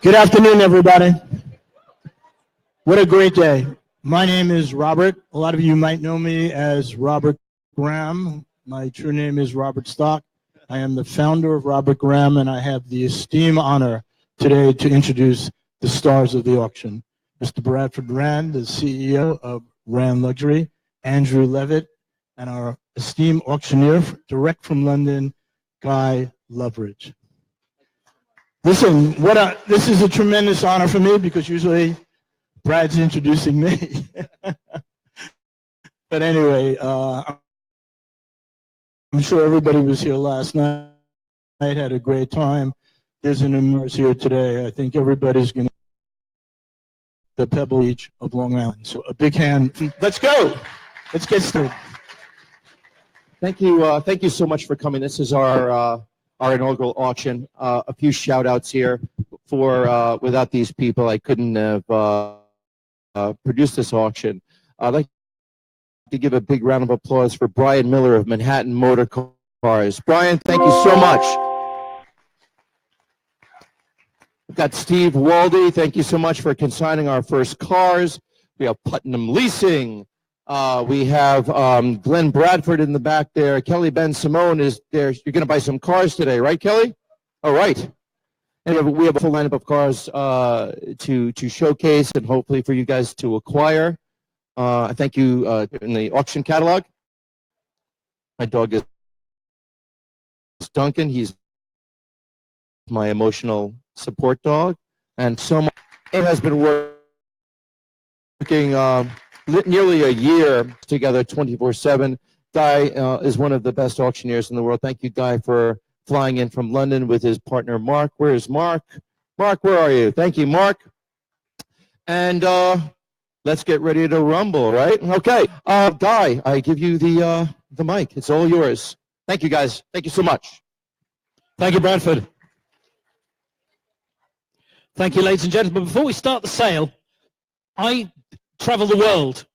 Good afternoon, everybody. What a great day. My name is Robert. A lot of you might know me as Robert Graham. My true name is Robert Stock. I am the founder of Robert Graham, and I have the esteemed honor today to introduce the stars of the auction. Mr. Bradford Rand, the CEO of Rand Luxury, Andrew Levitt, and our esteemed auctioneer direct from London, Guy Loveridge. Listen, this is a tremendous honor for me because usually Brad's introducing me. But anyway, I'm sure everybody was here last night, had a great time. There's an immerse here today. I think everybody's going to the Pebble Beach of Long Island. So a big hand. Let's go. Let's get started. Thank you so much for coming. This is our inaugural auction. A few shout outs here for without these people I couldn't have produced this auction. I'd like to give a big round of applause for Brian Miller of Manhattan Motor Cars. Brian, thank you so much. We've got Steve Waldy. Thank you so much for consigning our first cars. We have Putnam Leasing. We have Glenn Bradford in the back there. Kelly Ben Simone is there. You're going to buy some cars today, right, Kelly? All right. And we have a full lineup of cars to showcase and hopefully for you guys to acquire. I thank you in the auction catalog. My dog is Duncan. He's my emotional support dog. And so much. It has been working nearly a year together 24/7. Guy is one of the best auctioneers in the world. Thank you, Guy, for flying in from London with his partner, Mark. Where is Mark? Mark, where are you? Thank you, Mark. And let's get ready to rumble, right? Okay. Guy, I give you the mic. It's all yours. Thank you, guys. Thank you so much. Thank you, Bradford. Thank you, ladies and gentlemen. Before we start the sale, I travel the world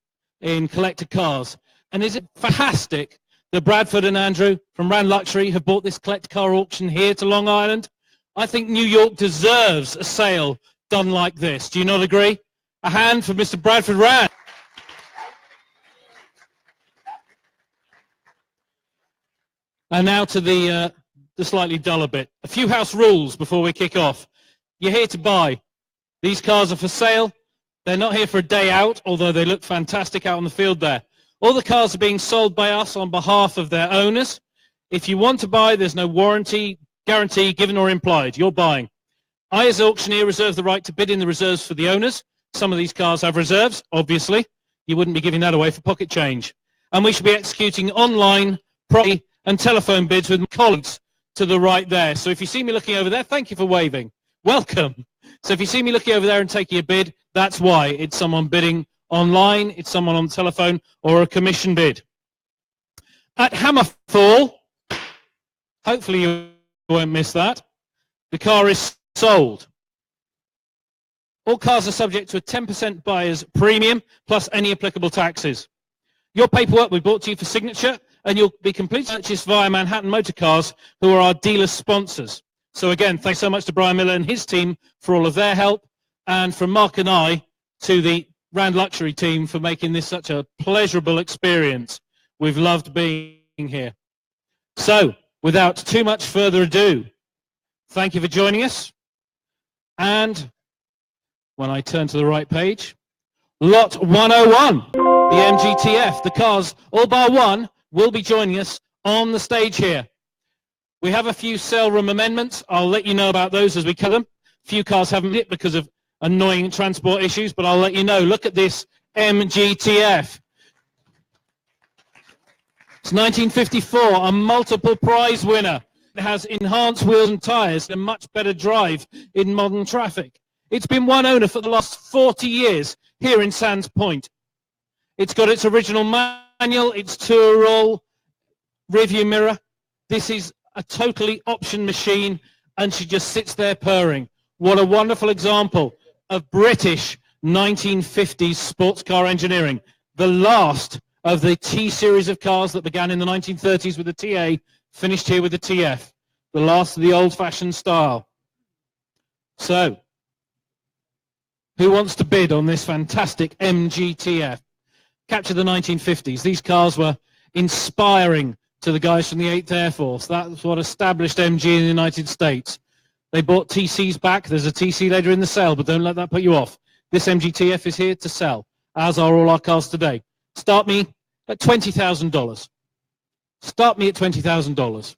in collector cars. And is it fantastic that Bradford and Andrew from Rand Luxury have brought this collector car auction here to Long Island? I think New York deserves a sale done like this. Do you not agree? A hand for Mr. Bradford Rand. And now to the slightly duller bit. A few house rules before we kick off. You're here to buy. These cars are for sale. They're not here for a day out, although they look fantastic out on the field there. All the cars are being sold by us on behalf of their owners. If you want to buy, there's no warranty, guarantee given or implied. You're buying. I, as auctioneer, reserve the right to bid in the reserves for the owners. Some of these cars have reserves, obviously. You wouldn't be giving that away for pocket change. And we should be executing online, property, and telephone bids with my colleagues to the right there. So if you see me looking over there, thank you for waving. Welcome. So if you see me looking over there and taking a bid, that's why. It's someone bidding online, it's someone on the telephone, or a commission bid. At Hammerfall, hopefully you won't miss that, the car is sold. All cars are subject to a 10% buyer's premium, plus any applicable taxes. Your paperwork will be brought to you for signature, and you'll be completely purchased via Manhattan Motor Cars, who are our dealer sponsors. So again, thanks so much to Brian Miller and his team for all of their help, and from Mark and I to the Rand Luxury team for making this such a pleasurable experience. We've loved being here. So, without too much further ado, thank you for joining us. And when I turn to the right page, Lot 101, the MGTF, the cars, all bar one, will be joining us on the stage here. We have a few sale room amendments. I'll let you know about those as we cover them. A few cars haven't hit because of annoying transport issues, but I'll let you know. Look at this MGTF. It's 1954, a multiple prize winner. has enhanced wheels and tyres and much better drive in modern traffic. It's been one owner for the last 40 years here in Sands Point. It's got its original manual, its tour roll, rearview mirror. This is a totally option machine, and she just sits there purring. What a wonderful example of British 1950s sports car engineering. The last of the T series of cars that began in the 1930s with the TA, finished here with the TF. The last of the old-fashioned style. So, who wants to bid on this fantastic MGTF? Capture the 1950s. These cars were inspiring to the guys from the 8th Air Force. That's what established MG in the United States. They bought TCs back. There's a TC later in the sale, but don't let that put you off. This MGTF is here to sell, as are all our cars today. Start me at $20,000. Start me at $20,000.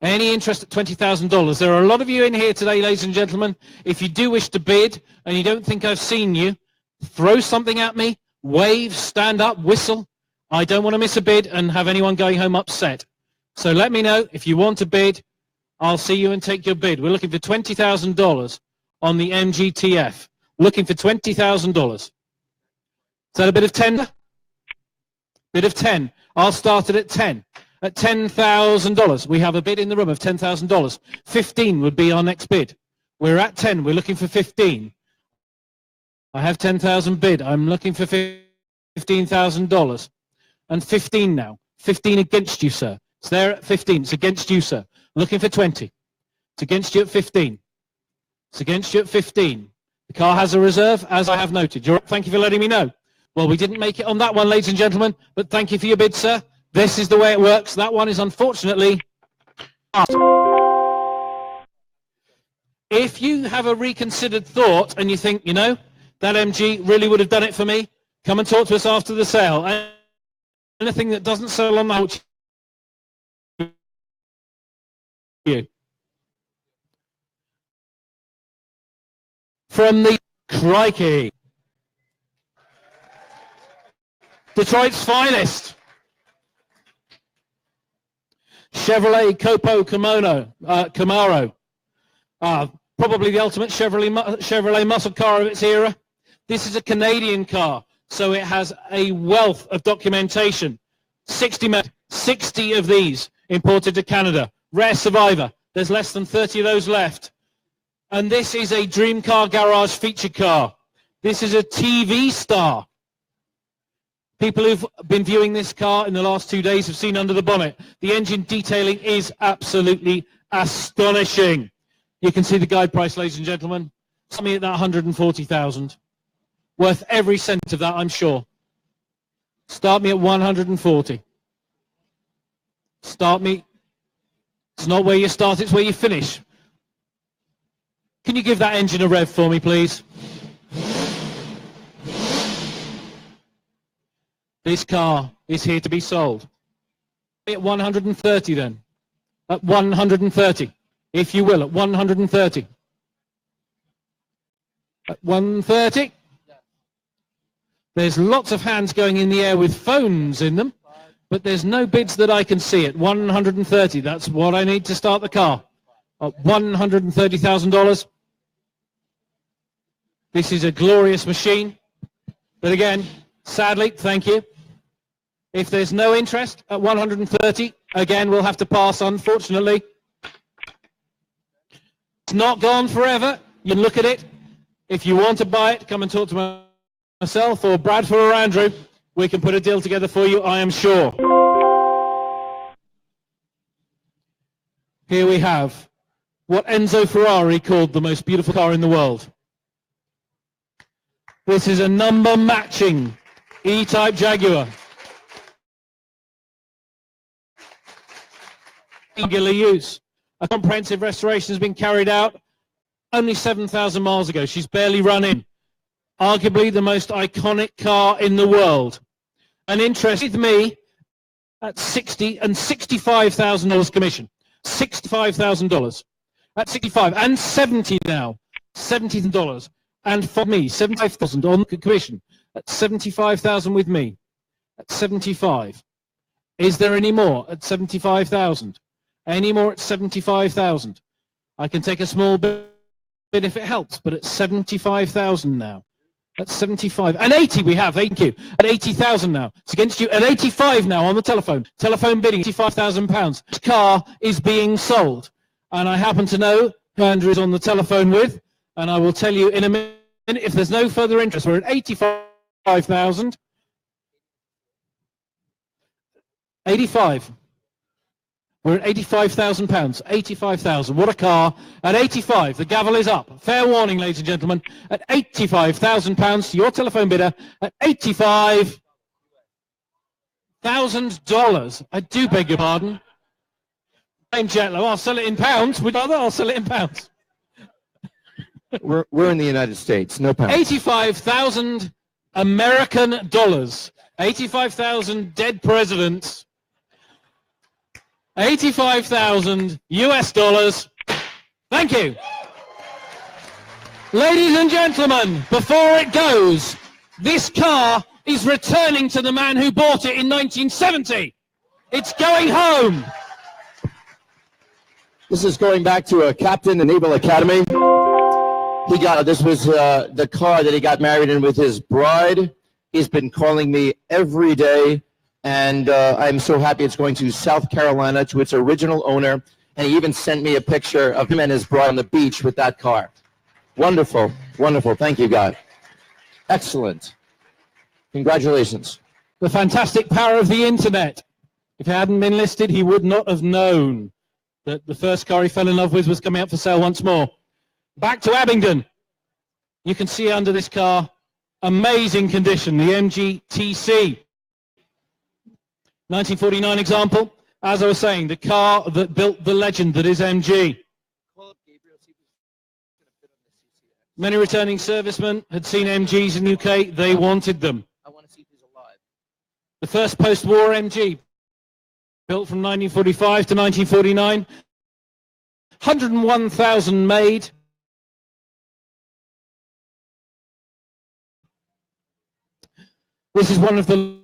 Any interest at $20,000? There are a lot of you in here today, ladies and gentlemen. If you do wish to bid and you don't think I've seen you, throw something at me, wave, stand up, whistle. I don't want to miss a bid and have anyone going home upset. So let me know if you want to bid. I'll see you and take your bid. We're looking for $20,000 on the MGTF. Looking for $20,000. Is that a bit of tender? Bid of 10. I'll start it at 10. At $10,000. We have a bid in the room of $10,000. 15 would be our next bid. We're at 10. We're looking for 15. I have 10,000 bid. I'm looking for $15,000. And 15 now. 15 against you, sir. It's there at 15. It's against you, sir. Looking for 20. It's against you at 15. It's against you at 15. The car has a reserve, as I have noted. Thank you for letting me know. Well, we didn't make it on that one, ladies and gentlemen, but thank you for your bid, sir. This is the way it works. That one is unfortunately out. If you have a reconsidered thought and you think, you know, that MG really would have done it for me, come and talk to us after the sale. Anything that doesn't sell on that, you. From the crikey, Detroit's finest, Chevrolet Camaro, probably the ultimate Chevrolet muscle car of its era. This is a Canadian car, so it has a wealth of documentation. 60 of these imported to Canada. Rare survivor. There's less than 30 of those left. And this is a Dream Car Garage feature car. This is a TV star. People who've been viewing this car in the last 2 days have seen under the bonnet. The engine detailing is absolutely astonishing. You can see the guide price, ladies and gentlemen. Something at that 140,000. Worth every cent of that, I'm sure. Start me at 140. Start me. It's not where you start, it's where you finish. Can you give that engine a rev for me, please? This car is here to be sold. At 130 then. At 130. If you will, at 130. At 130. There's lots of hands going in the air with phones in them, but there's no bids that I can see at 130. That's what I need to start the car. At $130,000. This is a glorious machine. But again, sadly, thank you. If there's no interest at 130, again, we'll have to pass, unfortunately. It's not gone forever. You can look at it. If you want to buy it, come and talk to myself or Bradford or Andrew. We can put a deal together for you, I am sure. Here we have what Enzo Ferrari called the most beautiful car in the world. This is a number matching E-Type Jaguar. Regular use. A comprehensive restoration has been carried out only 7,000 miles ago. She's barely run in. Arguably the most iconic car in the world. An interest with me at $60,000 and $65,000 commission. $65,000. At 65 and 70 now. $70,000. And for me, $75,000 on commission. At $75,000 with me. At 75. Is there any more at 75,000? Any more at 75,000. I can take a small bit if it helps, but at 75,000 now. At 75 and 80 we have, thank you. At 80,000 now. It's against you. At 85 now on the telephone. Telephone bidding, £85,000. This car is being sold. And I happen to know who Andrew is on the telephone with. And I will tell you in a minute if there's no further interest. We're at 85,000. 85. We're at £85,000. 85,000. What a car. At 85, the gavel is up. Fair warning, ladies and gentlemen. At £85,000, your telephone bidder at $85,000. I do beg your pardon. I'm Jetlo. I'll sell it in pounds. Would you rather? I'll sell it in pounds. We're in the United States, no pounds. 85,000 American dollars. 85,000 dead presidents. 85,000 US dollars. Thank you. Ladies and gentlemen, before it goes, this car is returning to the man who bought it in 1970. It's going home. This is going back to a captain in the Naval Academy. This was the car that he got married in with his bride. He's been calling me every day. And I'm so happy it's going to South Carolina to its original owner. And he even sent me a picture of him and his bride on the beach with that car. Wonderful, wonderful. Thank you, God. Excellent. Congratulations. The fantastic power of the internet. If it hadn't been listed, he would not have known that the first car he fell in love with was coming up for sale once more. Back to Abingdon. You can see under this car, amazing condition, the MG TC. 1949 example, as I was saying, the car that built the legend that is MG. Many returning servicemen had seen MGs in the UK, they wanted them. I want to see if he's alive. The first post-war MG, built from 1945 to 1949, 101,000 made. This is one of the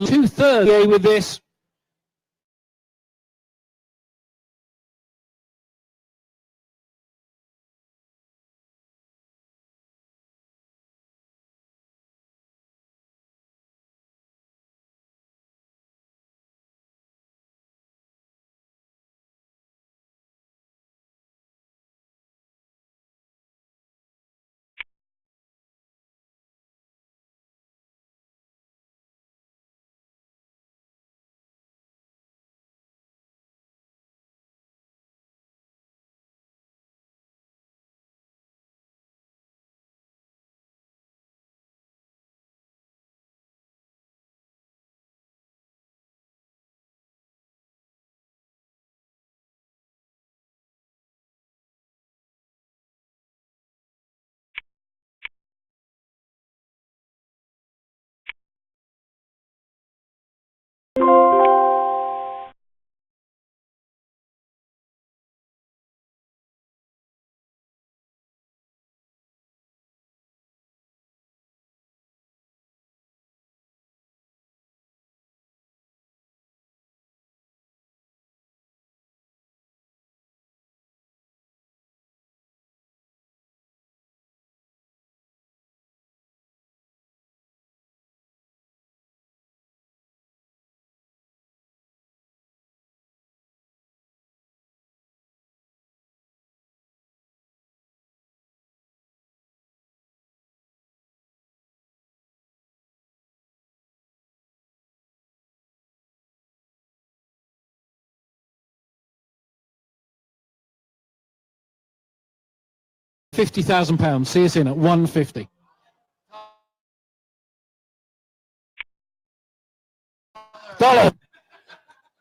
two-thirds with this. £50,000. See us in at 150. Dollar.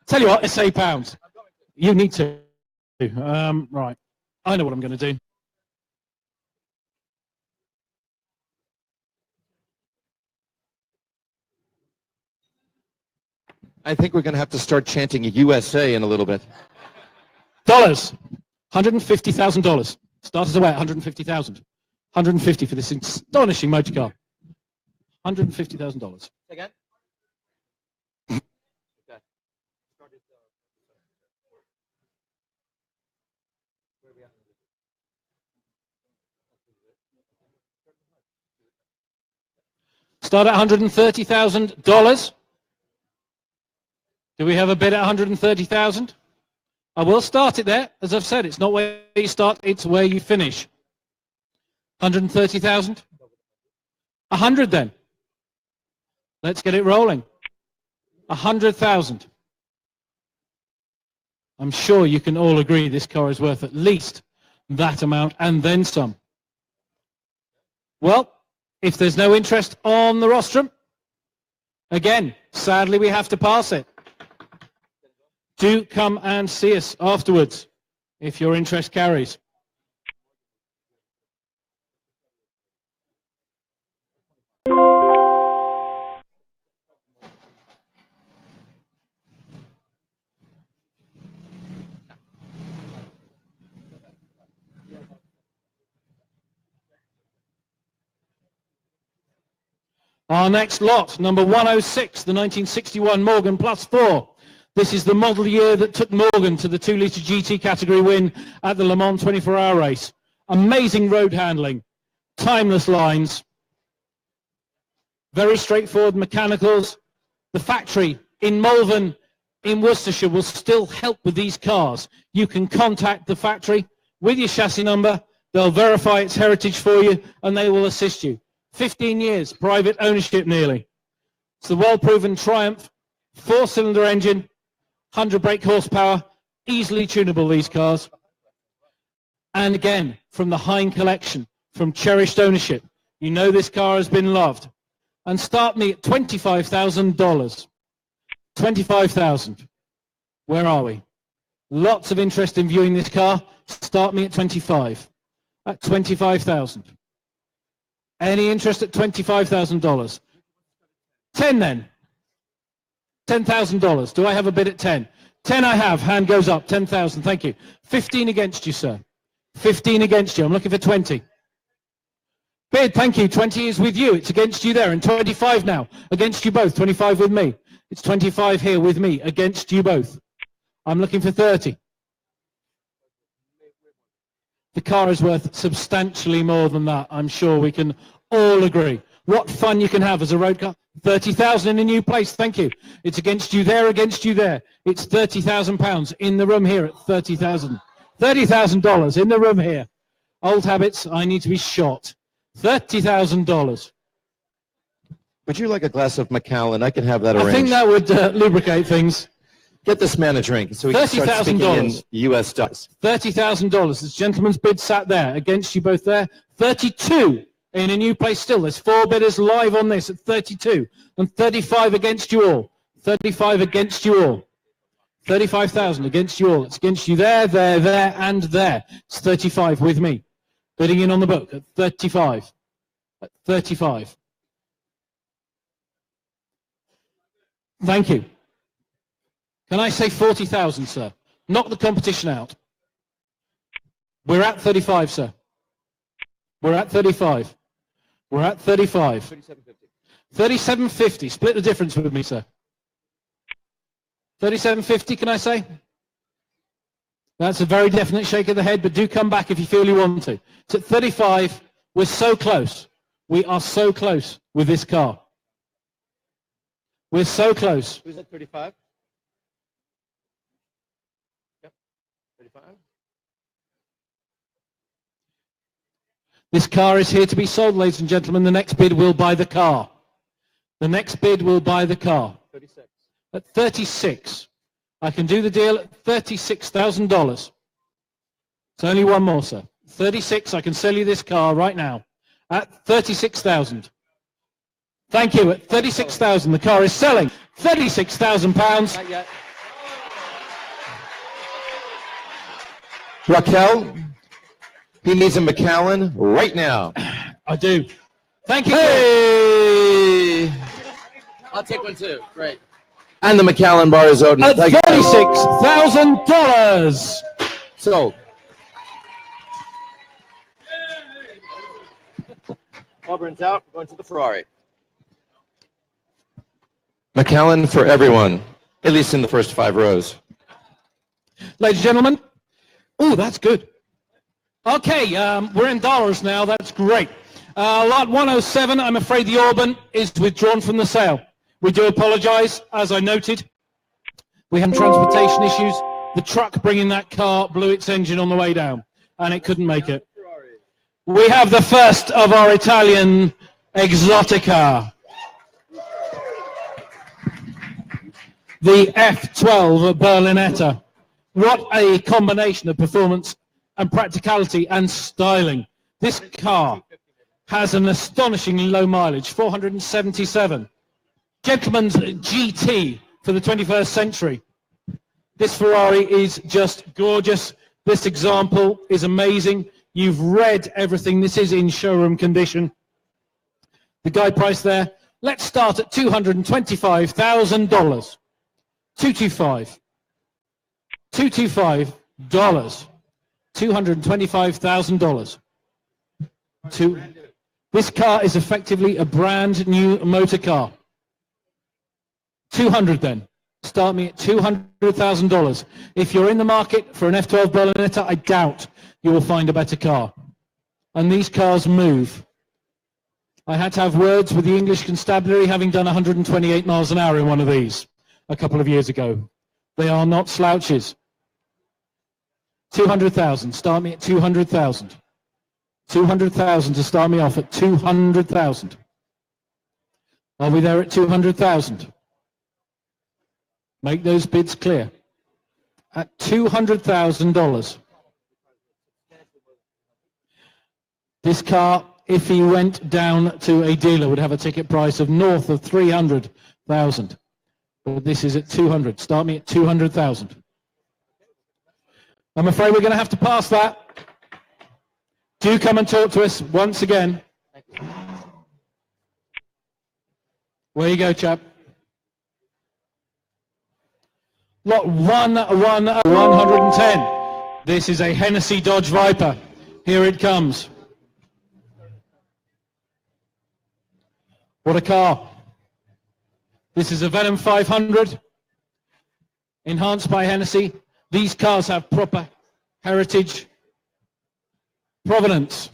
Tell you what, let's say pounds. You need to. Right. I know what I'm going to do. I think we're going to have to start chanting USA in a little bit. Dollars. $150,000. Starters away at $150,000. 150 for this astonishing motor car. $150,000. Again? Start at $130,000. Do we have a bid at $130,000? I will start it there. As I've said, it's not where you start, it's where you finish. $130,000? 100 then. Let's get it rolling. 100,000. I'm sure you can all agree this car is worth at least that amount and then some. Well, if there's no interest on the rostrum, again, sadly we have to pass it. Do come and see us afterwards if your interest carries. Our next lot, number 106, the 1961 Morgan Plus 4. This is the model year that took Morgan to the 2-litre GT category win at the Le Mans 24-hour race. Amazing road handling, timeless lines, very straightforward mechanicals. The factory in Malvern in Worcestershire will still help with these cars. You can contact the factory with your chassis number. They'll verify its heritage for you and they will assist you. 15 years, private ownership nearly. It's the well-proven Triumph, 4-cylinder engine, 100 brake horsepower, easily tunable, these cars. And again, from the Hine collection, from cherished ownership, you know this car has been loved. And start me at $25,000. $25,000. Where are we? Lots of interest in viewing this car. Start me at 25. At 25,000. Any interest at $25,000? 10 then. $10,000. Do I have a bid at 10? 10 I have. Hand goes up. 10,000. Thank you. 15 against you, sir. 15 against you. I'm looking for 20. Bid, thank you. 20 is with you. It's against you there. And 25 now. Against you both. 25 with me. It's 25 here with me. Against you both. I'm looking for 30. The car is worth substantially more than that. I'm sure we can all agree. What fun you can have as a road car. 30,000 in a new place. Thank you. It's against you there, against you there. It's £30,000 in the room here at 30,000. $30,000 in the room here. Old habits. I need to be shot. $30,000. Would you like a glass of Macallan? I can have that arranged. I think that would lubricate things. Get this man a drink so he can start speaking in US dollars. $30,000. This gentleman's bid sat there. Against you both there. 32 in a new place still. There's 4 bidders live on this at 32. And 35 against you all. 35 against you all. 35,000 against you all. It's against you there, there, there, and there. It's 35 with me. Bidding in on the book at 35. At 35. Thank you. Can I say 40,000, sir? Knock the competition out. We're at 35, sir. We're at 35. We're at 35. 37.50. Split the difference with me, sir. 37.50, can I say? That's a very definite shake of the head, but do come back if you feel you want to. It's at 35. We're so close. We are so close with this car. We're so close. Who's at 35? Yep. 35. This car is here to be sold, ladies and gentlemen. The next bid will buy the car. The next bid will buy the car. 36. At 36. I can do the deal at $36,000. It's only one more, sir. 36, I can sell you this car right now at 36,000. Thank you. At 36,000, the car is selling. £36,000. Not yet. Raquel, he needs a Macallan right now. I do. Thank you. Hey! I'll take one too. Great. And the Macallan bar is out. At $36,000. So, Auburn's out. We're going to the Ferrari. Macallan for everyone, at least in the first 5 rows. Ladies and gentlemen, oh, that's good. Okay, we're in dollars now. That's great. Lot 107, I'm afraid the Auburn is withdrawn from the sale. We do apologize, as I noted. We had transportation issues. The truck bringing that car blew its engine on the way down, and it couldn't make it. We have the first of our Italian Exotica. The F12 Berlinetta. What a combination of performance and practicality and styling. This car has an astonishingly low mileage, 477. Gentleman's GT for the 21st century. This Ferrari is just gorgeous. This example is amazing. You've read everything. This is in showroom condition. The guide price there. Let's start at $225,000. $225. $225,000. This car is effectively a brand new motor car. 200 then. Start me at $200,000. If you're in the market for an F12 Berlinetta, I doubt you will find a better car. And these cars move. I had to have words with the English Constabulary, having done 128 miles an hour in one of these a couple of years ago. They are not slouches. 200,000. Start me at 200,000. 200,000 to start me off at 200,000. Are we there at 200,000? Make those bids clear. At $200,000. This car, if he went down to a dealer, would have a ticket price of north of 300,000. But this is at 200. Start me at 200,000. I'm afraid we're going to have to pass that. Do come and talk to us once again. Where you go, chap. Lot 110. This is a Hennessy Dodge Viper. Here it comes. What a car. This is a Venom 500, enhanced by Hennessy. These cars have proper heritage, provenance.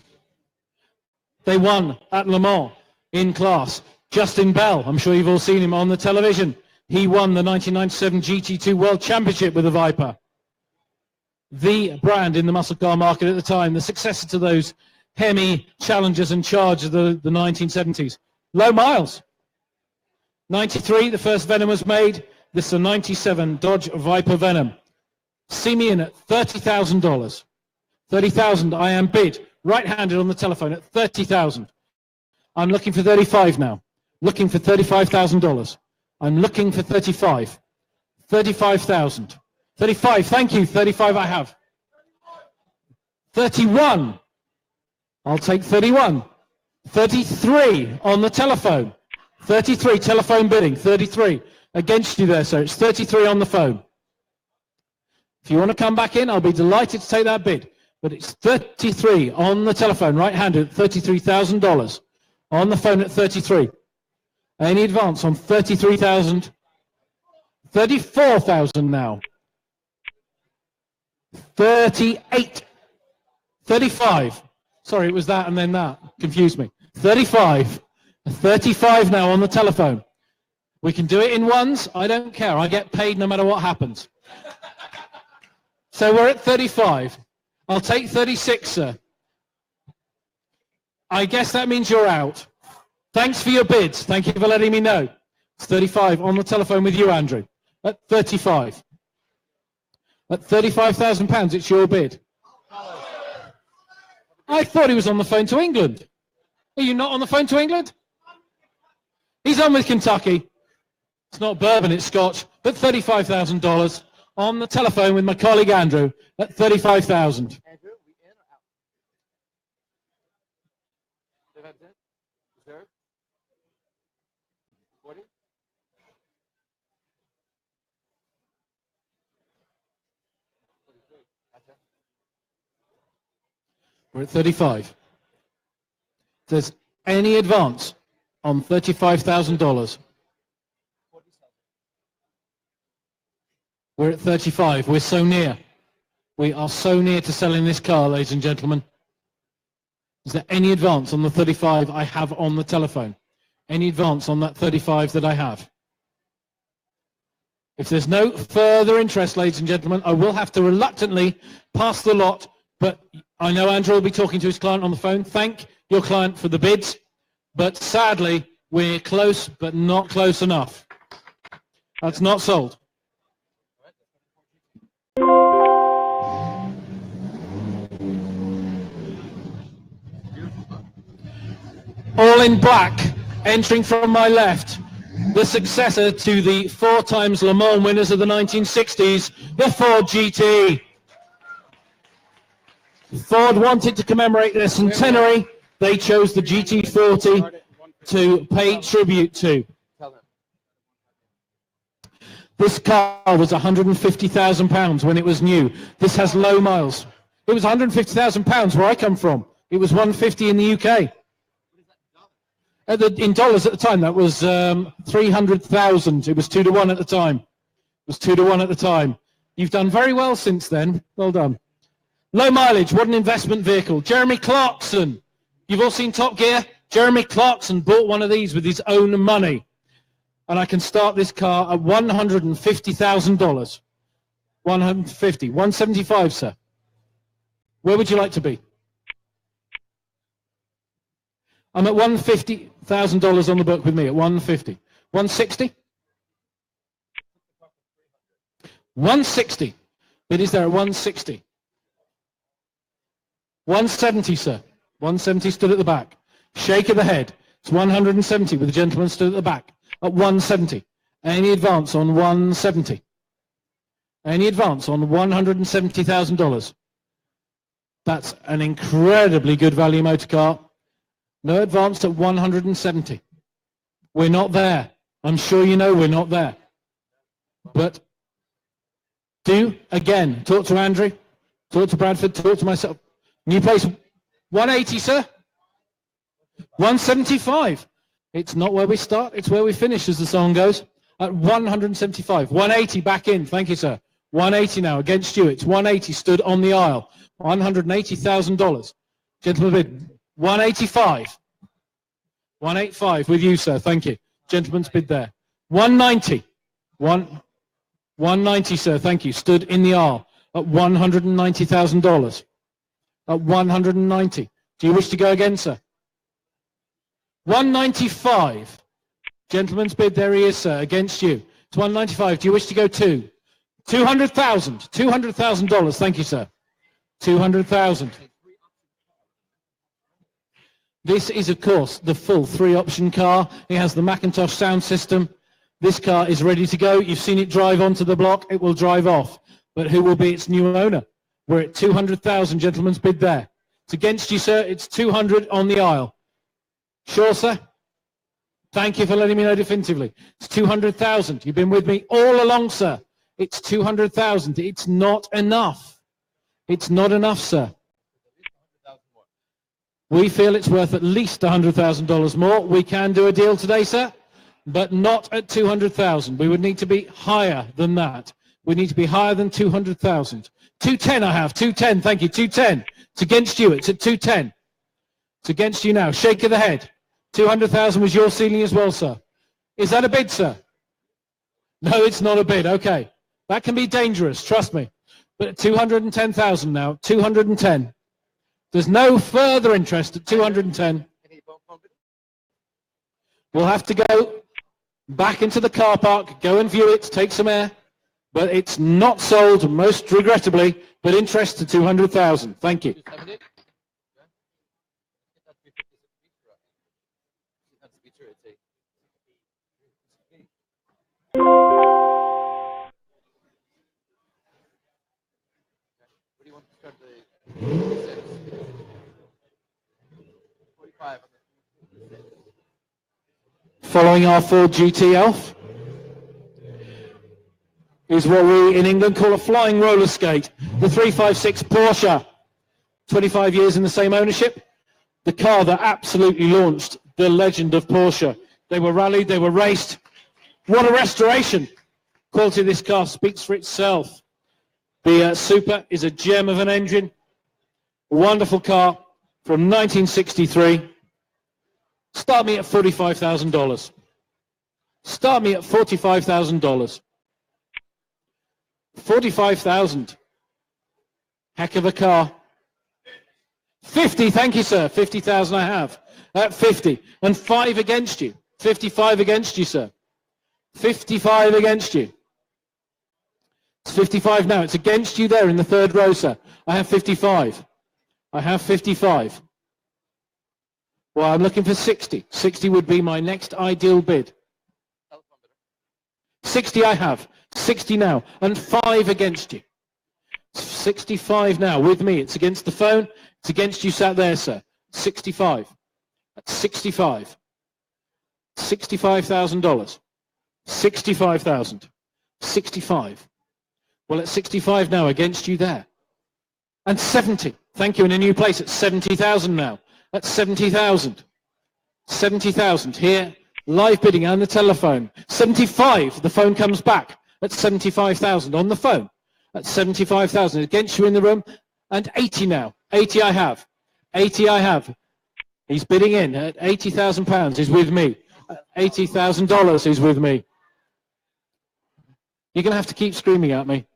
They won at Le Mans in class. Justin Bell, I'm sure you've all seen him on the television. He won the 1997 GT2 World Championship with the Viper. The brand in the muscle car market at the time, the successor to those Hemi Challengers and Chargers of the 1970s. Low miles. 93, the first Venom was made. This is a 97 Dodge Viper Venom. See me in at $30,000. 30,000, I am bid. Right-handed on the telephone at 30,000. I'm looking for 35 now. Looking for $35,000. I'm looking for 35. 35,000. 35, thank you. 35 I have. 31. I'll take 31. 33 on the telephone. 33, telephone bidding. 33. Against you there, sir. It's 33 on the phone. If you want to come back in, I'll be delighted to take that bid. But it's 33 on the telephone, right-handed, $33,000. On the phone at 33. Any advance on 33,000? 34,000 now. 38. 35. Sorry, it was that and then that. Confused me. 35. 35 now on the telephone. We can do it in ones. I don't care. I get paid no matter what happens. So we're at 35. I'll take 36, sir. I guess that means you're out. Thanks for your bids. Thank you for letting me know. It's 35 on the telephone with you, Andrew. At 35. At £35,000, it's your bid. I thought he was on the phone to England. Are you not on the phone to England? He's on with Kentucky. It's not bourbon, it's Scotch. But $35,000 on the telephone with my colleague Andrew at 35,000. Andrew, we in or out? Reserve? 40? We're at 35. If there's any advance on $35,000. We're at 35. We're so near. We are so near to selling this car, ladies and gentlemen. Is there any advance on the 35 I have on the telephone? Any advance on that 35 that I have? If there's no further interest, ladies and gentlemen, I will have to reluctantly pass the lot, but I know Andrew will be talking to his client on the phone. Thank your client for the bids, but sadly, we're close, but not close enough. That's not sold. All in black, entering from my left, the successor to the 4 times Le Mans winners of the 1960s, the Ford GT. Ford wanted to commemorate their centenary. They chose the GT40 to pay tribute to. This car was £150,000 when it was new. This has low miles. It was £150,000 where I come from. It was 150 in the UK. In dollars at the time, that was 300,000. It was 2 to 1 at the time. It was 2 to 1 at the time. You've done very well since then. Well done. Low mileage. What an investment vehicle. Jeremy Clarkson. You've all seen Top Gear? Jeremy Clarkson bought one of these with his own money. And I can start this car at $150,000. 150. 175, sir. Where would you like to be? I'm at $150,000 on the book with me at 150. 160? 160. It is there at 160. 170, sir. 170 stood at the back. Shake of the head. It's 170 with the gentleman stood at the back at 170. Any advance on 170? Any advance on $170,000? That's an incredibly good value motor car. No advance at 170. We're not there. I'm sure you know we're not there. But do, again, talk to Andrew, talk to Bradford, talk to myself. New place, 180, sir. 175. It's not where we start, it's where we finish, as the song goes. At 175. 180 back in. Thank you, sir. 180 now against you. It's 180 stood on the aisle. $180,000. Gentleman bid. 185. 185 with you, sir. Thank you. Gentleman's bid there. 190. 190, sir. Thank you. Stood in the aisle at $190,000. At 190. Do you wish to go again, sir? 195. Gentleman's bid. There he is, sir. Against you. It's 195. Do you wish to go to? 200,000. $200,000. Thank you, sir. 200,000. This is, of course, the full 3-option car. It has the Macintosh sound system. This car is ready to go. You've seen it drive onto the block. It will drive off. But who will be its new owner? We're at 200,000. Gentleman's bid there. It's against you, sir. It's 200 on the aisle. Sure, sir? Thank you for letting me know definitively. It's 200,000. You've been with me all along, sir. It's 200,000. It's not enough. It's not enough, sir. We feel it's worth at least $100,000 more. We can do a deal today, sir, but not at 200,000. We would need to be higher than that. We need to be higher than 200,000. 210 I have. 210. Thank you. 210. It's against you. It's at 210. It's against you now. Shake of the head. 200,000 was your ceiling as well, sir. Is that a bid, sir? No, it's not a bid. Okay. That can be dangerous. Trust me. But at 210,000 now. 210. There's no further interest at 210. We'll have to go back into the car park, go and view it, take some air. But it's not sold, most regrettably, but interest to 200,000. Thank you. Following our Ford GT Elf is what we in England call a flying roller skate, the 356 Porsche. 25 years in the same ownership. The car that absolutely launched the legend of Porsche. They were rallied, they were raced. What a restoration. Quality of this car speaks for itself. The Super is a gem of an engine. Wonderful car from 1963. Start me at $45,000. Start me at $45,000. 45,000. Heck of a car. 50, thank you, sir. 50,000 I have. At 50. And 5 against you. 55 against you, sir. 55 against you. It's 55 now. It's against you there in the third row, sir. I have 55. I have 55. Well, I'm looking for 60. 60 would be my next ideal bid. 60 I have. 60 now. And 5 against you. 65 now with me. It's against the phone. It's against you sat there, sir. 65. That's 65. $65,000. 65,000. 65. Well, at 65 now against you there. And 70. Thank you, in a new place at 70,000 now. That's 70,000. 70,000 here, live bidding on the telephone. 75, the phone comes back at 75,000 on the phone. At 75,000 against you in the room. And 80 now. 80 I have. 80 I have. He's bidding in at £80,000. He's with me. $80,000 is with me. You're going to have to keep screaming at me.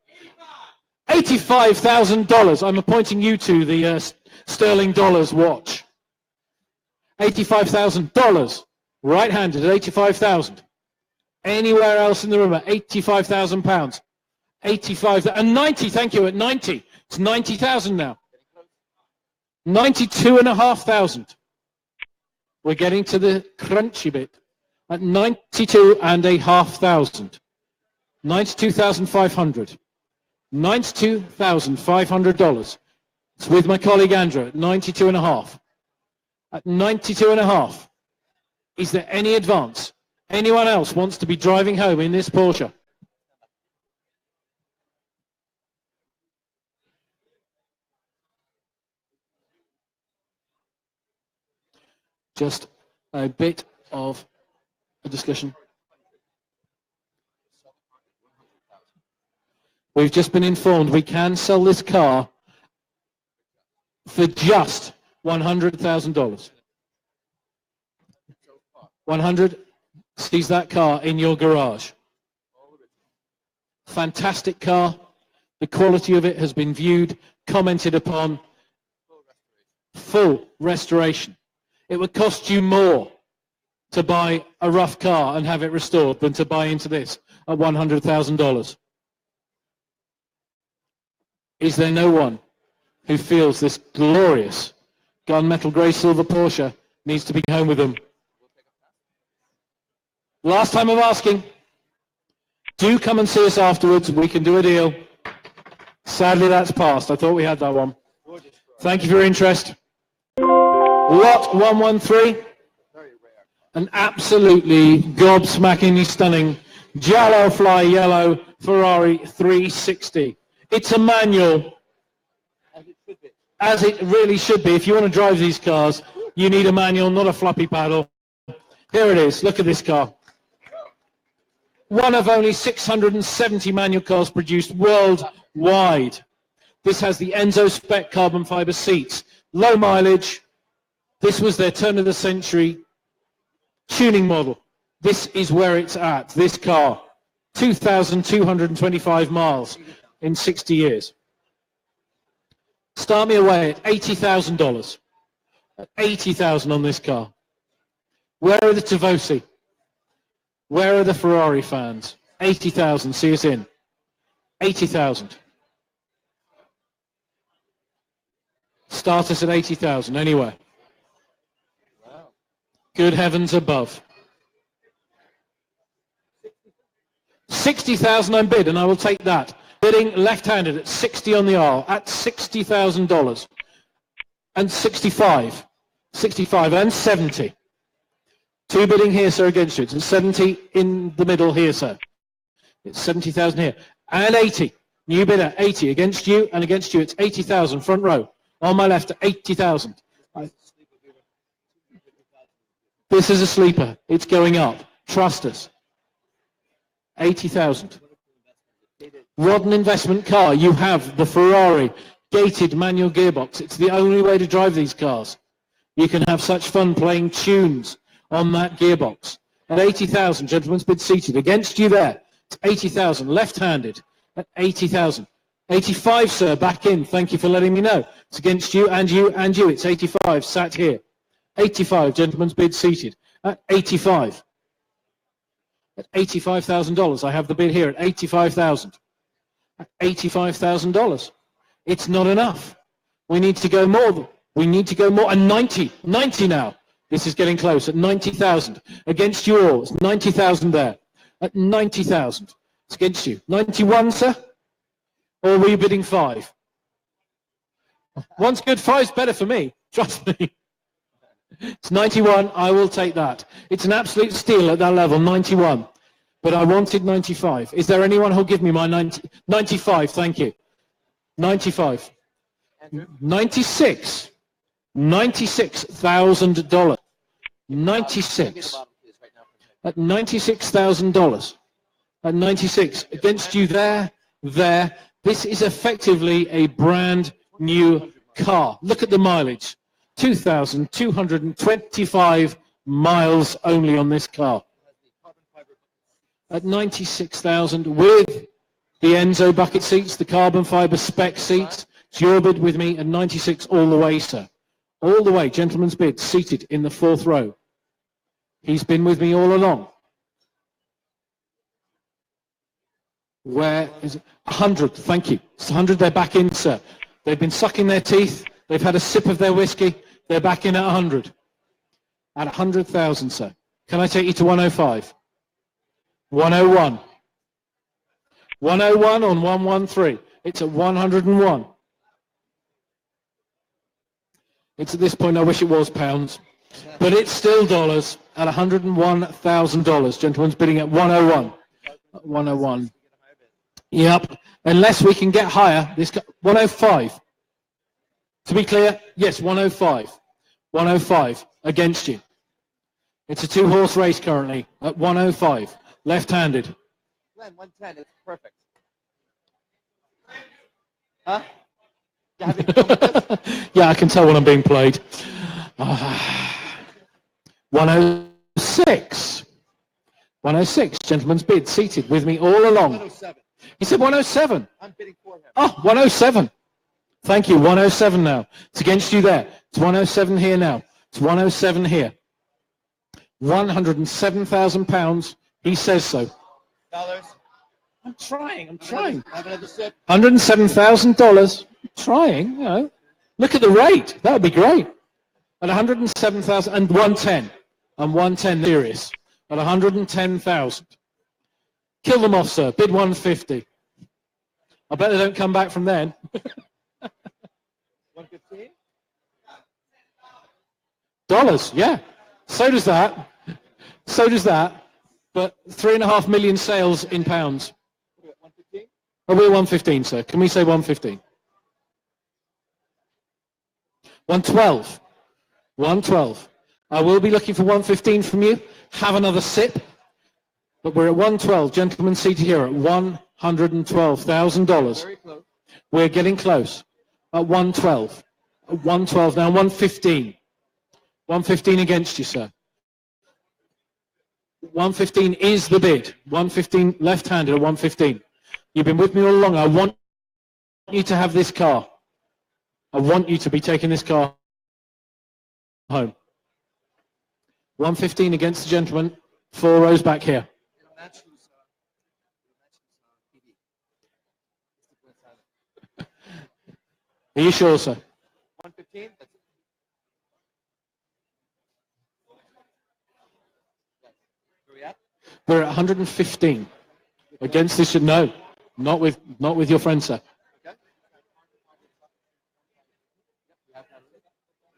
$85,000. I'm appointing you to the sterling dollars watch. $85,000. Right-handed at 85,000. Anywhere else in the room at £85,000. 85 and 90. Thank you. At 90. It's 90,000 now. 92,500. We're getting to the crunchy bit. At 92,500. 92,500. $92,500. It's with my colleague Andrew at 92.5. At 92.5. Is there any advance? Anyone else wants to be driving home in this Porsche? Just a bit of a discussion. We've just been informed we can sell this car for just $100,000. 100 sees that car in your garage. Fantastic car. The quality of it has been viewed, commented upon. Full restoration. It would cost you more to buy a rough car and have it restored than to buy into this at $100,000. Is there no one who feels this glorious gunmetal grey silver Porsche needs to be home with them? Last time of asking. Do come and see us afterwards. We can do a deal. Sadly, that's passed. I thought we had that one. Thank you for your interest. Lot 113. An absolutely gobsmackingly stunning Giallo Fly Yellow Ferrari 360. It's a manual, as it really should be. If you want to drive these cars, you need a manual, not a floppy paddle. Here it is. Look at this car. One of only 670 manual cars produced worldwide. This has the Enzo spec carbon fiber seats. Low mileage. This was their turn of the century tuning model. This is where it's at, this car. 2,225 miles in 60 years. Start me away at $80,000. At $80,000 on this car. Where are the Tifosi? Where are the Ferrari fans? 80,000, see us in. 80,000. Start us at 80,000, anywhere. Good heavens above. 60,000 I'm bid, and I will take that. Bidding left-handed at 60 on the aisle, at $60,000. And 65. 65 and 70. Two bidding here, sir, against you. It's 70 in the middle here, sir. It's 70,000 here. And 80. New bidder, 80 against you, and against you it's 80,000, front row. On my left, 80,000. This is a sleeper. It's going up. Trust us. 80,000. What an investment car. You have the Ferrari gated manual gearbox. It's the only way to drive these cars. You can have such fun playing tunes on that gearbox. At 80,000, gentlemen's bid seated. Against you there. It's 80,000, left-handed. At 80,000. 85, sir, back in. Thank you for letting me know. It's against you and you and you. It's 85, sat here. 85, gentlemen's bid seated. At 85. At $85,000. I have the bid here at 85,000. At $85,000. It's not enough. We need to go more. We need to go more. And 90 now. This is getting close at 90,000. Against you all. It's 90,000 there. At 90,000. It's against you. 91, sir? Or were you bidding 5? One's good, 5's better for me. Trust me. It's 91. I will take that. It's an absolute steal at that level, 91. But I wanted 95. Is there anyone who'll give me my 95? Thank you. 95. 96. $96,000. 96. At $96,000. At 96. Against you there. This is effectively a brand new car. Look at the mileage. 2,225 miles only on this car. At 96,000 with the Enzo bucket seats, the carbon fiber spec seats. It's your bid with me at 96 all the way, sir. All the way, gentleman's bid, seated in the 4th row. He's been with me all along. Where is it? 100, thank you. It's 100, they're back in, sir. They've been sucking their teeth. They've had a sip of their whiskey. They're back in at 100. At 100,000, sir. Can I take you to 105? 101. 101 on 113. It's at 101. It's at this point, I wish it was pounds. But it's still dollars at $101,000. Gentlemen's bidding at 101. 101. Yep. Unless we can get higher. 105. To be clear, yes, 105. 105 against you. It's a 2-horse race currently at 105. Left-handed. Glenn, 110 is perfect. Huh? You having fun with this? Yeah, I can tell when I'm being played. 106. 106, gentleman's bid, seated with me all along. 107. He said 107. I'm bidding for him. Oh, 107. Thank you, 107 now. It's against you there. It's 107 here now. It's 107 here. £107,000. He says so. Dollars. I'm trying. Have another sip. $107,000. Trying, you know. Look at the rate. That would be great. At 107,000 and 110. I'm 110 serious. At 110,000. Kill them off, sir. Bid 150. I bet they don't come back from then. 115? Dollars, yeah. So does that. So does that. But 3.5 million sales in pounds. 115? Oh, we're 115, sir. Can we say 115? 112. 112. I will be looking for 115 from you. Have another sip. But we're at 112. Gentlemen seated here at $112,000. Very close. We're getting close. At 112. At 112 now. 115. 115 against you, sir. 115 is the bid. 115 left-handed at 115. You've been with me all along. I want you to have this car. I want you to be taking this car home. 115 against the gentleman. 4 rows back here. Are you sure, sir? 115? Where we at? We're at 115 against this. No, not with your friend, sir. Okay.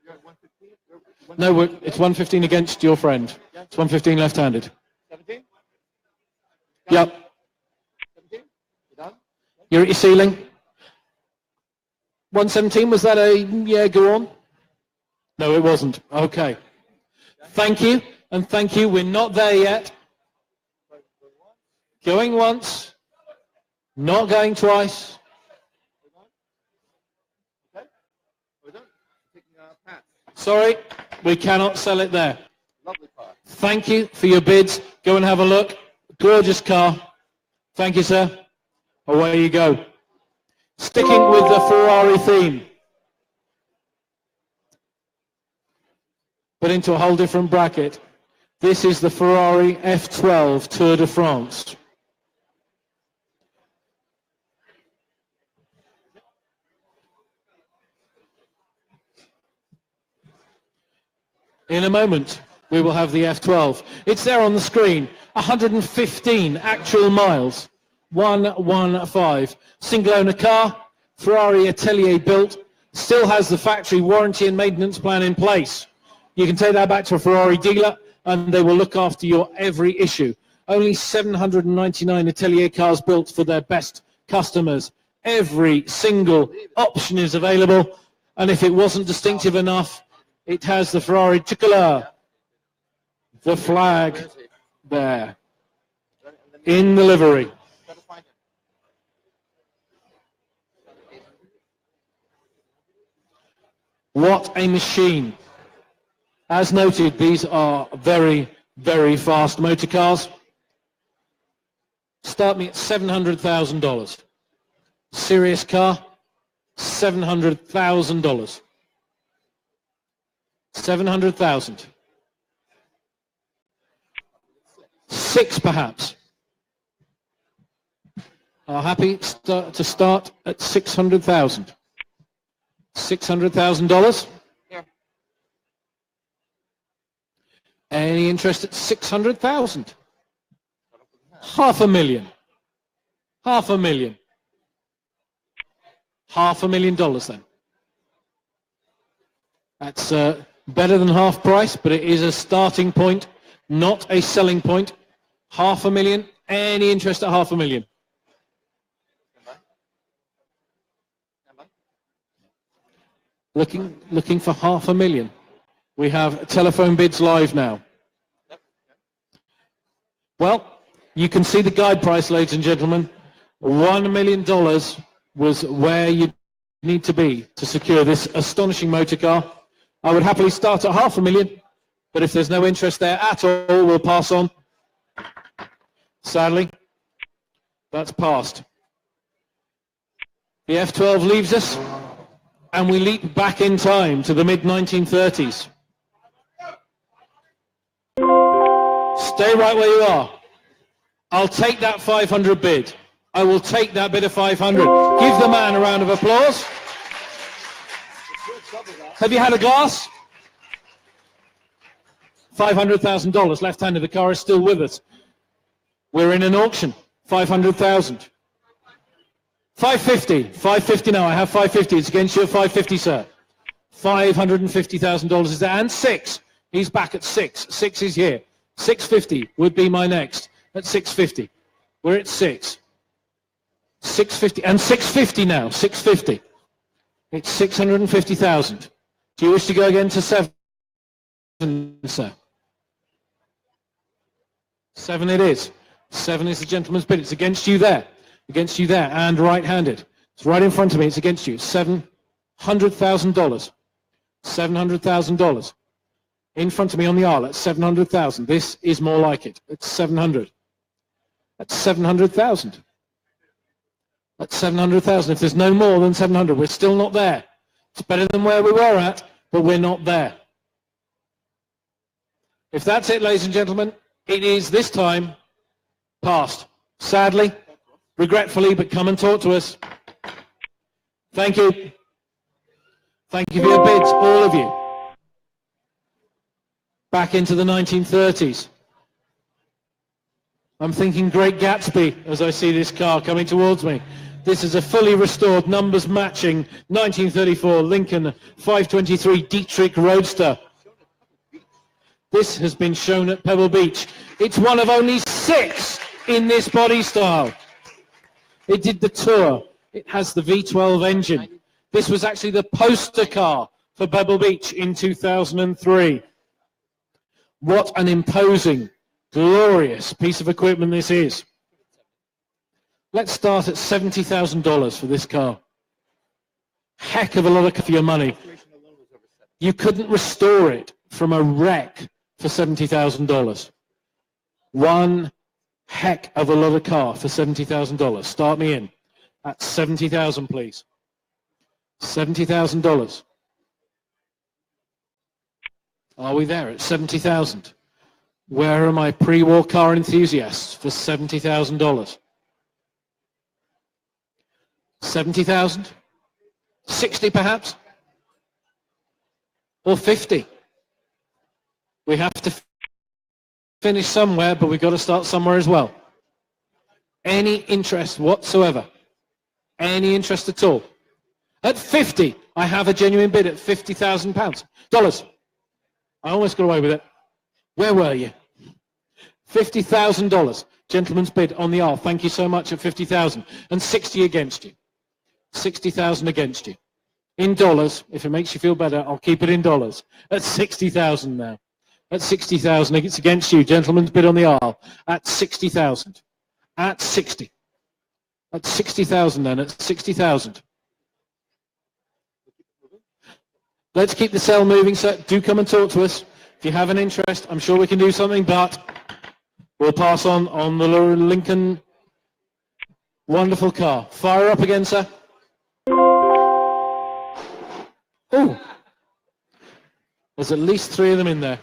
You're at 115? No, it's 115 against your friend. It's 115 left-handed. 17? Yep. 17? You done? You're at your ceiling. 117, was that a, yeah, go on? No, it wasn't. Okay. Thank you, and thank you. We're not there yet. Going once, not going twice. Sorry, we cannot sell it there. Thank you for your bids. Go and have a look. Gorgeous car. Thank you, sir. Away you go. Sticking with the Ferrari theme, but into a whole different bracket. This is the Ferrari F12 Tour de France. In a moment, we will have the F12. It's there on the screen. 115 actual miles. 115. Single owner car, Ferrari Atelier built, still has the factory warranty and maintenance plan in place. You can take that back to a Ferrari dealer and they will look after your every issue. Only 799 Atelier cars built for their best customers. Every single option is available, and if it wasn't distinctive enough, it has the Ferrari tricolor, the flag there, in the livery. What a machine. As noted, these are very, very fast motor cars. Start me at $700,000. Serious car, $700,000. 700,000. 6 perhaps. Are happy to start at 600,000. $600,000. Any interest at 600,000? $500,000. $500,000. $500,000 then. That's better than half price, but it is a starting point, not a selling point. $500,000. Any interest at $500,000? Looking for $500,000. We have telephone bids live now. Well, you can see the guide price, ladies and gentlemen. $1 million was where you need to be to secure this astonishing motor car. I would happily start at $500,000, but if there's no interest there at all, we'll pass on. Sadly, that's passed. The F12 leaves us, and we leap back in time to the mid-1930s. Stay right where you are. I'll take that 500 bid. I will take that bid of 500. Give the man a round of applause. Have you had a glass? $500,000 left-handed. The car is still with us. We're in an auction. 500,000. 550. 550 now. I have 550. It's against you at 550, sir. $550,000 is there. And 6. He's back at 6. 6 is here. 650 would be my next. At 650. We're at 6. 650. And 650 now. 650. It's 650,000. Do you wish to go again to 7, sir? 7 it is. 7 is the gentleman's bid. It's against you there. Against you there. And right-handed. It's right in front of me. It's against you. $700,000. $700,000. In front of me on the aisle. That's 700,000. This is more like it. It's 700. That's 700,000. That's 700,000. If there's no more than 700, we're still not there. It's better than where we were at, but we're not there. If that's it, ladies and gentlemen, it is this time past. Sadly, regretfully, but come and talk to us. Thank you. Thank you for your bids, all of you. Back into the 1930s. I'm thinking Great Gatsby as I see this car coming towards me. This is a fully restored, numbers matching 1934 Lincoln 523 Dietrich Roadster. This has been shown at Pebble Beach. It's one of only 6 in this body style. It did the tour. It has the V12 engine. This was actually the poster car for Pebble Beach in 2003. What an imposing, glorious piece of equipment this is. Let's start at $70,000 for this car. Heck of a lot for your money. You couldn't restore it from a wreck for $70,000. One heck of a lot of car for $70,000. Start me in at $70,000, please. $70,000. Are we there at 70,000? Where are my pre-war car enthusiasts for $70,000? 70,000? 60 perhaps? Or 50? We have to finish somewhere, but we've got to start somewhere as well. Any interest whatsoever? Any interest at all? At 50, I have a genuine bid at £50,000. Dollars. I almost got away with it. Where were you? $50,000. Gentleman's bid on the aisle. Thank you so much at 50,000. And 60 against you. 60,000 against you. In dollars, if it makes you feel better, I'll keep it in dollars. At 60,000 now. At 60,000, it's against you. Gentleman's bid on the aisle. At 60,000. At 60. At 60,000 then. At 60,000. Let's keep the sale moving, sir. Do come and talk to us. If you have an interest, I'm sure we can do something, but we'll pass on the Lincoln. Wonderful car. Fire up again, sir. Oh, there's at least 3 of them in there.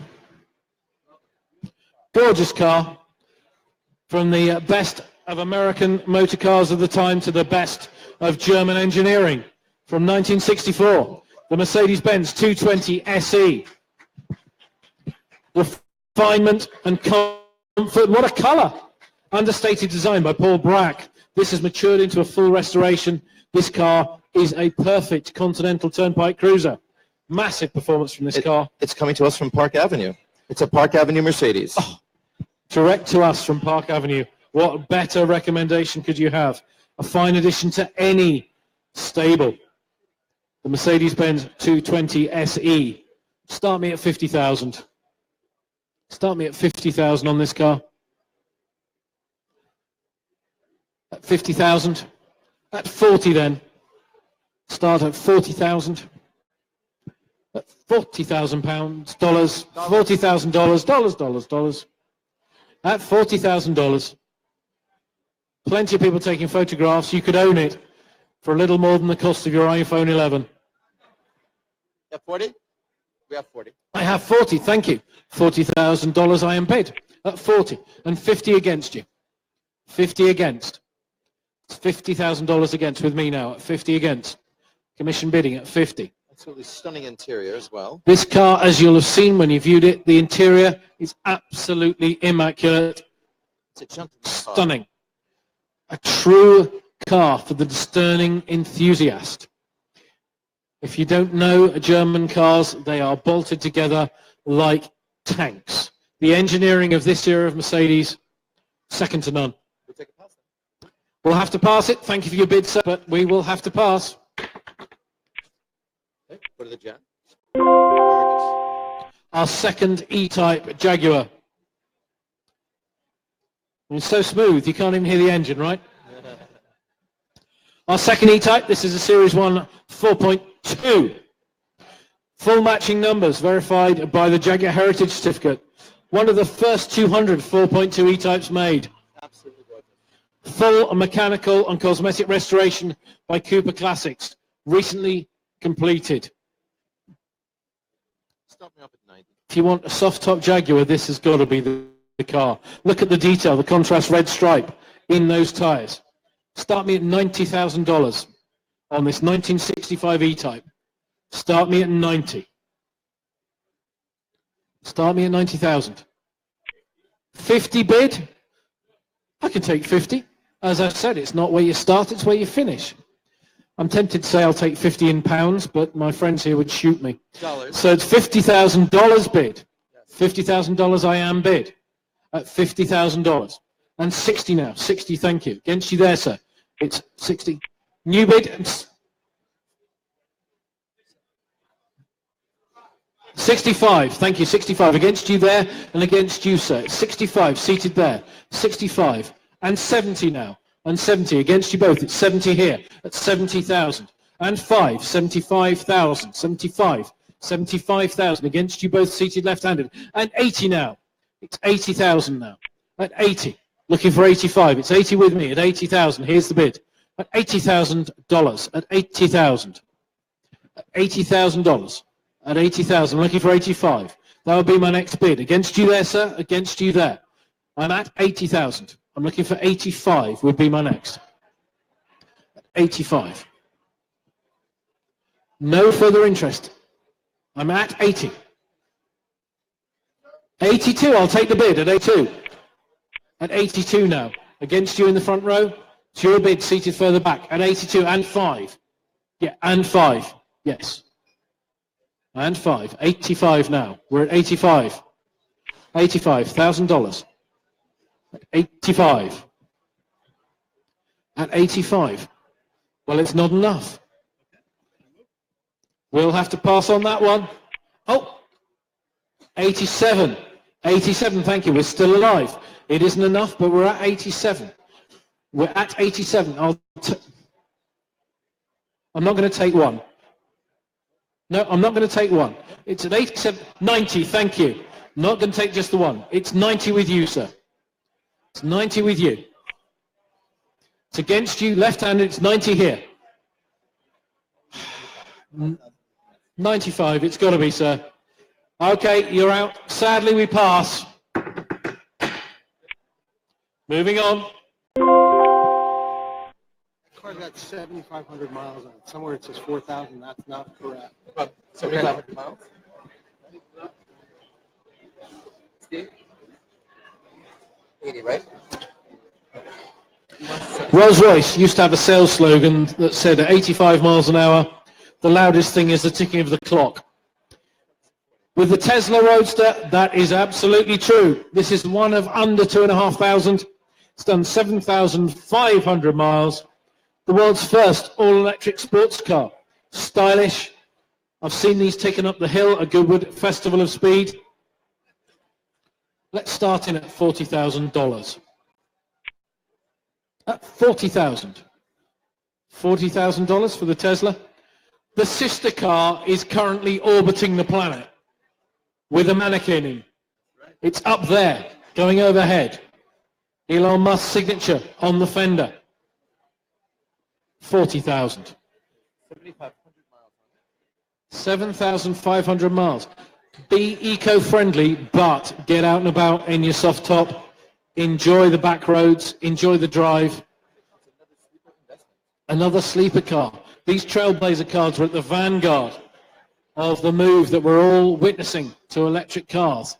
Gorgeous car. From the best of American motor cars of the time to the best of German engineering. From 1964. The Mercedes-Benz 220 SE. Refinement and comfort. What a colour. Understated design by Paul Brack. This has matured into a full restoration. This car is a perfect Continental Turnpike cruiser. Massive performance from this car. It's coming to us from Park Avenue. It's a Park Avenue Mercedes. Oh, direct to us from Park Avenue. What better recommendation could you have? A fine addition to any stable. The Mercedes-Benz 220 SE. Start me at 50,000. Start me at 50,000 on this car. At 50,000. At 40 then. Start at 40,000. At £40,000 dollars. $40,000 dollars. At $40,000. Plenty of people taking photographs. You could own it for a little more than the cost of your iPhone 11. You have 40? We have 40. I have 40, thank you. $40,000 I am bid at 40 and 50 against you. 50 against. It's $50,000 against with me now at 50 against. Commission bidding at 50. Absolutely stunning interior as well. This car, as you'll have seen when you viewed it, the interior is absolutely immaculate. It's a gentleman's car. Stunning. A true car for the discerning enthusiast. If you don't know German cars, they are bolted together like tanks. The engineering of this era of Mercedes, second to none. We'll take a pass. We'll have to pass it. Thank you for your bid, sir, but we will have to pass. Okay, go to the Jan. Our second E-Type Jaguar. It's so smooth, you can't even hear the engine, right? Our second E-Type, this is a Series 1 4.2. Full matching numbers verified by the Jaguar Heritage Certificate. One of the first 200 4.2 E-Types made. Absolutely gorgeous. Full mechanical and cosmetic restoration by Cooper Classics. Recently completed. Stop me up at 90. If you want a soft-top Jaguar, this has got to be the car. Look at the detail, the contrast red stripe in those tyres. Start me at $90,000 on this 1965 E-Type. Start me at 90. Start me at 90,000. 50 bid? I can take 50. As I said, it's not where you start, it's where you finish. I'm tempted to say I'll take 50 in pounds, but my friends here would shoot me. Dollars. So it's $50,000 bid. $50,000 I am bid at $50,000. And 60 now. 60, thank you. Against you there, sir. It's 60. New bid. 65, thank you, 65. Against you there and against you, sir. 65, seated there. 65. And 70 now. And 70 against you both. It's 70 here at 70,000. And 5, 75,000. 75, 75,000 against you both, seated left-handed. And 80 now. It's 80,000 now. At 80, looking for 85. It's 80 with me at 80,000. Here's the bid. At $80,000. At 80,000. At $80,000. At 80,000, looking for 85. That would be my next bid. Against you there, sir. Against you there. I'm at 80,000. I'm looking for 85 would be my next. 85. No further interest. I'm at 80. 82, I'll take the bid at 82. At 82 now. Against you in the front row. It's your bid seated further back. At 82 and 5. Yeah, and 5. Yes. And 5. 85 now. We're at 85. $85,000. 85. At 85. Well, it's not enough. We'll have to pass on that one. Oh, 87. 87, thank you. We're still alive. It isn't enough, but we're at 87. We're at 87. I'm not going to take one. No, I'm not going to take one. It's at 87. 90, thank you. Not going to take just the one. It's 90 with you, sir. It's 90 with you. It's against you, left-handed. It's 90 here. 95, it's got to be, sir. Okay, you're out. Sadly, we pass. Moving on. Car got 7,500 miles on it. Somewhere it says 4,000. That's not correct. 7,500 miles? Steve? 80, right? Rolls-Royce used to have a sales slogan that said at 85 miles an hour, the loudest thing is the ticking of the clock. With the Tesla Roadster, that is absolutely true. This is one of under 2,500. It's done 7,500 miles. The world's first all-electric sports car. Stylish. I've seen these taken up the hill at Goodwood Festival of Speed. Let's start in at $40,000. At $40,000. $40,000 for the Tesla. The sister car is currently orbiting the planet with a mannequin in. It's up there, going overhead. Elon Musk's signature on the fender. 40,000. 7,500 miles. Be eco-friendly, but get out and about in your soft top. Enjoy the back roads. Enjoy the drive. Another sleeper car. These Trailblazer cars were at the vanguard of the move that we're all witnessing to electric cars.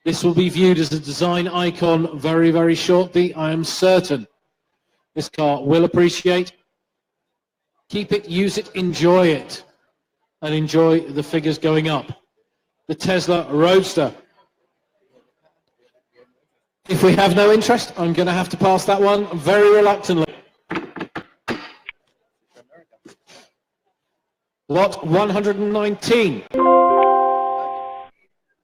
This will be viewed as a design icon very, very shortly. I am certain this car will appreciate. Keep it, use it, enjoy it, and enjoy the figures going up. The Tesla Roadster. If we have no interest, I'm going to have to pass that one very reluctantly. Lot 119.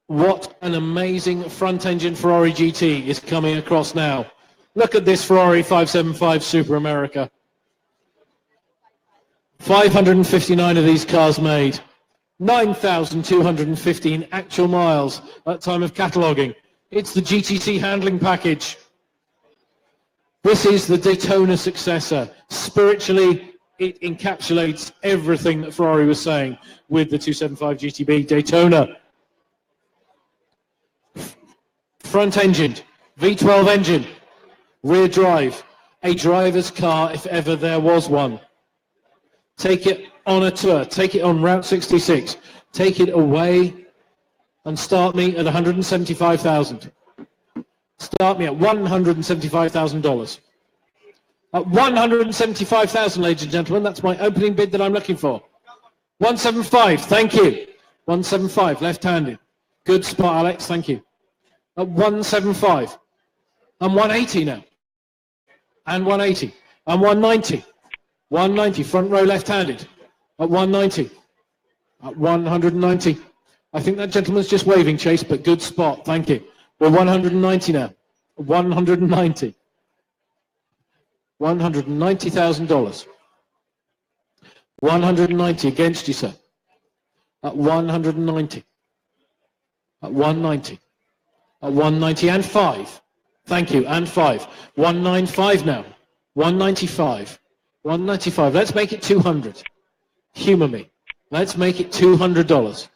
What an amazing front-engine Ferrari GT is coming across now. Look at this Ferrari 575 Super America. 559 of these cars made. 9,215 actual miles at time of cataloguing. It's the GTC handling package. This is the Daytona successor. Spiritually, it encapsulates everything that Ferrari was saying with the 275 GTB Daytona. Front engine, V12 engine, rear drive, a driver's car if ever there was one. Take it on a tour, take it on Route 66, take it away and start me at $175,000. Start me at $175,000. At $175,000, ladies and gentlemen, that's my opening bid that I'm looking for. 175, thank you. 175, left-handed. Good spot, Alex, thank you. At 175. I'm 180 now. And 180. I'm 190. 190, front row left-handed. At 190. At 190. I think that gentleman's just waving, Chase, but good spot. Thank you. We're 190 now. 190. $190,000. 190 against you, sir. At 190. At 190. At 190 and 5. Thank you, and 5. 195 now. 195. 195. Let's make it 200. Humor me. Let's make it $200.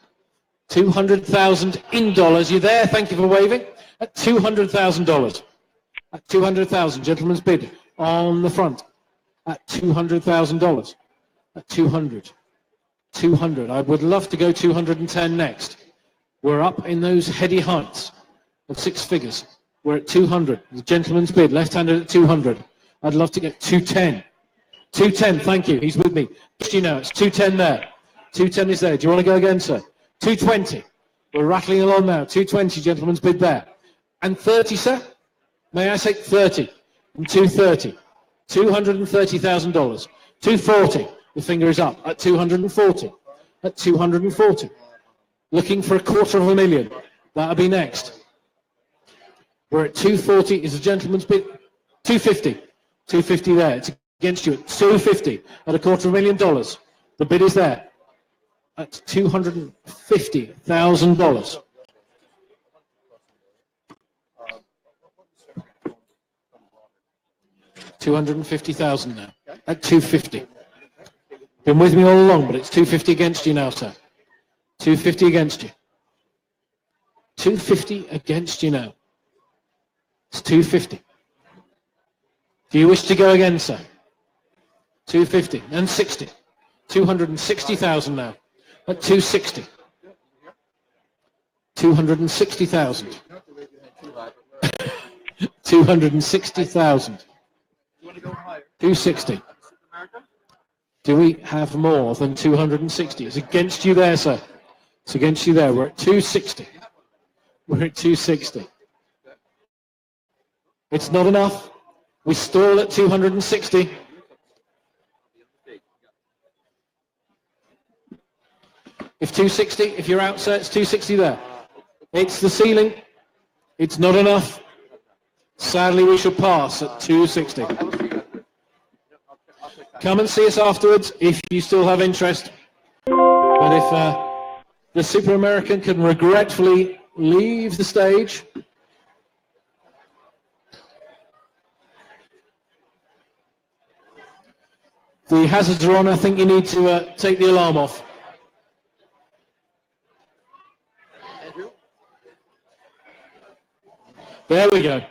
200,000 in dollars. You there? Thank you for waving. At $200,000. At 200,000. Gentleman's bid on the front. At $200,000. At 200. 200. I would love to go 210 next. We're up in those heady heights of 6 figures. We're at 200. The gentleman's bid, left-handed at 200. I'd love to get 210. 210, thank you. He's with me. You know, it's 210 there. 210 is there. Do you want to go again, sir? 220. We're rattling along now. 220, gentleman's bid there. And 30, sir? May I say 30? And 230. $230,000. 240. The finger is up at 240. At 240. Looking for $250,000. That'll be next. We're at 240. Is the gentleman's bid? 250. 250 there. It's against you at 250 at $250,000. The bid is there at $250,000. $250,000 now at 250. Been with me all along, but it's 250 against you now, sir. 250 against you. 250 against you now. It's 250. Do you wish to go again, sir? 250 and 60. 260,000 now at 260. 260,000. 260,000. 260. Do we have more than 260? It's against you there, sir. It's against you there. We're at 260. We're at 260. It's not enough. We stall at 260. If 260, if you're out, sir, it's 260 there. It's the ceiling. It's not enough. Sadly, we shall pass at 260. Come and see us afterwards if you still have interest. But if the Super American can regretfully leave the stage, the hazards are on. I think you need to take the alarm off. There we go.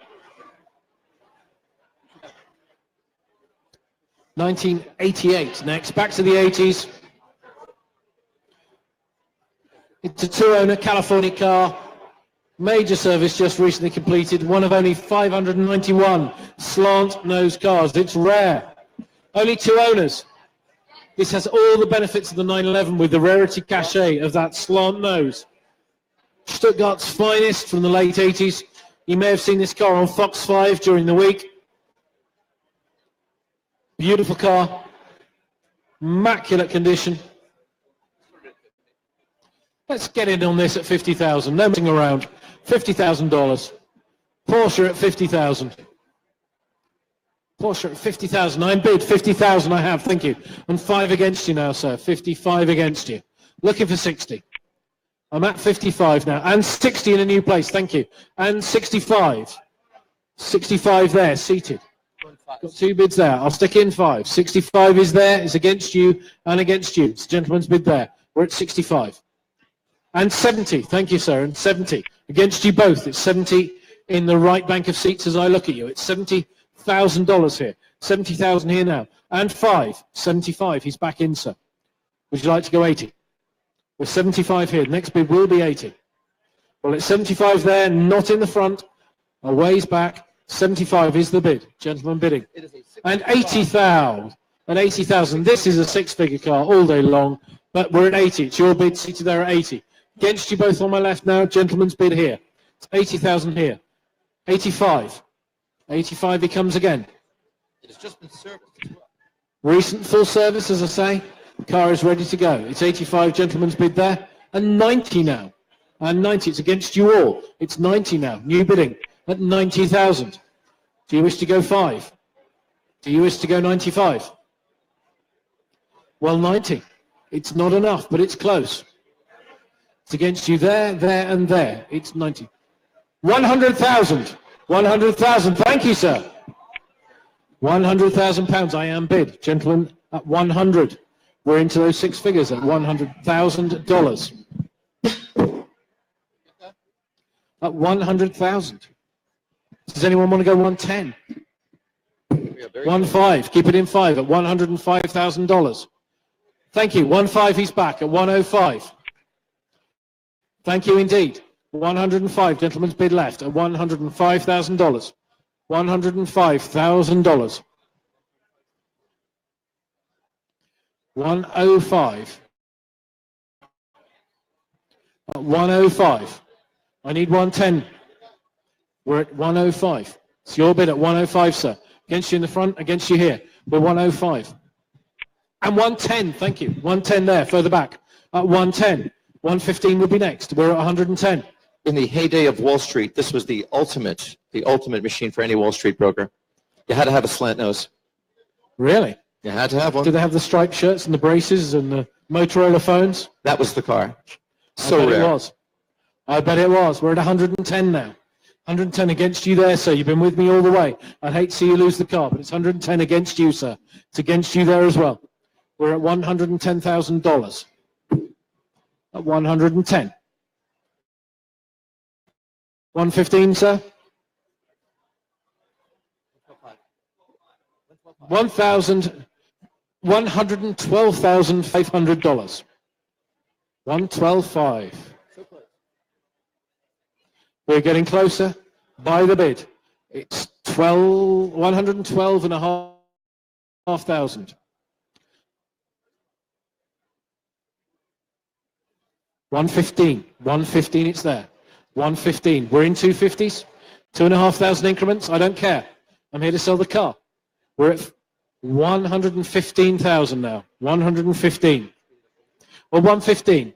1988 next. Back to the 80s. It's a two-owner California car. Major service just recently completed. One of only 591 slant nose cars. It's rare. Only 2 owners. This has all the benefits of the 911 with the rarity cachet of that slant nose. Stuttgart's finest from the late 80s. You may have seen this car on Fox 5 during the week. Beautiful car. Immaculate condition. Let's get in on this at 50,000. No messing around. $50,000. Porsche at 50,000. Porsche at 50,000. I'm bid 50,000. I have. Thank you. And 5 against you now, sir. 55 against you. Looking for 60. I'm at 55 now. And 60 in a new place. Thank you. And 65. 65 there, seated. Got 2 bids there. I'll stick in 5. 65 is there. It's against you and against you. It's a gentleman's bid there. We're at 65. And 70. Thank you, sir. And 70. Against you both. It's 70 in the right bank of seats as I look at you. It's $70,000 here. 70,000 here now. And 5. 75. He's back in, sir. Would you like to go 80? We're 75 here. Next bid will be 80. Well, it's 75 there, not in the front. A ways back. 75 is the bid. Gentleman bidding. And 80,000. And 80,000. This is a 6-figure car all day long. But we're at 80. It's your bid seated there at 80. Against you both on my left now. Gentleman's bid here. It's 80,000 here. 85. 85 he comes again. It's just been serviced as well. Recent full service, as I say. Car is ready to go. It's 85, gentleman's bid there. And 90 now. And 90, it's against you all. It's 90 now, new bidding at 90,000. Do you wish to go 5? Do you wish to go 95? Well, 90. It's not enough, but it's close. It's against you there, there, and there. It's 90. 100,000. 100,000. Thank you, sir. 100,000 pounds. I am bid. Gentlemen, at 100. We're into those six figures at $100,000. At 100,000. Does anyone want to go 110? 1.5. Keep it in 5 at $105,000. Thank you. 1.5. He's back at 105. Thank you indeed. 105. Gentlemen's bid left at $105,000. $105,000. 105. At 105. I need 110. We're at 105. It's your bid at 105, sir. Against you in the front, against you here. We're 105. And 110, thank you. 110 there, further back. At 110. 115 would be next. We're at 110. In the heyday of Wall Street, this was the ultimate machine for any Wall Street broker. You had to have a slant nose. Really? You had to have one. Do they have the striped shirts and the braces and the Motorola phones? That was the car. So I bet rare. it was. I bet it was. We're at 110 now. 110 against you there, sir. You've been with me all the way. I'd hate to see you lose the car, but it's 110 against you, sir. It's against you there as well. We're at $110,000. At 110. 115, sir. $112,500. 112.5. We're getting closer by the bid. It's 112,500. 115. 115, it's there. 115. We're in 250s. 2,500 increments. I don't care. I'm here to sell the car. We're at 115,000 now. 115. Well, 115.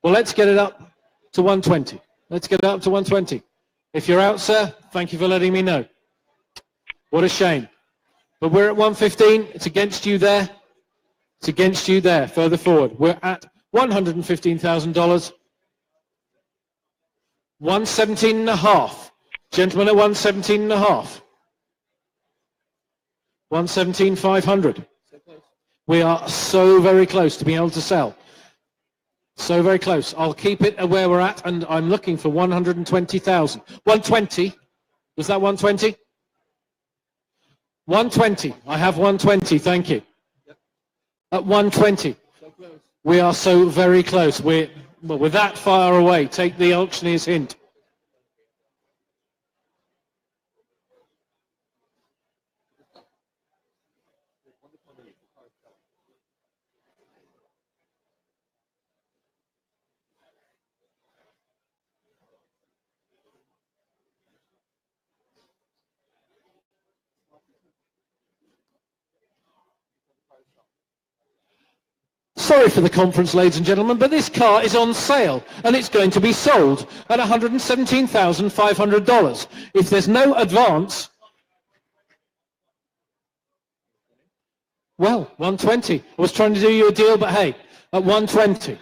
Well, let's get it up to 120. Let's get it up to 120. If you're out, sir, thank you for letting me know. What a shame. But we're at 115. It's against you there. It's against you there. Further forward. We're at $115,000. 117.5. Gentlemen at 117.5. 117,500. We are so very close to being able to sell. So very close. I'll keep it at where we're at, and I'm looking for 120,000. 120. Was that 120? 120. I have 120. Thank you. At 120. We are so very close. We're that far away. Take the auctioneer's hint. Sorry for the conference, ladies and gentlemen, but this car is on sale and it's going to be sold at $117,500. If there's no advance, well, 120. I was trying to do you a deal, but hey, at 120.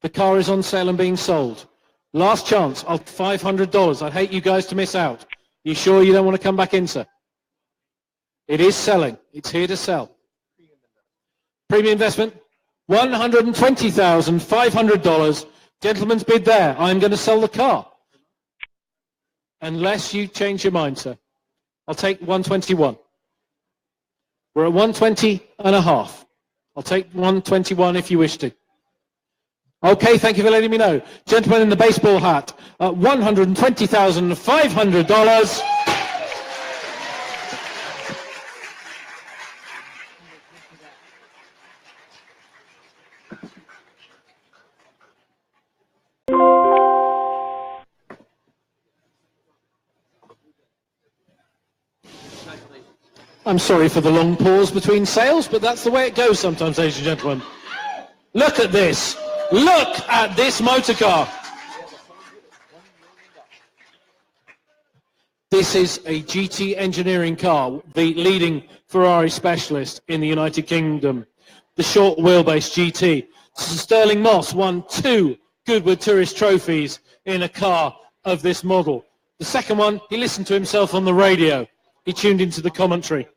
The car is on sale and being sold. Last chance, $500. I'd hate you guys to miss out. You sure you don't want to come back in, sir? It is selling. It's here to sell. Premium investment, $120,500. Gentleman's bid there. I'm going to sell the car. Unless you change your mind, sir. I'll take 121. We're at 120.5. I'll take 121 if you wish to. Okay, thank you for letting me know. Gentleman in the baseball hat at $120,500. I'm sorry for the long pause between sales, but that's the way it goes sometimes, ladies and gentlemen. Look at this. Look at this motor car. This is a GT Engineering car, the leading Ferrari specialist in the United Kingdom. The short wheelbase GT. Sterling Moss won 2 Goodwood Tourist trophies in a car of this model. The second one, he listened to himself on the radio. He tuned into the commentary.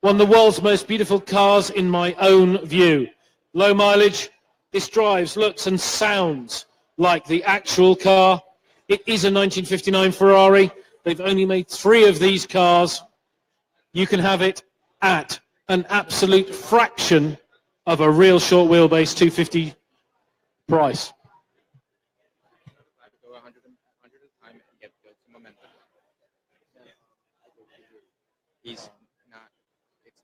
One of the world's most beautiful cars in my own view. Low mileage, this drives, looks and sounds like the actual car. It is a 1959 Ferrari. They've only made 3 of these cars. You can have it at an absolute fraction of a real short wheelbase 250 price. Go 100 at a time and get some momentum. It's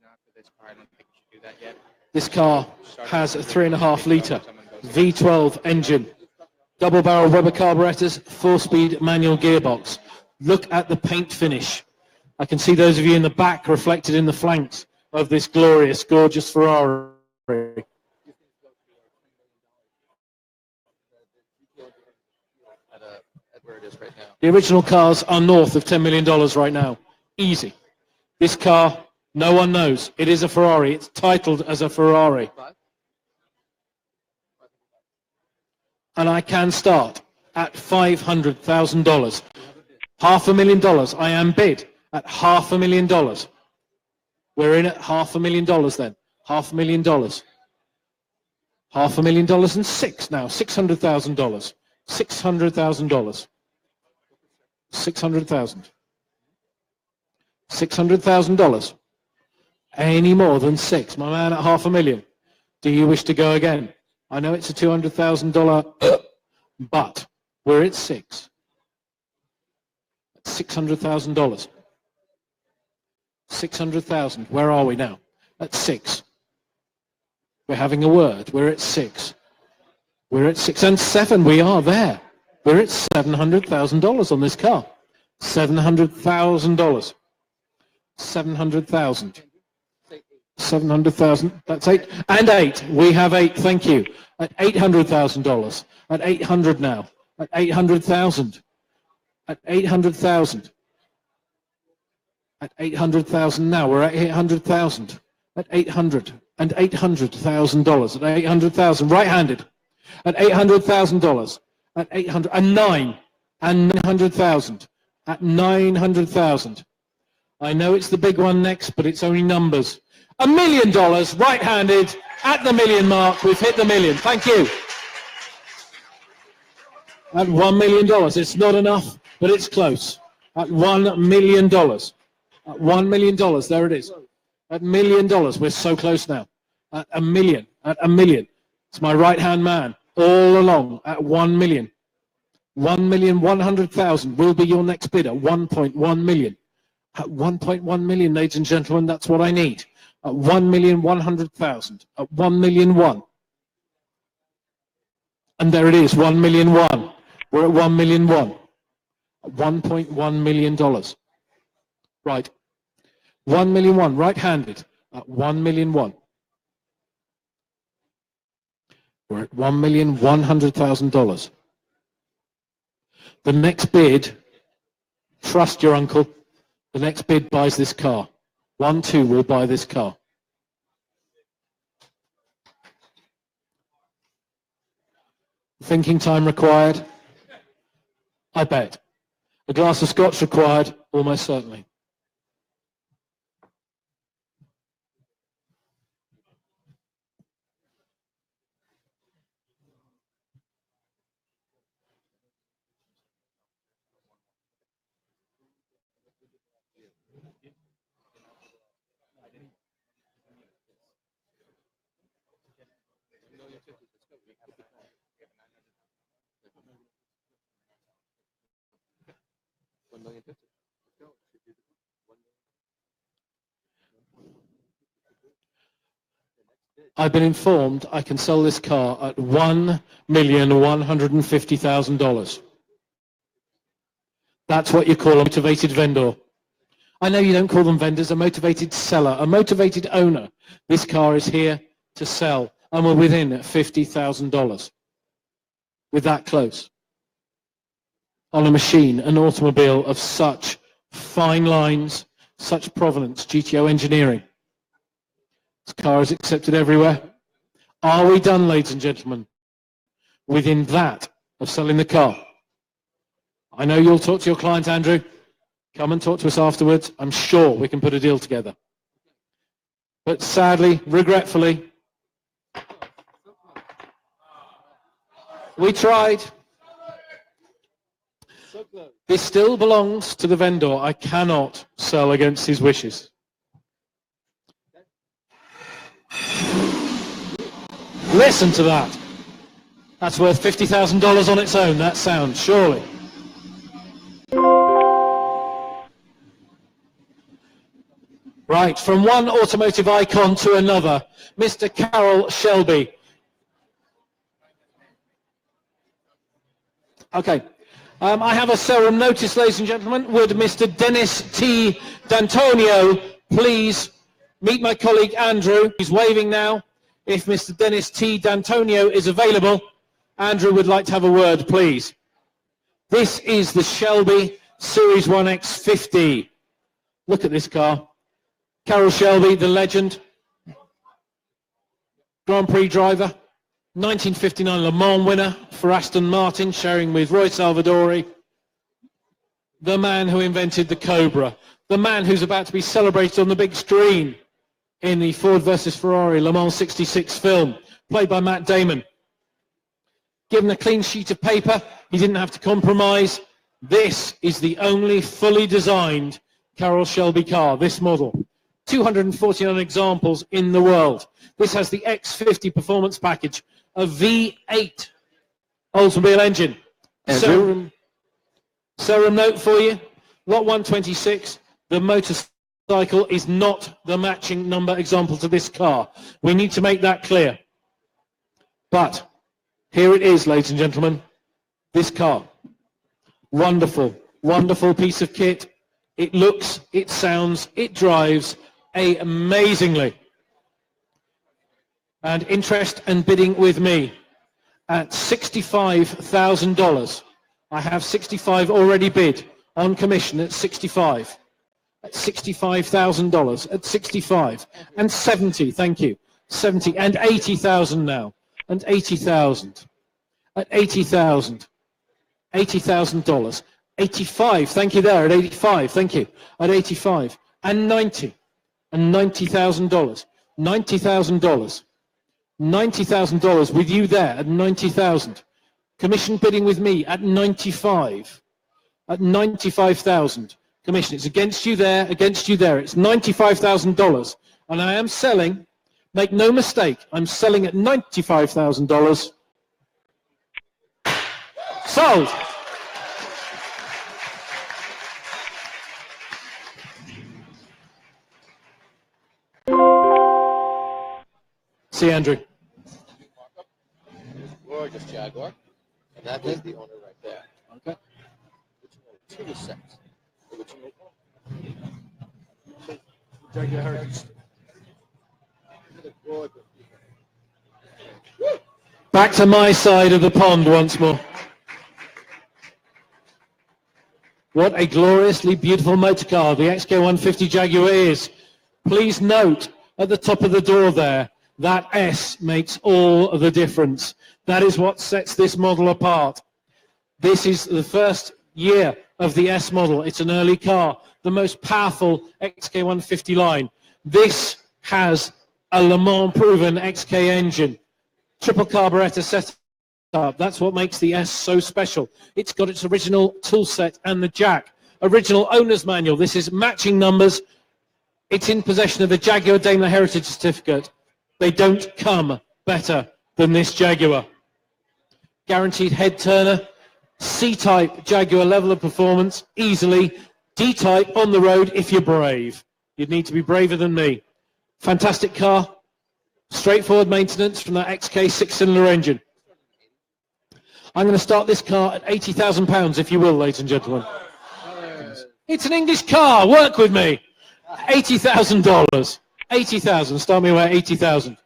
not for this car. I don't think we should do that yet. This car has a 3.5 litre V12 engine, double barrel rubber carburetors, 4-speed manual gearbox. Look at the paint finish. I can see those of you in the back reflected in the flanks of this glorious, gorgeous Ferrari. At where it is right now. The original cars are north of $10 million right now. Easy. This car, no one knows. It is a Ferrari. It's titled as a Ferrari. And I can start at $500,000. $500,000. I am bid at $500,000. We're in at $500,000 then. $500,000. $500,000 and 6 now. $600,000. $600,000. 600,000. $600,000. Any more than 6. My man at $500,000. Do you wish to go again? I know it's a $200,000, but we're at 6. $600,000. 600,000. Where are we now? At 6. We're having a word. We're at 6. We're at 6 and 7. We are there. We're at $700,000 on this car. $700,000. 700,000. 700,000. That's 8 and 8. We have 8. Thank you. At $800,000. At 800 now. At 800,000. At 800,000. At 800,000 now. We're at 800,000. At 800 and $800,000. At 800,000. Right-handed. At $800,000. At 800 and 9 and 900,000. At 900,000. I know it's the big one next, but it's only numbers. $1 million, right-handed, at the million mark. We've hit the million. Thank you. At $1 million. It's not enough, but it's close. At $1 million. At $1 million. There it is. At $1 million. We're so close now. At $1 million. At $1 million. It's my right-hand man all along at $1 million. 1,100,000 will be your next bidder. 1.1 million. At 1.1 million, ladies and gentlemen, that's what I need. At 1,100,000. At 1,000,001. And there it is, 1,000,001. We're at 1,000,001. At $1.1 million. Right. 1,000,001, right-handed. At 1,000,001. We're at $1,100,000. The next bid, trust your uncle, the next bid buys this car. 1, 2 will buy this car. Thinking time required? I bet. A glass of scotch required? Almost certainly. I've been informed I can sell this car at $1,150,000. That's what you call a motivated vendor. I know you don't call them vendors, a motivated seller, a motivated owner. This car is here to sell, and we're within $50,000. We're that close on a machine, an automobile of such fine lines, such provenance, GTO engineering. This car is accepted everywhere. Are we done, ladies and gentlemen, within that of selling the car? I know you'll talk to your client, Andrew. Come and talk to us afterwards. I'm sure we can put a deal together. But sadly, regretfully, we tried. This still belongs to the vendor. I cannot sell against his wishes. Listen to that. That's worth $50,000 on its own, that sound, surely. Right, from one automotive icon to another, Mr. Carroll Shelby. Okay, I have a solemn notice, ladies and gentlemen. Would Mr. Dennis T. D'Antonio please meet my colleague Andrew? He's waving now. If Mr. Dennis T. D'Antonio is available, Andrew would like to have a word, please. This is the Shelby Series 1X50. Look at this car. Carroll Shelby, the legend, Grand Prix driver, 1959 Le Mans winner for Aston Martin, sharing with Roy Salvadori, the man who invented the Cobra, the man who's about to be celebrated on the big screen in the Ford versus Ferrari Le Mans 66 film, played by Matt Damon. Given a clean sheet of paper, he didn't have to compromise. This is the only fully designed Carroll Shelby car, this model. 249 examples in the world. This has the X50 performance package, a V8 Oldsmobile engine. Showroom note for you, lot 126, the motorcycle is not the matching number example to this car. We need to make that clear. But here it is, ladies and gentlemen, this car. Wonderful, wonderful piece of kit. It looks, it sounds, it drives amazingly. And interest and bidding with me at $65,000. I have 65 already bid on commission at 65. At $65,000 at 65 and 70. Thank you. 70 and 80,000 now. And 80,000 at 80,000. $80,000. 85. Thank you there at 85. Thank you at 85 and 90 and $90,000. $90,000. $90,000 with you there at 90,000. Commission bidding with me at 95. At 95,000. Commission. It's against you there, against you there. It's $95,000. And I am selling, make no mistake, I'm selling at $95,000. Sold. See Andrew. Gorgeous Jaguar. And that is the owner right there. Okay. Original 2 sets. Original. Jaguar Heritage. Back to my side of the pond once more. What a gloriously beautiful motor car the XK150 Jaguar is. Please note at the top of the door there, that S makes all of the difference. That is what sets this model apart. This is the first year of the S model. It's an early car, the most powerful XK150 line. This has a Le Mans proven XK engine, triple carburetor setup. That's what makes the S so special. It's got its original tool set and the jack. Original owner's manual. This is matching numbers. It's in possession of a Jaguar Daimler Heritage Certificate. They don't come better than this Jaguar. Guaranteed head turner, C-type Jaguar level of performance, easily. D-type on the road if you're brave. You'd need to be braver than me. Fantastic car. Straightforward maintenance from that XK 6-cylinder engine. I'm going to start this car at £80,000, if you will, ladies and gentlemen. It's an English car. Work with me. $80,000. 80,000. Start me away at 80,000.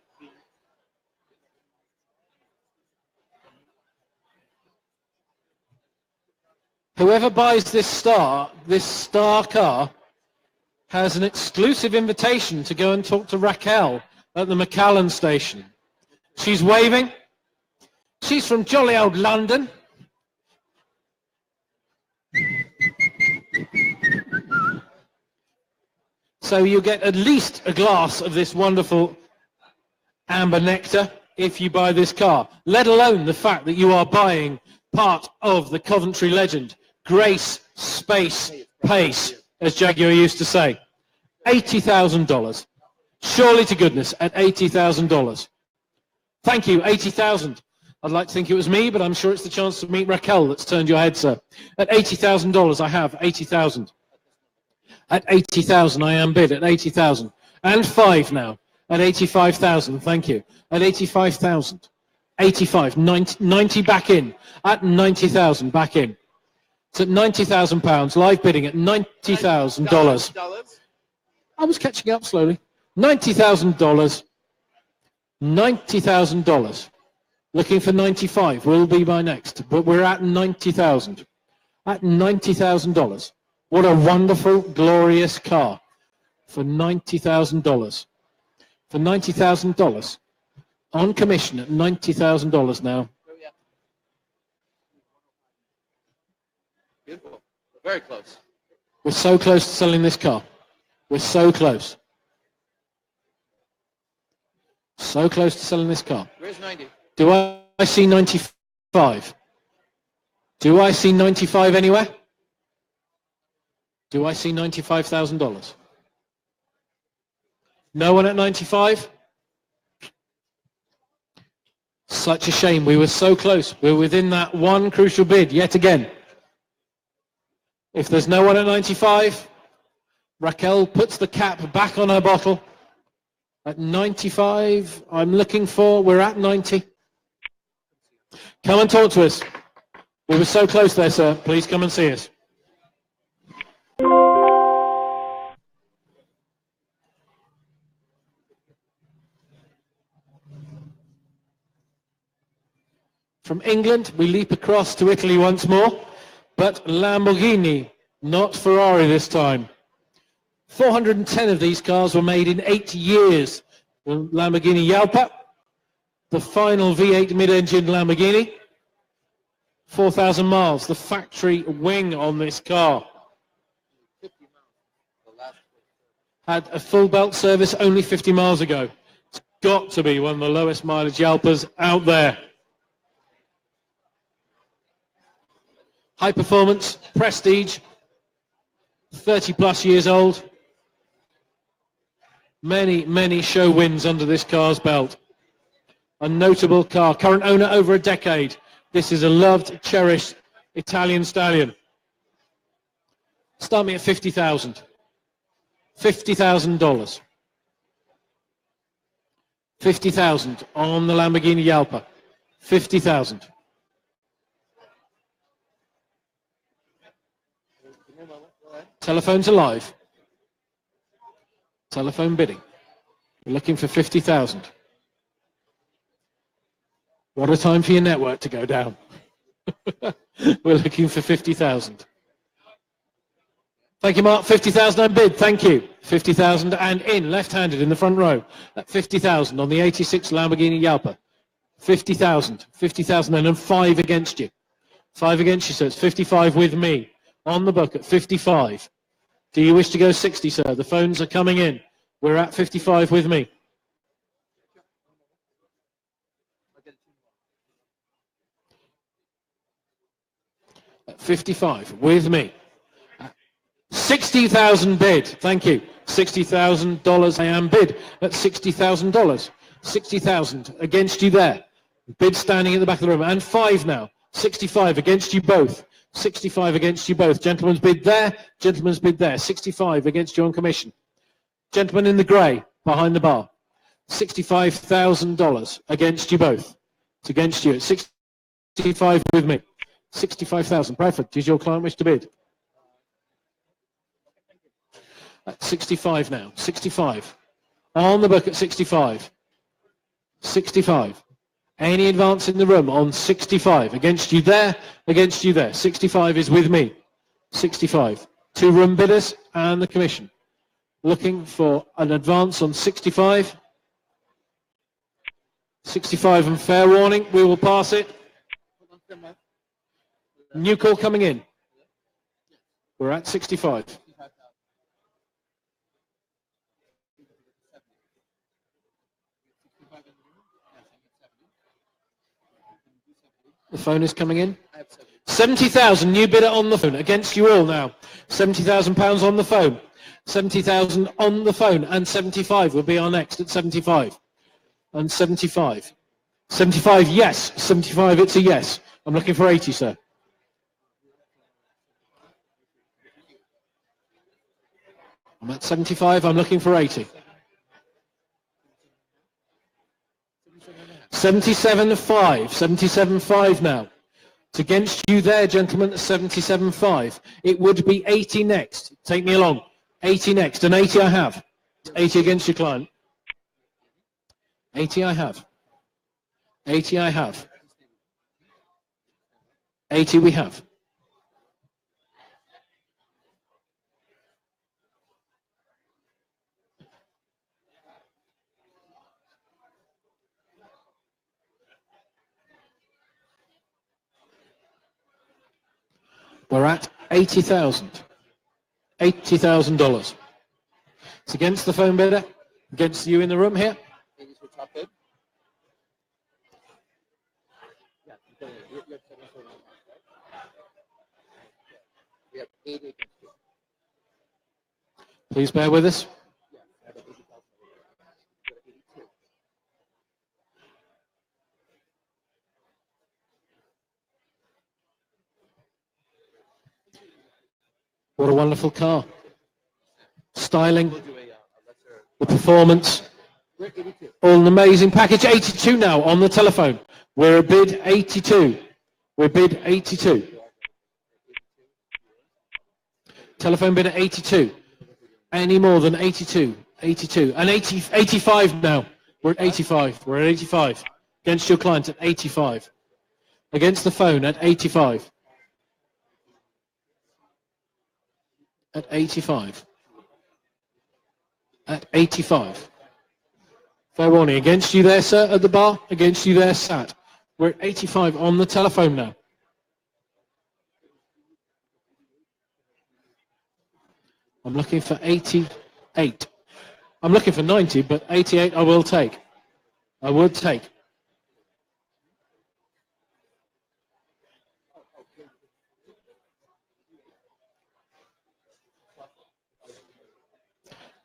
Whoever buys this star car, has an exclusive invitation to go and talk to Raquel at the McAllen station. She's waving. She's from jolly old London. So you get at least a glass of this wonderful amber nectar if you buy this car, let alone the fact that you are buying part of the Coventry legend, Grace, Space, Pace, as Jaguar used to say. $80,000. Surely to goodness, at $80,000. Thank you, 80,000. I'd like to think it was me, but I'm sure it's the chance to meet Raquel that's turned your head, sir. At $80,000, I have 80,000. At 80,000, I am bid at 80,000. And 5 now. At 85,000, thank you. At 85,000. 85, 90 back in. At 90,000, back in. It's at £90,000, live bidding at $90,000. I was catching up slowly. $90,000. $90,000. Looking for 95 will be my next, but we're at 90,000. At $90,000. What a wonderful, glorious car for $90,000. For $90,000 on commission at $90,000 now. Beautiful. Very close. We're so close to selling this car. We're so close. So close to selling this car. Where's 90? Do I see 95? Do I see 95 anywhere? Do I see $95,000? No one at 95? Such a shame. We were so close. We're within that one crucial bid yet again. If there's no one at 95, Raquel puts the cap back on her bottle. At 95, I'm looking for, we're at 90. Come and talk to us. We were so close there, sir. Please come and see us. From England, we leap across to Italy once more, but Lamborghini, not Ferrari this time. 410 of these cars were made in 8 years. The Lamborghini Jalpa, the final V8 mid-engine Lamborghini, 4,000 miles, the factory wing on this car. Had a full belt service only 50 miles ago. It's got to be one of the lowest mileage Jalpas out there. High performance, prestige, 30 plus years old. Many, many show wins under this car's belt. A notable car. Current owner over a decade. This is a loved, cherished Italian stallion. Start me at $50,000. $50,000. $50,000 on the Lamborghini Jalpa. $50,000. Telephones are live. Telephone bidding. We're looking for 50,000. What a time for your network to go down. We're looking for 50,000. Thank you, Mark. 50,000 on bid. Thank you. 50,000 and in, left-handed in the front row. At 50,000 on the 86 Lamborghini Jalpa. 50,000. 50,000 and 5 against you. 5 against you, so it's 55 with me. On the book at 55. Do you wish to go 60, sir? The phones are coming in. We're at 55 with me. At 55 with me. 60,000 bid. Thank you. $60,000 I am bid at $60,000. 60,000 against you there. Bid standing at the back of the room. And 5 now. 65 against you both. 65 against you both. Gentleman's bid there, gentleman's bid there. 65 against you on commission. Gentleman in the grey, behind the bar. $65,000 against you both. It's against you at 65 with me. 65,000. Bradford, does your client wish to bid? At 65 now. 65. On the book at 65. 65. Any advance in the room on 65? Against you there, against you there. 65 is with me. 65. 2 room bidders and the commission. Looking for an advance on 65. 65 and fair warning. We will pass it. New call coming in. We're at 65. The phone is coming in. 70,000, new bidder on the phone. Against you all now. £70,000 on the phone. 70,000 on the phone. And 75 will be our next at 75. And 75. 75, yes. 75, it's a yes. I'm looking for 80, sir. I'm at 75, I'm looking for 80. 77.5, 77.5 now. It's against you there, gentlemen, 77.5. It would be 80 next. Take me along. 80 next, and 80 I have. 80 against your client. 80 I have. 80 I have. 80 we have. We're at 80,000. $80,000. It's against the phone bidder, against you in the room here. Please bear with us. What a wonderful car. Styling, the performance, all an amazing package. 82 now on the telephone. We're a bid 82. We're bid 82. Telephone bid at 82. Any more than 82. 82. And 80, 85 now. We're at 85. We're at 85. Against your client at 85. Against the phone at 85. At 85. At 85. Fair warning. Against you there, sir, at the bar. Against you there, sat. We're at 85 on the telephone now. I'm looking for 88. I'm looking for 90, but 88 I will take. I would take.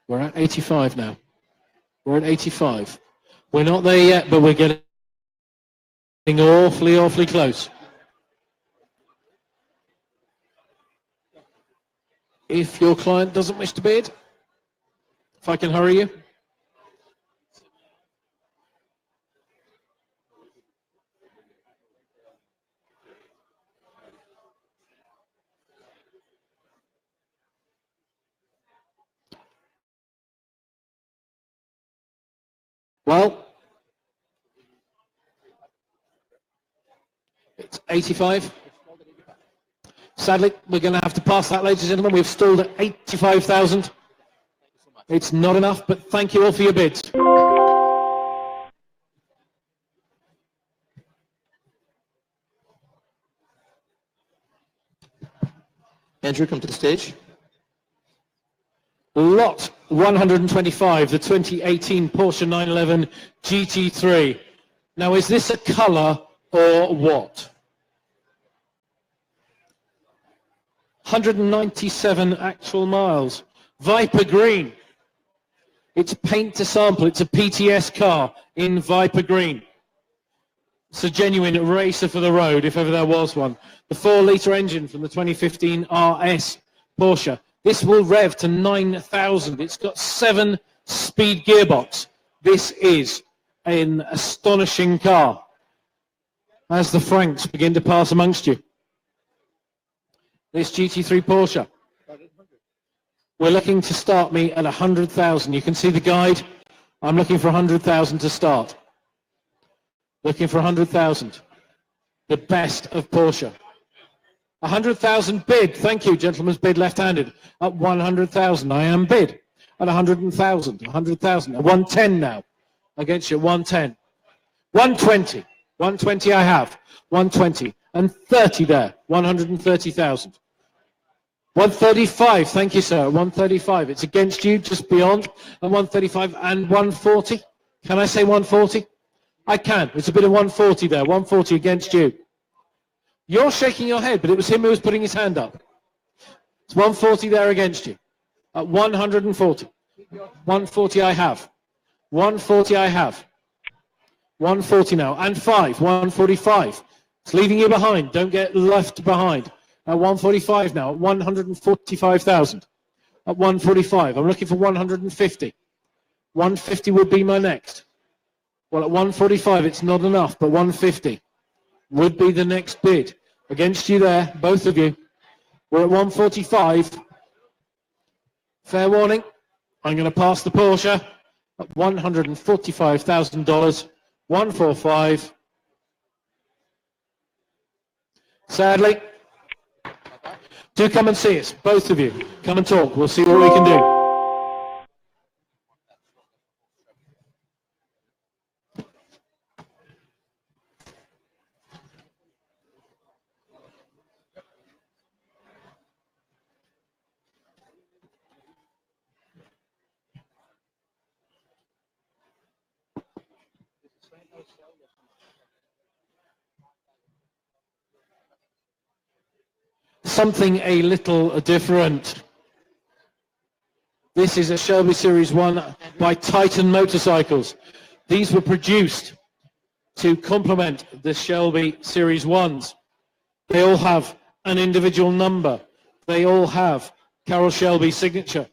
We're at 85 now. We're at 85. We're not there yet, but we're getting awfully, awfully close. If your client doesn't wish to bid, if I can hurry you. Well, it's 85. Sadly, we're going to have to pass that, ladies and gentlemen. We've stalled at 85,000. It's not enough, but thank you all for your bids. Andrew, come to the stage. Lot 125, the 2018 Porsche 911 GT3. Now, is this a colour or what? 197 actual miles. Viper green. It's paint to sample. It's a PTS car in Viper green. It's a genuine racer for the road, if ever there was one. The 4-litre engine from the 2015 RS Porsche. This will rev to 9,000. It's got 7-speed gearbox. This is an astonishing car. As the Franks begin to pass amongst you. This GT3 Porsche. We're looking to start me at 100,000. You can see the guide. I'm looking for 100,000 to start. Looking for 100,000. The best of Porsche. 100,000 bid. Thank you, gentlemen's bid left-handed. At 100,000. I am bid. At 100,000. 100,000. At 110 now. Against you, 110. 120. 120 I have. 120. And 30 there. 130,000. 135, thank you, sir. 135. It's against you, just beyond. And 135 and 140. Can I say 140? I can. It's a bit of 140 there. 140 against you. You're shaking your head, but it was him who was putting his hand up. It's 140 there against you. At 140. 140 I have. 140 I have. 140 now. And 5. 145. It's leaving you behind. Don't get left behind. At 145 now, at 145,000. At 145, I'm looking for 150. 150 would be my next. Well, at 145, it's not enough, but 150 would be the next bid. Against you there, both of you. We're at 145. Fair warning, I'm going to pass the Porsche at $145,000. 145. Sadly, do come and see us, both of you. Come and talk. We'll see what we can do. Something a little different. This is a Shelby Series 1 by Titan Motorcycles. These were produced to complement the Shelby Series 1s. They all have an individual number. They all have Carroll Shelby's signature.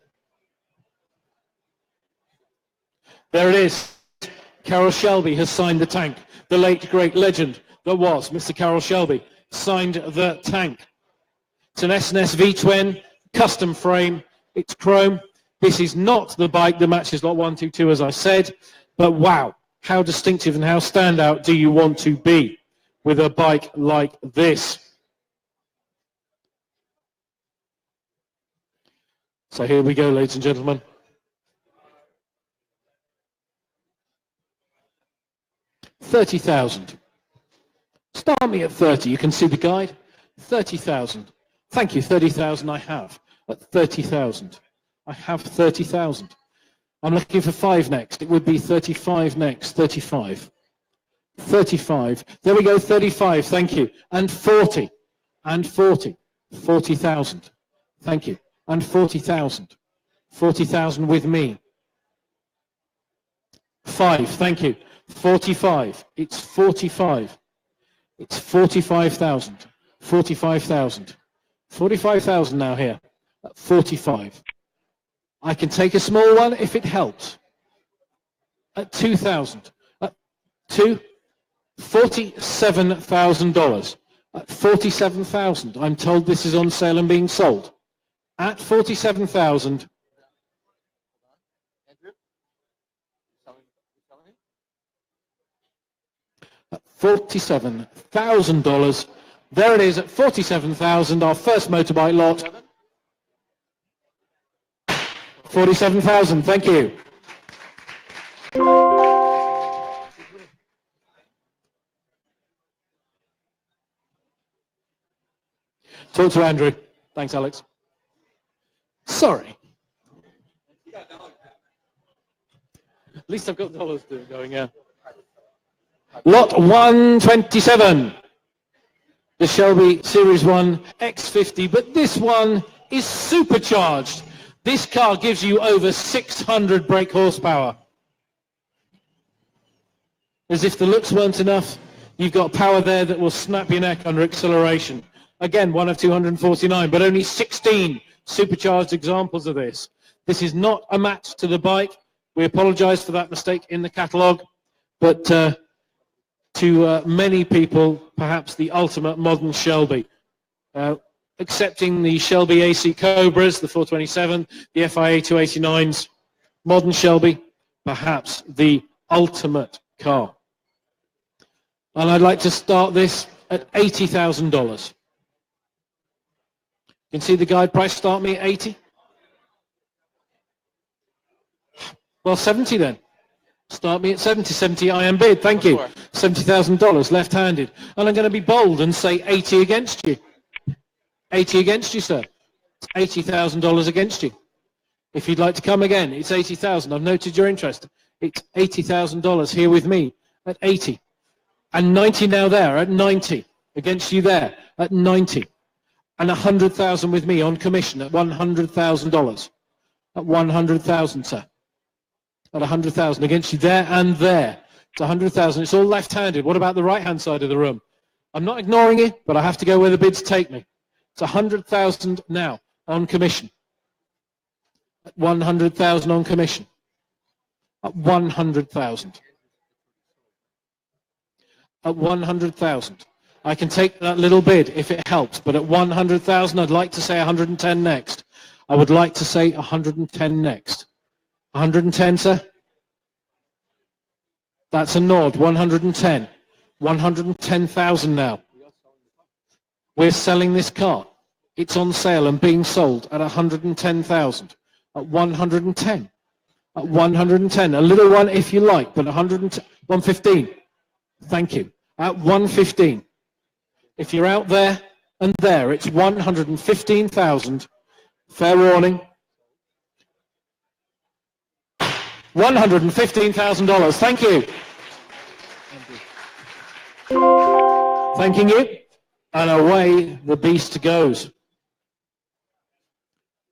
There it is. Carroll Shelby has signed the tank. The late great legend that was Mr. Carroll Shelby signed the tank. It's an S&S V-twin, custom frame, it's chrome. This is not the bike that matches lot 122, as I said, but wow, how distinctive and how standout do you want to be with a bike like this? So here we go, ladies and gentlemen. $30,000. Start me at 30. You can see the guide. 30,000. Thank you. 30,000 I have. At 30,000. I have 30,000. I'm looking for 5 next. It would be 35 next. 35. 35. There we go. 35. Thank you. And 40. And 40. 40,000. Thank you. And 40,000. 40,000 with me. 5. Thank you. 45. It's 45. It's 45,000. 45,000. 45,000 now here. At 45. I can take a small one if it helps. At 2,000. At 2. $47,000. At 47,000. I'm told this is on sale and being sold. At 47,000. At $47,000. There it is at 47,000. Our first motorbike lot. 47,000. Thank you. Talk to Andrew. Thanks, Alex. Sorry. At least I've got dollars going, yeah. Lot 127. The Shelby Series 1 X50, but this one is supercharged. This car gives you over 600 brake horsepower. As if the looks weren't enough, you've got power there that will snap your neck under acceleration. Again, one of 249, but only 16 supercharged examples of this. This is not a match to the bike. We apologize for that mistake in the catalogue, but to many people, perhaps the ultimate modern Shelby. accepting the Shelby AC Cobras, the 427, the FIA 289s, modern Shelby, perhaps the ultimate car. And I'd like to start this at $80,000. You can see the guide price start me at 80. Well, 70 then. Start me at 70. 70 I am bid. Thank you. $70,000 left-handed. And I'm going to be bold and say 80 against you. 80 against you, sir. It's $80,000 against you. If you'd like to come again, it's 80,000. I've noted your interest. It's $80,000 here with me at 80. And 90 now there at 90. Against you there at 90. And 100,000 with me on commission at $100,000. At 100,000, sir. At 100,000 against you there and there. It's 100,000. It's all left-handed. What about the right-hand side of the room? I'm not ignoring you, but I have to go where the bids take me. It's 100,000 now on commission. At 100,000 on commission. At 100,000. At 100,000. I can take that little bid if it helps, but at 100,000, I'd like to say 110 next. I would like to say 110 next. 110, sir? That's a nod. 110. 110,000 now. We're selling this car. It's on sale and being sold at 110,000. At 110. At 110. A little one if you like, but 110. 115. Thank you. At 115. If you're out there and there, it's 115,000. Fair warning. $115,000. Thank you. Thanking you. And away the beast goes.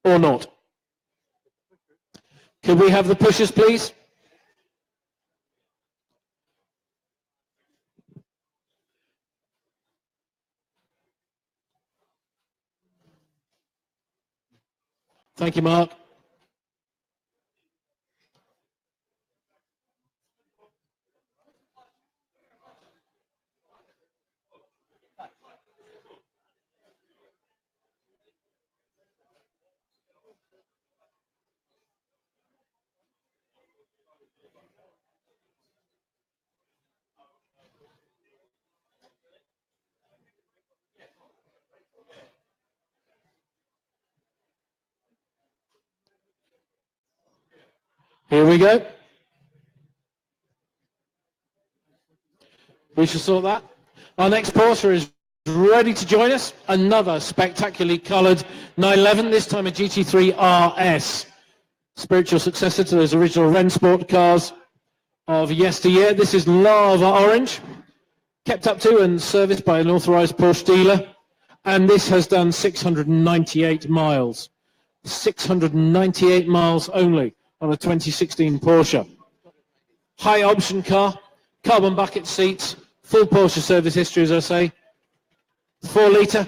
Or not. Could we have the pushers, please? Thank you, Mark. Here we go. We shall sort that. Our next Porsche is ready to join us. Another spectacularly coloured 911, this time a GT3 RS. Spiritual successor to those original Rennsport cars of yesteryear. This is lava orange, kept up to and serviced by an authorised Porsche dealer. And this has done 698 miles. 698 miles only on a 2016 Porsche. High option car, carbon bucket seats, full Porsche service history, as I say. 4 litre,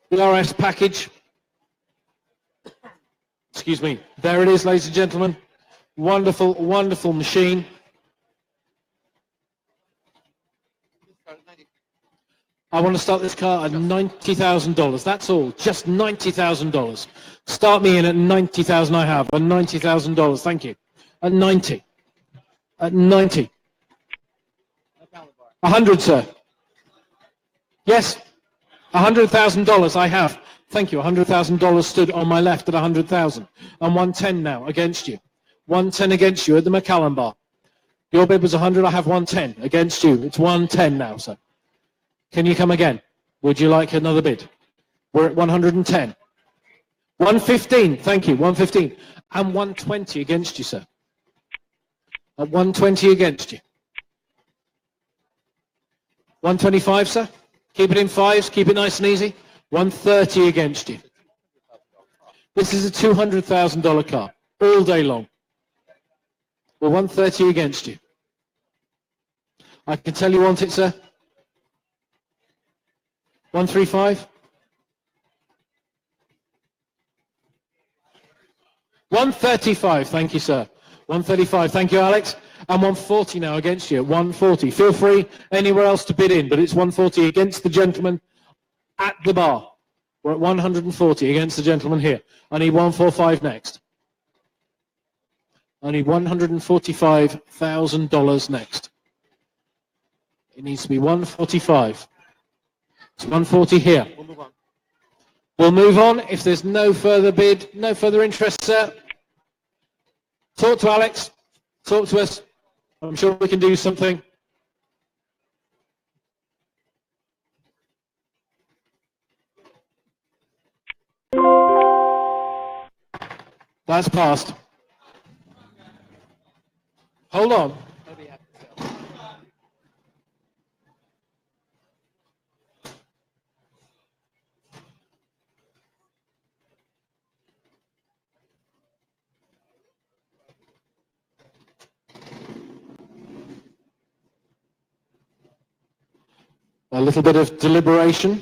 the RS package. Excuse me. There it is, ladies and gentlemen. Wonderful, wonderful machine. I want to start this car at $90,000. That's all. Just $90,000. Start me in at $90,000. I have. At $90,000. Thank you. At 90. At 90. 100, sir. Yes. $100,000 I have. Thank you. $100,000 stood on my left at 100,000. And 110 now against you. 110 against you at the McAllen bar. Your bid was 100. I have 110 against you. It's 110 now, sir. Can you come again? Would you like another bid? We're at 110. 115, thank you, 115. And 120 against you, sir. At 120 against you. 125, sir. Keep it in fives, keep it nice and easy. 130 against you. This is a $200,000 car, all day long. We're 130 against you. I can tell you want it, sir. 135. 135, thank you, sir. 135, thank you, Alex. And 140 now against you, 140. Feel free anywhere else to bid in, but it's 140 against the gentleman at the bar. We're at 140 against the gentleman here. I need 145 next. I need $145,000 next. It needs to be 145. It's 140 here. We'll move on. We'll move on if there's no further bid, no further interest, sir. Talk to Alex. Talk to us. I'm sure we can do something. That's passed. Hold on. A little bit of deliberation.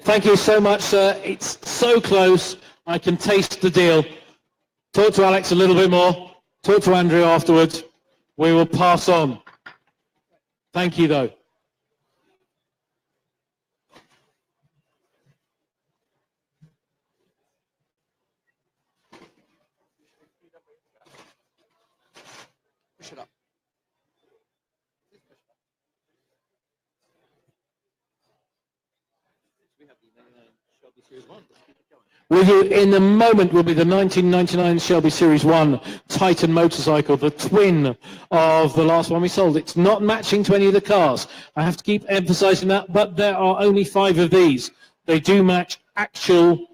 Thank you so much, sir. It's so close. I can taste the deal. Talk to Alex a little bit more. Talk to Andrew afterwards. We will pass on. Thank you, though. Push it up. We have the 99 Shelby Series 1. Let's keep it going. With you in a moment will be the 1999 Shelby Series 1 Titan motorcycle, the twin of the last one we sold. It's not matching to any of the cars. I have to keep emphasizing that, but there are only 5 of these. They do match actual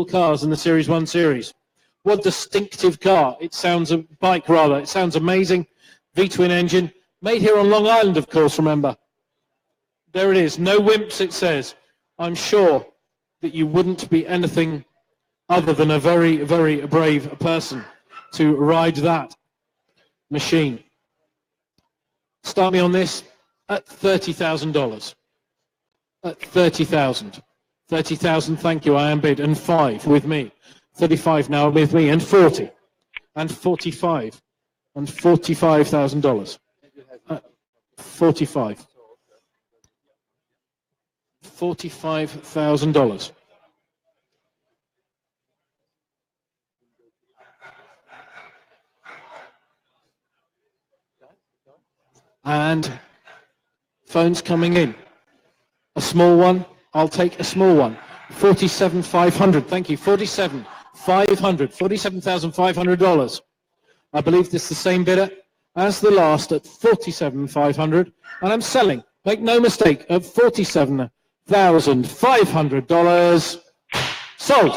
cars in the Series 1 series. What a distinctive car. It sounds a bike, rather. It sounds amazing. V-twin engine. Made here on Long Island, of course, remember. There it is. No wimps, it says. I'm sure that you wouldn't be anything other than a very, very brave person to ride that machine. Start me on this at $30,000. At $30,000. 30,000, thank you, I am bid. And 5 with me. 35 now with me. And 40. And 45. And $45,000. 45. $45,000. And phones coming in. A small one, I'll take a small one. 47,500, thank you. 47,500, $47,500. I believe this is the same bidder as the last at 47,500, and I'm selling. Make no mistake, at $47,500. Sold.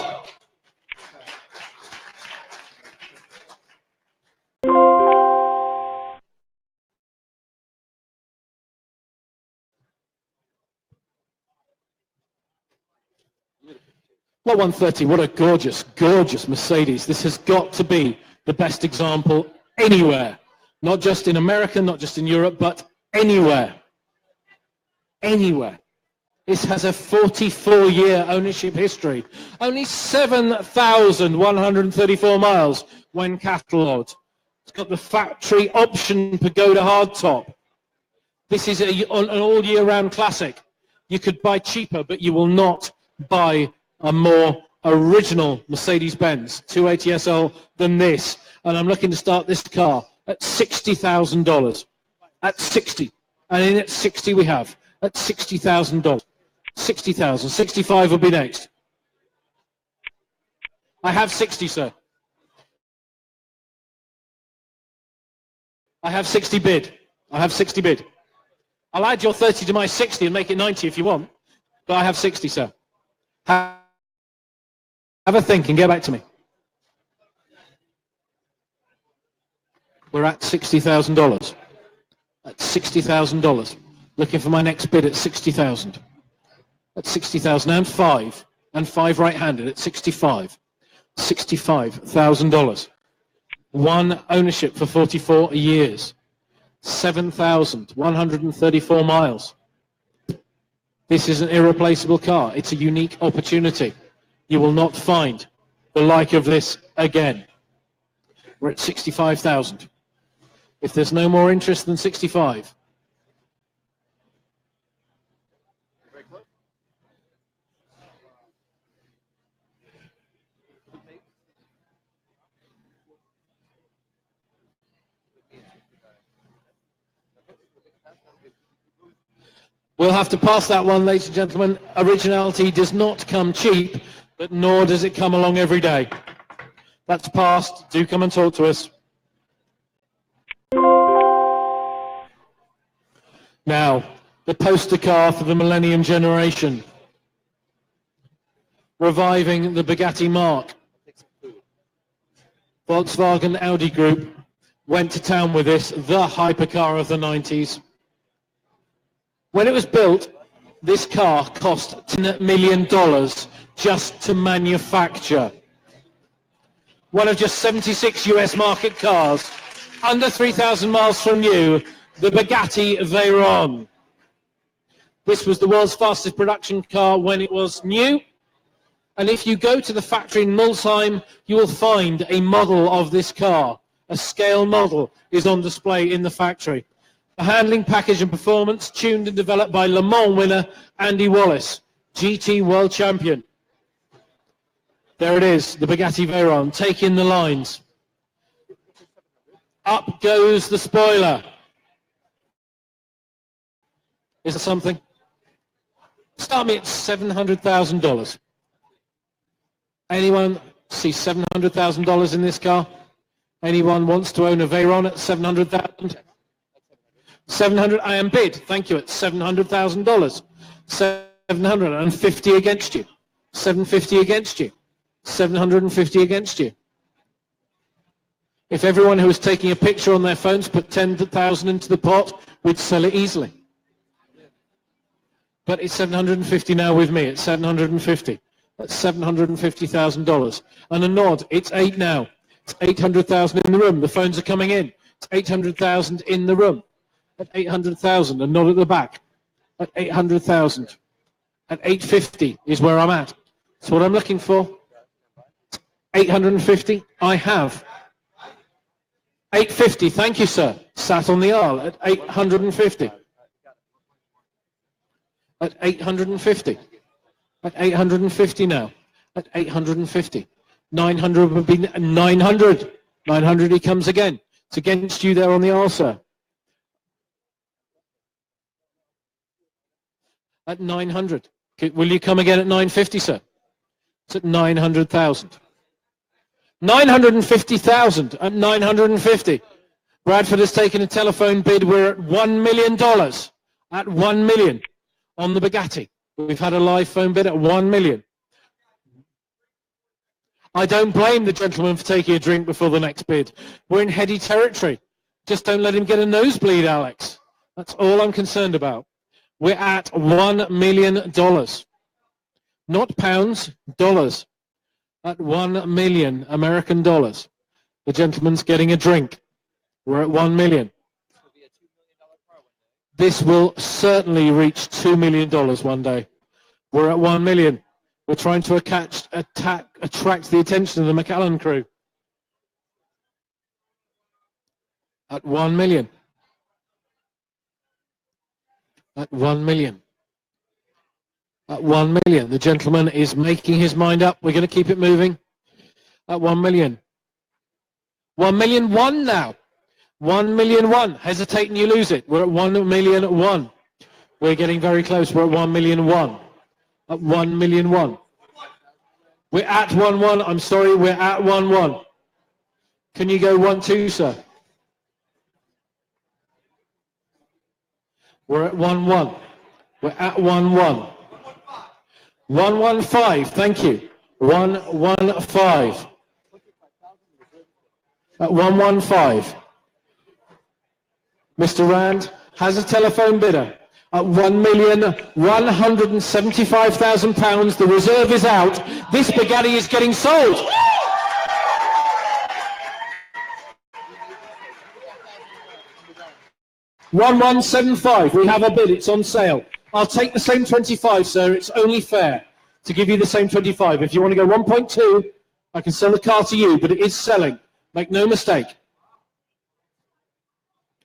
Well, 130, what a gorgeous, gorgeous Mercedes. This has got to be the best example anywhere. Not just in America, not just in Europe, but anywhere. Anywhere. This has a 44-year ownership history. Only 7,134 miles when catalogued. It's got the factory option Pagoda hardtop. This is an all-year-round classic. You could buy cheaper, but you will not buy a more original Mercedes-Benz 280 SL than this. And I'm looking to start this car at $60,000. At 60. And in at 60 we have. At $60,000. 60,000. 65 will be next. I have 60, sir. I have 60 bid. I have 60 bid. I'll add your 30 to my 60 and make it 90 if you want. But I have 60, sir. Have a think and get back to me. We're at $60,000. At $60,000. Looking for my next bid at 60,000. At 60,000 and five right-handed at 65. $65,000. One ownership for 44 years. 7,134 miles. This is an irreplaceable car. It's a unique opportunity. You will not find the like of this again. We're at 65,000. If there's no more interest than 65. We'll have to pass that one, ladies and gentlemen. Originality does not come cheap, but nor does it come along every day. That's passed. Do come and talk to us. Now, the poster car for the Millennium generation. Reviving the Bugatti Mark. Volkswagen Audi Group went to town with this, the hypercar of the 90s. When it was built, this car cost $10 million just to manufacture. One of just 76 US market cars, under 3,000 miles from you, the Bugatti Veyron. This was the world's fastest production car when it was new. And if you go to the factory in Mulsheim, you will find a model of this car. A scale model is on display in the factory. A handling package and performance tuned and developed by Le Mans winner Andy Wallace, GT world champion. There it is, the Bugatti Veyron, taking the lines. Up goes the spoiler. Is that something? Start me at $700,000. Anyone see $700,000 in this car? Anyone wants to own a Veyron at $700,000? 700, I am bid, thank you, at $700,000. 750 against you. 750 against you. 750 against you. If everyone who was taking a picture on their phones put 10,000 into the pot, we'd sell it easily. But it's 750 now with me, it's 750. That's $750,000. And a nod, it's 8 now. It's 800,000 in the room, the phones are coming in. It's 800,000 in the room. At 800,000, a nod at the back. At 800,000. At 850 is where I'm at. That's what I'm looking for. 850, I have. 850, thank you, sir. Sat on the aisle at 850. At 850. At 850 now. At 850. 900 would be 900. 900, he comes again. It's against you there on the aisle, sir. At 900. Will you come again at 950, sir? It's at 900,000. 950,000 at 950. Bradford has taken a telephone bid. We're at $1 million. At 1 million on the Bugatti. We've had a live phone bid at 1 million. I don't blame the gentleman for taking a drink before the next bid. We're in heady territory. Just don't let him get a nosebleed, Alex. That's all I'm concerned about. We're at $1 million. Not pounds, dollars. At 1 million American dollars. The gentleman's getting a drink. We're at 1 million. This will certainly reach $2 million one day. We're at 1 million. We're trying to attract the attention of the Macallan crew. At 1 million. At 1 million. At 1 million. The gentleman is making his mind up. We're going to keep it moving. At 1 million. 1 million one now. 1 million one. Hesitate and you lose it. We're at 1 million one. We're getting very close. We're at 1 million one. At 1 million one. We're at 1-1. I'm sorry, we're at 1-1. Can you go 1-2, sir? We're at 1-1. We're at 1-1. 115, thank you. 115. At 115. Mr. Rand has a telephone bidder at £1,175,000. The reserve is out. This Bugatti is getting sold. $1,175. We have a bid. It's on sale. I'll take the same 25, sir. It's only fair to give you the same 25. If you want to go 1.2, I can sell the car to you, but it is selling. Make no mistake.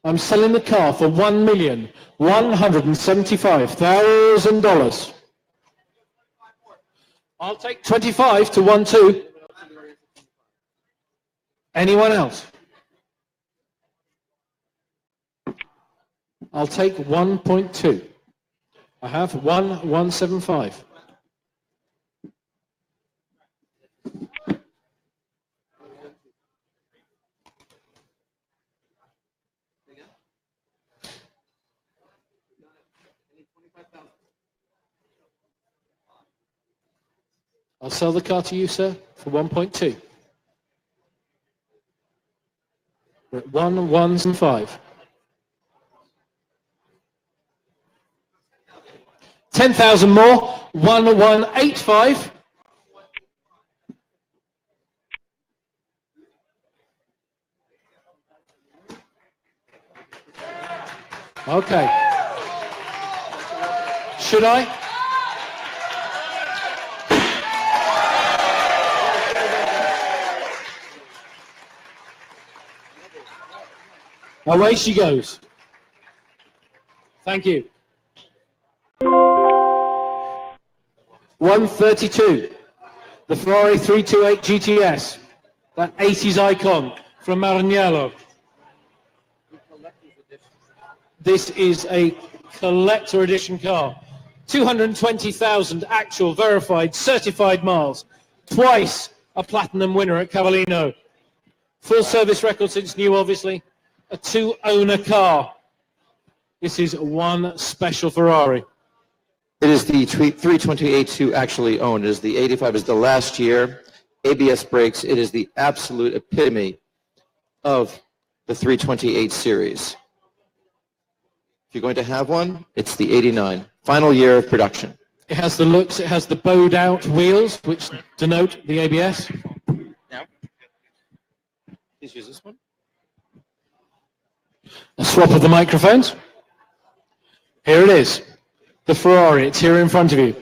I'm selling the car for $1,175,000. I'll take 25 to 1.2. Anyone else? I'll take 1.2. I have 1,175. I'll sell the car to you, sir, for 1.2. We're at 1,175. 10,000 more, 1,185. Okay. Should I? Away she goes. Thank you. 132. The Ferrari 328 GTS. That 80s icon from Marignano. This is a collector edition car. 220,000 actual, verified, certified miles. Twice a platinum winner at Cavallino. Full service record since new, obviously. A two-owner car. This is one special Ferrari. It is the 328 to actually own. It is the 85 is the last year. ABS brakes. It is the absolute epitome of the 328 series. If you're going to have one, it's the 89. Final year of production. It has the looks, it has the bowed out wheels, which denote the ABS. Now, please use this one. A swap of the microphones. Here it is. The Ferrari, it's here in front of you.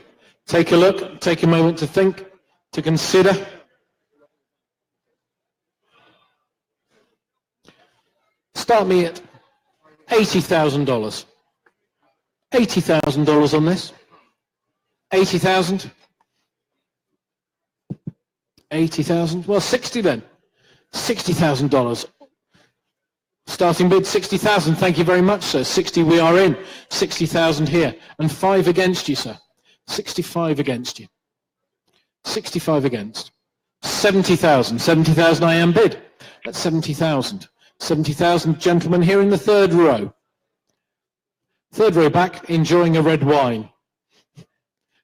Take a look, take a moment to think, to consider. Start me at $80,000. $80,000 on this. 80,000. 80,000. Well, 60 then. $60,000. Starting bid 60,000. Thank you very much, sir. 60 we are in. 60,000 here. And 5 against you, sir. 65 against you. 65 against. 70,000. 70,000 I am bid. That's 70,000. 70,000 gentlemen here in the third row. Third row back, enjoying a red wine.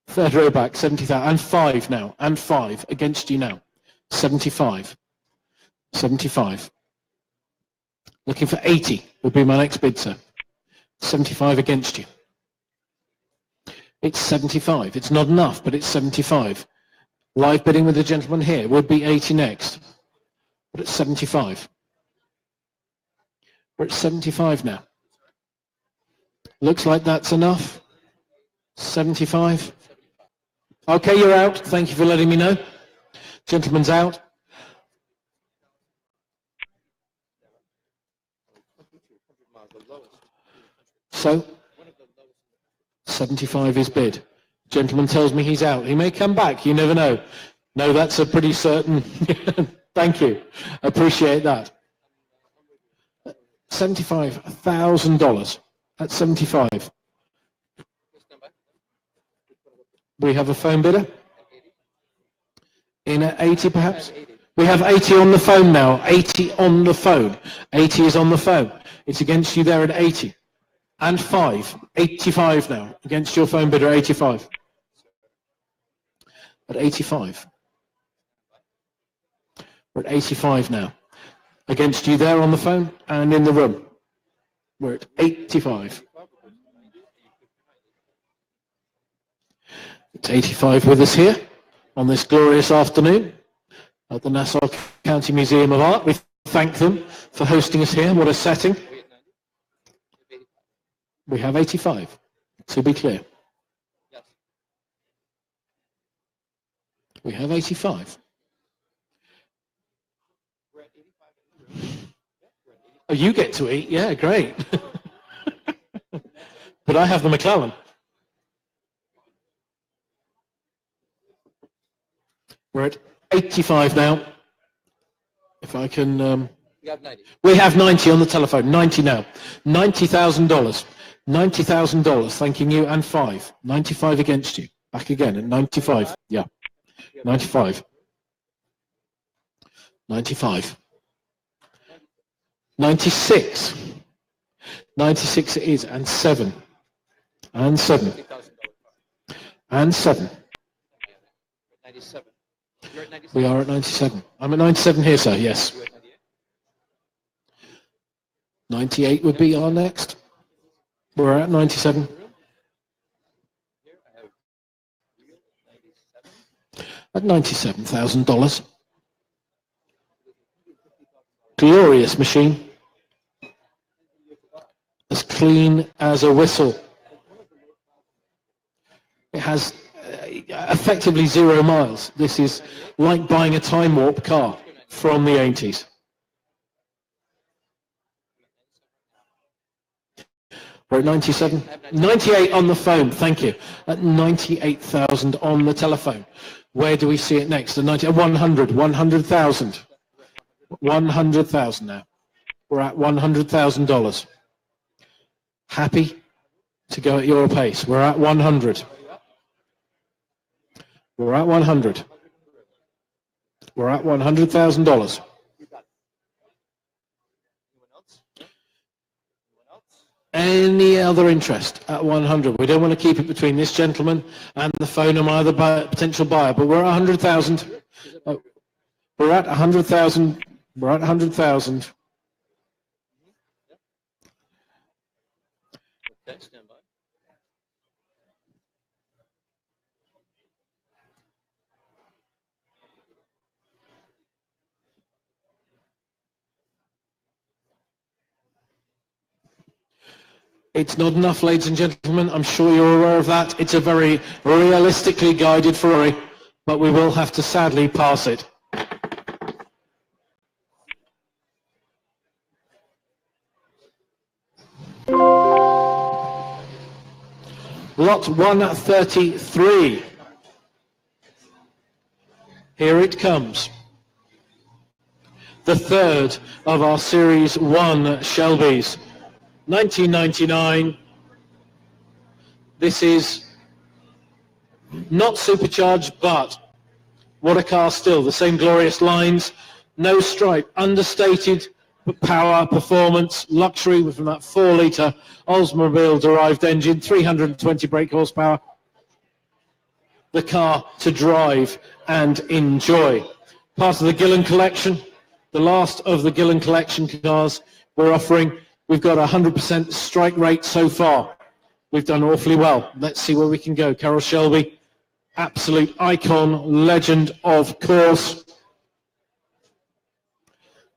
Third row back, 70,000. And 5 now. And 5 against you now. 75. 75. Looking for 80 would be my next bid, sir. 75 against you. It's 75. It's not enough, but it's 75. Live bidding with the gentleman here would be 80 next. But it's 75. We're at 75 now. Looks like that's enough. 75. Okay, you're out. Thank you for letting me know. Gentleman's out. So, 75 is bid. Gentleman tells me he's out. He may come back. You never know. No, that's a pretty certain. Thank you. Appreciate that. $75,000. That's 75. We have a phone bidder. In at 80 perhaps? We have 80 on the phone now. 80 on the phone. 80 is on the phone. It's against you there at 80. And 5. 85 now. Against your phone bidder, 85. at 85. We're at 85 now. Against you there on the phone and in the room. We're at 85. It's 85 with us here on this glorious afternoon at the Nassau County Museum of Art. We thank them for hosting us here. What a setting. We have 85, to be clear. We have 85. Oh, you get to eat? Yeah, great. But I have the McClellan. We're at 85 now. If I can... We have 90 on the telephone. 90 now. $90,000. $90,000, thanking you, and 5. 95 against you. Back again at 95. Yeah. 95. 95. 96. 96 it is, and 7. And 7. And 7. We are at 97. I'm at 97 here, sir, yes. 98 would be our next. We're at 97. At $97,000. Glorious machine. As clean as a whistle. It has effectively 0 miles. This is like buying a time warp car from the 80s. We're at 97. 98 on the phone, thank you. At 98,000 on the telephone. Where do we see it next? 100, 100,000. 100,000 now. We're at $100,000. Happy to go at your pace. We're at 100. We're at 100. We're at $100,000. Any other interest at 100? We don't want to keep it between this gentleman and the phone and my other potential buyer, but we're at 100,000. We're at 100,000. We're at 100,000. It's not enough, ladies and gentlemen. I'm sure you're aware of that. It's a very realistically guided Ferrari, but we will have to sadly pass it. Lot 133. Here it comes. The third of our Series 1 Shelbys. 1999. This is not supercharged, but what a car still. The same glorious lines, no stripe, understated power, performance, luxury from that 4-litre Oldsmobile-derived engine, 320 brake horsepower. The car to drive and enjoy. Part of the Gillen collection, the last of the Gillen collection cars we're offering. We've got 100% strike rate so far. We've done awfully well. Let's see where we can go. Carroll Shelby, absolute icon, legend, of course.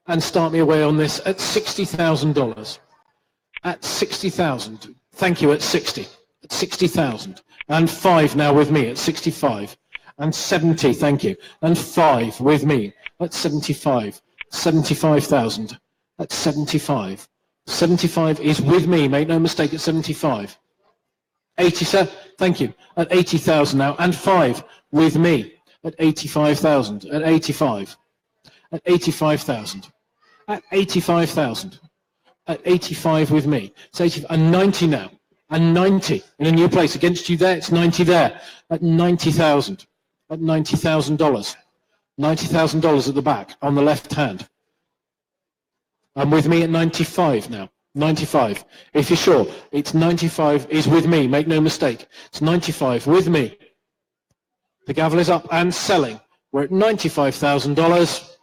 And start me away on this at $60,000. At 60,000. Thank you, at 60. At 60,000. And 5 now with me at 65. And 70, thank you. And 5 with me at 75. 75,000. At 75. 75 is with me, make no mistake, at 75. 80, sir, thank you, at 80,000 now, and 5 with me at 85,000, at 85, at 85,000, at 85,000, at 85 with me, it's 80, and 90 now, and 90 in a new place against you there, it's 90 there, at 90,000, at $90,000, $90,000 at the back on the left hand. And with me at 95 now. 95. If you're sure, it's 95 is with me. Make no mistake. It's 95 with me The gavel is up and selling. We're at $95,000.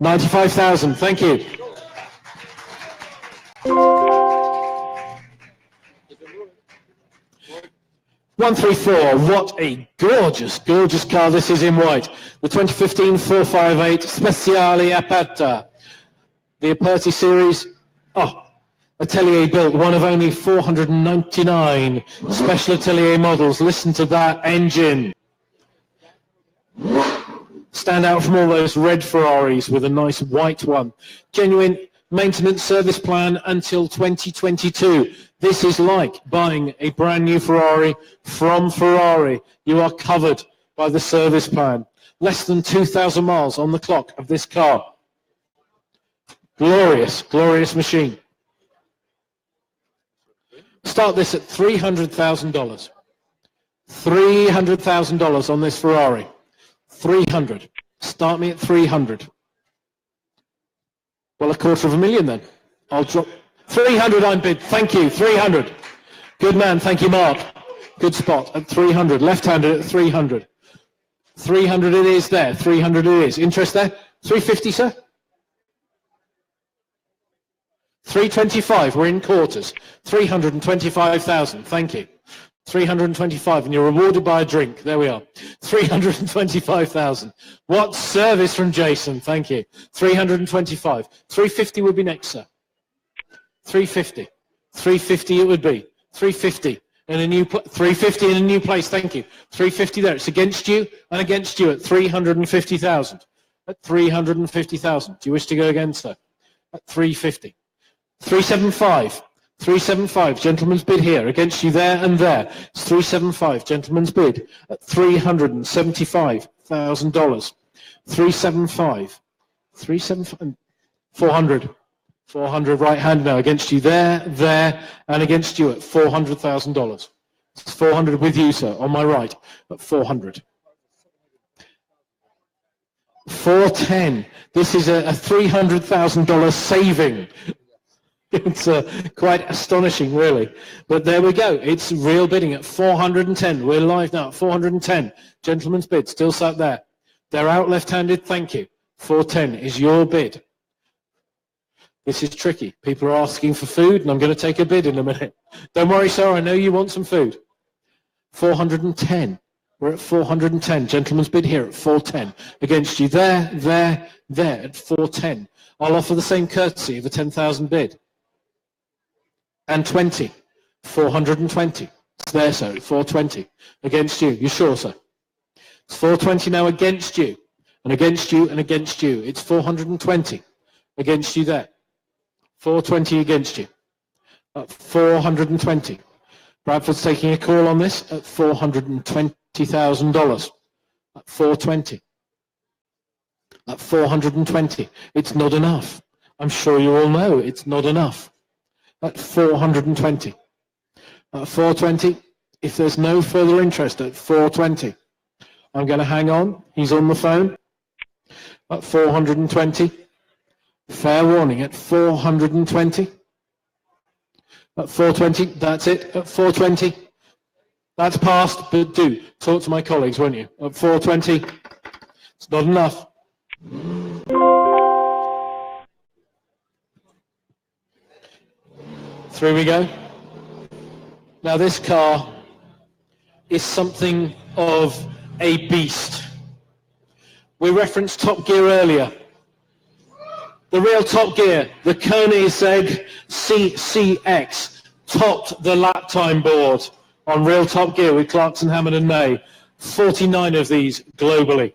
95,000, thank you. One, three, four. What a gorgeous, gorgeous car this is in white. The 2015 458 Speciale Aperta. The Aperti series. Oh, Atelier built, one of only 499 special Atelier models. Listen to that engine. Stand out from all those red Ferraris with a nice white one. Genuine maintenance service plan until 2022. This is like buying a brand new Ferrari from Ferrari. You are covered by the service plan. Less than 2,000 miles on the clock of this car. Glorious, glorious machine. Start this at $300,000. $300,000 on this Ferrari. 300. Start me at 300. Well, $250,000 then. I'll drop 300. I'm bid. Thank you. 300. Good man. Thank you, Mark. Good spot at 300. Left-handed at 300. 300 it is there. 300 it is. Interest there? 350, sir? 325. We're in quarters. 325,000. Thank you. 325, and you're rewarded by a drink. There we are. 325,000. What service from Jason. Thank you. 325. 350 would be next, sir. 350. 350 it would be. 350 in a new 350 in a new place. Thank you. 350 there. It's against you and against you at 350,000. At 350,000. Do you wish to go again, sir? At 350. 375. 375, gentleman's bid here, against you there and there. It's 375, gentleman's bid at $375,000. 375, 375, 400, 400 right hand now, against you there, there, and against you at $400,000. It's 400 with you, sir, on my right, at 400. 410, this is a $300,000 saving. It's quite astonishing, really. But there we go. It's real bidding at 410. We're live now at 410. Gentleman's bid still sat there. They're out left-handed. Thank you. 410 is your bid. This is tricky. People are asking for food, and I'm going to take a bid in a minute. Don't worry, sir. I know you want some food. 410. We're at 410. Gentleman's bid here at 410. Against you there, there, there at 410. I'll offer the same courtesy of a 10,000 bid. And 20, 420. It's there, sir, 420. Against you. You sure, sir? It's 420 now against you. And against you and against you. It's 420 against you there. 420 against you. At 420. Bradford's taking a call on this at $420,000. At 420. At 420. It's not enough. I'm sure you all know it's not enough. At 420. At 420, if there's no further interest at 420, I'm going to hang on. He's on the phone. At 420. Fair warning at 420. At 420, that's it. At 420, that's passed, but do talk to my colleagues, won't you? At 420, it's not enough. Through we go. Now this car is something of a beast. We referenced Top Gear earlier. The real Top Gear, the Koenigsegg CCX, topped the lap time board on Real Top Gear with Clarkson, Hammond and May. 49 of these globally.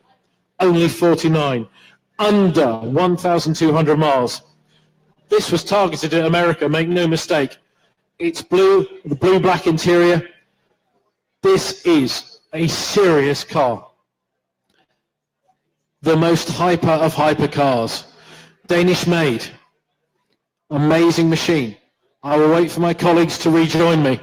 Only 49. Under 1,200 miles. This was targeted at America, make no mistake. It's blue, the blue-black interior. This is a serious car. The most hyper of hypercars. Danish made. Amazing machine. I will wait for my colleagues to rejoin me.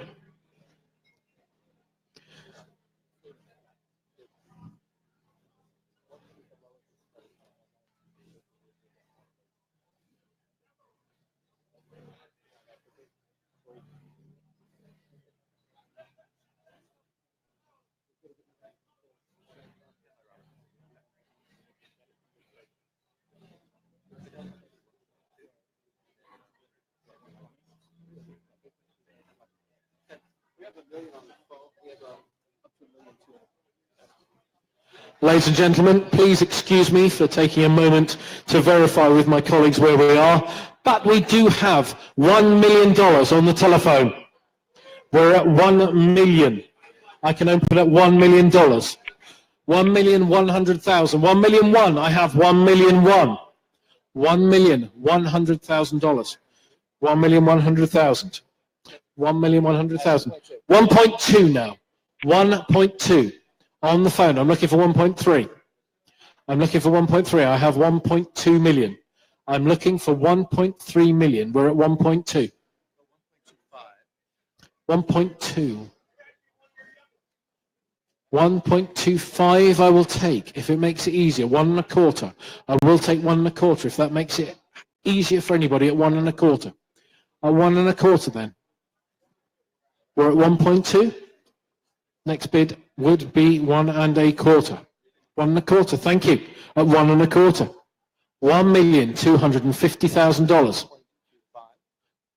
Ladies and gentlemen, please excuse me for taking a moment to verify with my colleagues where we are, but we do have $1 million on the telephone. We're at 1 million. I can open at $1 million. 1,100,000. 1 million one. I have 1 million one. $1,100,000. 1,100,000. 1,100,000. 1.2 now. 1.2 on the phone. I'm looking for 1.3. I'm looking for 1.3. I have 1.2 million. I'm looking for 1.3 million. We're at 1.2. 1.2. 1.25 I will take if it makes it easier. 1 1/4. I will take 1 1/4 if that makes it easier for anybody at 1 1/4. At 1 1/4 then. We're at 1.2. Next bid would be 1 1/4. 1 1/4, thank you. At 1 1/4. $1,250,000.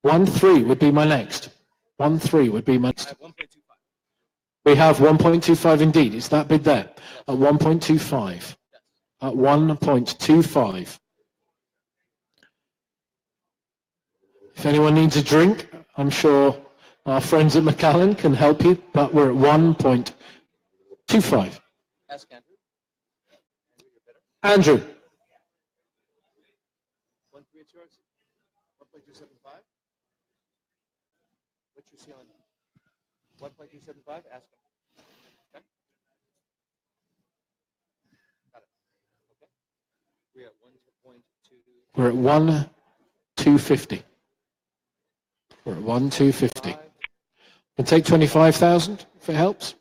1.3 would be my next. 1.3 would be my next. We have 1.25 indeed. It's that bid there. At 1.25. At 1.25. If anyone needs a drink, I'm sure our friends at Macallan can help you, but we're at 1.25. Ask Andrew. Andrew. 1.3, it's yours. 1.275. What's your ceiling? 1.275. Ask him. Okay. Got it. Okay. We're at 1.2. We're at 1.250. We're at 1.250. Can take 25,000 if it helps.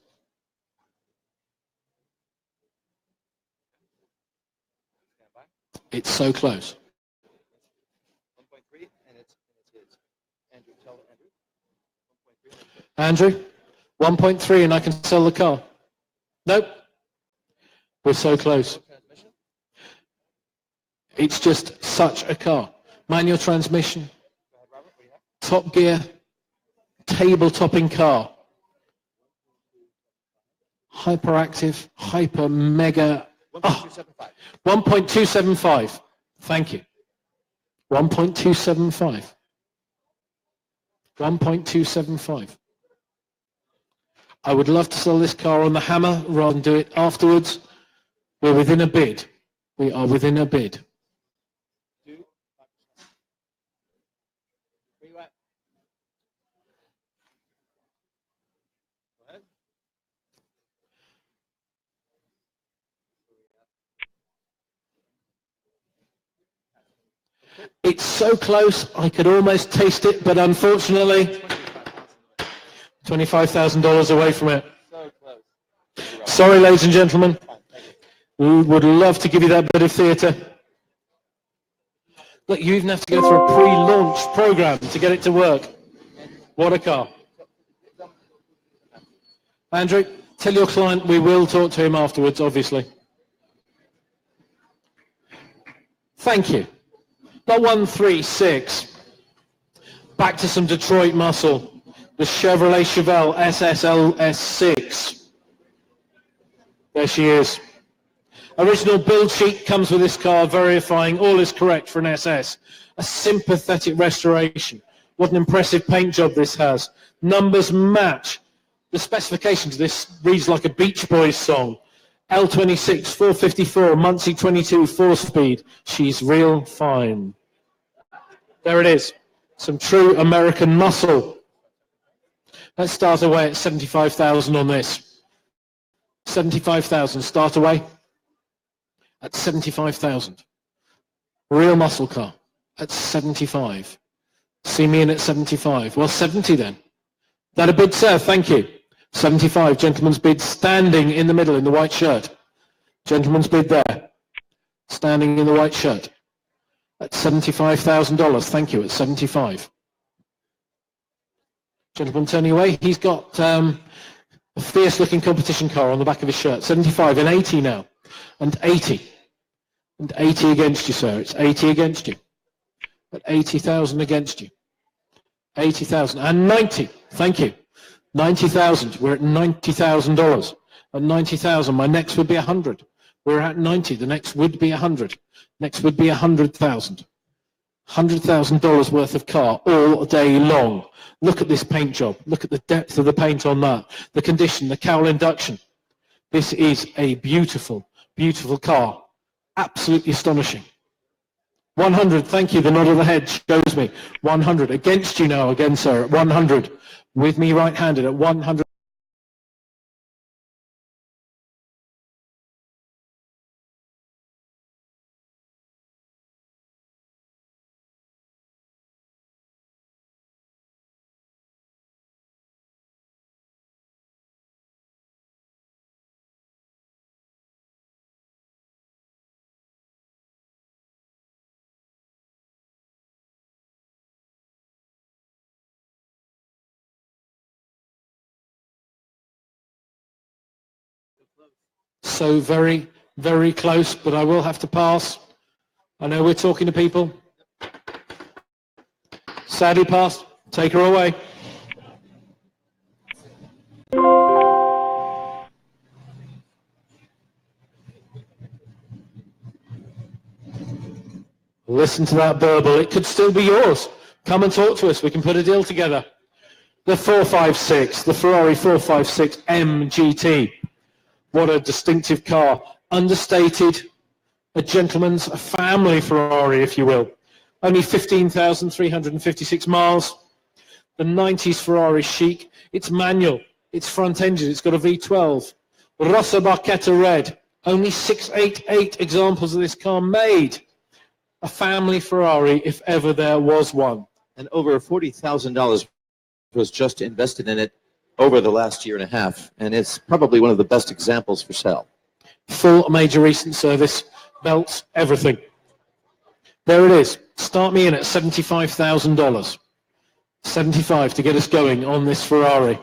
It's so close. 1.3, and it's his. Andrew, tell Andrew. 1.3. Andrew, 1.3 and I can sell the car. Nope. We're so close. Transmission. It's just such a car. Manual transmission, Go ahead, Robert. What do you have? top gear, table-topping car. Hyperactive, hyper mega. 1.275. 1.275. Thank you. 1.275. 1.275. I would love to sell this car on the hammer rather than do it afterwards. We're within a bid. We are within a bid. 2. 5%. Where you at? Go ahead. It's so close, I could almost taste it, but unfortunately, $25,000 away from it. So close. Sorry, ladies and gentlemen. We would love to give you that bit of theatre. Look, you even have to go through a pre-launch program to get it to work. What a car. Andrew, tell your client we will talk to him afterwards, obviously. Thank you. Not 136. Back to some Detroit muscle. The Chevrolet Chevelle SSLS6. There she is. Original build sheet comes with this car verifying all is correct for an SS. A sympathetic restoration. What an impressive paint job this has. Numbers match. The specifications of this reads like a Beach Boys song. L26, 454, Muncie 22, 4-speed. She's real fine. There it is. Some true American muscle. Let's start away at 75,000 on this. 75,000, start away at 75,000. Real muscle car at 75. See me in at 75. Well, 70 then. That a bid, sir? Thank you. 75, gentleman's bid, standing in the middle in the white shirt. Gentleman's bid there, standing in the white shirt. At $75,000, thank you, at 75. Gentleman turning away, he's got a fierce-looking competition car on the back of his shirt. 75 and 80 now, and 80. And 80 against you, sir, it's 80 against you. At 80,000 against you. 80,000, and 90, thank you. 90,000, we're at $90,000. At 90,000, my next would be 100. We're at 90, the next would be 100. Next would be 100,000. $100,000 worth of car all day long. Look at this paint job. Look at the depth of the paint on that. The condition, the cowl induction. This is a beautiful, beautiful car. Absolutely astonishing. 100, thank you. The nod of the head shows me. 100. Against you now again, sir, at 100. With me right-handed at 100. So very, very close, but I will have to pass. I know we're talking to people. Sadly passed. Take her away. Listen to that burble. It could still be yours. Come and talk to us. We can put a deal together. The 456, the Ferrari 456 MGT. What a distinctive car. Understated, a gentleman's family Ferrari, if you will. Only 15,356 miles. The 90s Ferrari chic. It's manual. It's front engine. It's got a V12. Rossa Barchetta red. Only 688 examples of this car made. A family Ferrari, if ever there was one. And over $40,000 was just invested in it over the last year and a half, and it's probably one of the best examples for sale. Full major recent service, belts, everything. There it is. Start me in at $75,000. 75 to get us going on this Ferrari.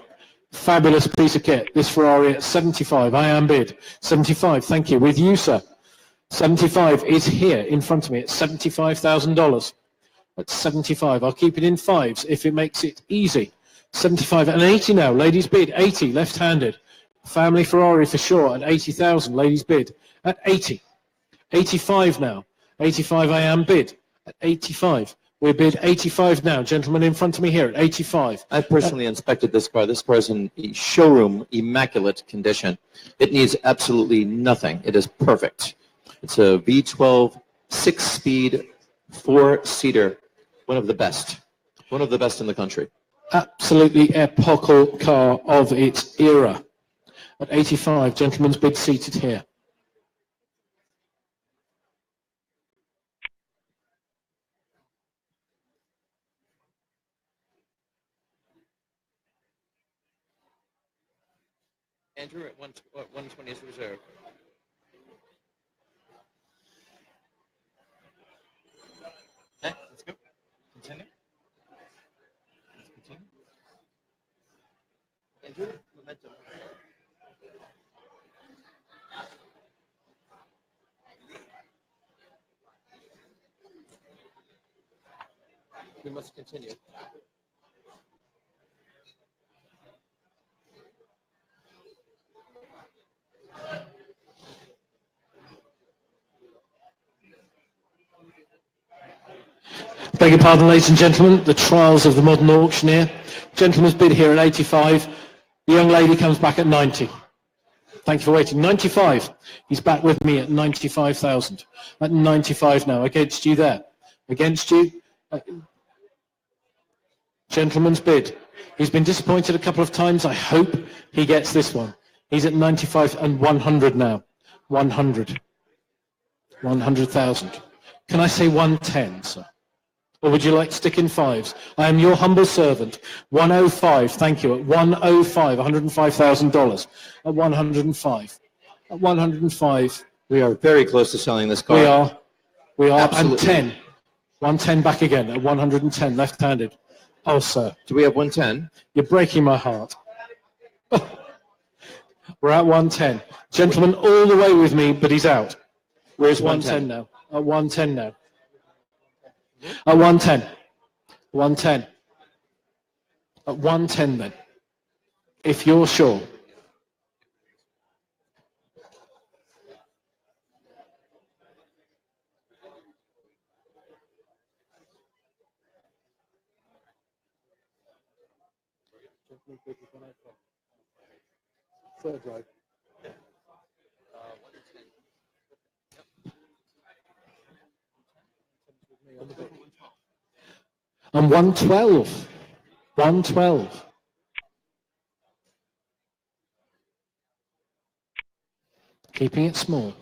Fabulous piece of kit. This Ferrari at 75. I am bid. 75. Thank you. With you, sir. 75 is here in front of me at $75,000. At 75. I'll keep it in fives if it makes it easy. 75 and 80 now. Ladies bid. 80. Left-handed. Family Ferrari for sure at 80,000. Ladies bid at 80. 85 now. 85 I am bid at 85. We're bid 85 now. Gentlemen in front of me here at 85. I personally inspected this car. This car is in showroom immaculate condition. It needs absolutely nothing. It is perfect. It's a V12 6-speed 4-seater. One of the best. One of the best in the country. Absolutely epochal car of its era. At 85, gentlemen's bid seated here. Andrew, at 120 is reserved. Okay, let's go. Continue. Let's continue. Andrew, momentum. We must continue. Beg your pardon, ladies and gentlemen, the trials of the modern auctioneer. Gentleman's bid here at 85. The young lady comes back at 90. Thank you for waiting. 95. He's back with me at 95,000. At 95 now. Against you there. Against you. Gentleman's bid. He's been disappointed a couple of times. I hope he gets this one. He's at 95 and 100 now. 100. 100,000. Can I say 110, sir? Or would you like to stick in fives? I am your humble servant. 105, thank you. At 105, $105,000. At 105. At 105. We are very close to selling this car. We are. We are. Absolutely. And 10. 110 back again at 110, left-handed. Oh, sir. Do we have 110? You're breaking my heart. We're at 110. Gentleman all the way with me, but he's out. Where's 110 now. At 110 now. At 110. 110. At 110 then. If you're sure. Third row. And 112. 112. Keeping it small.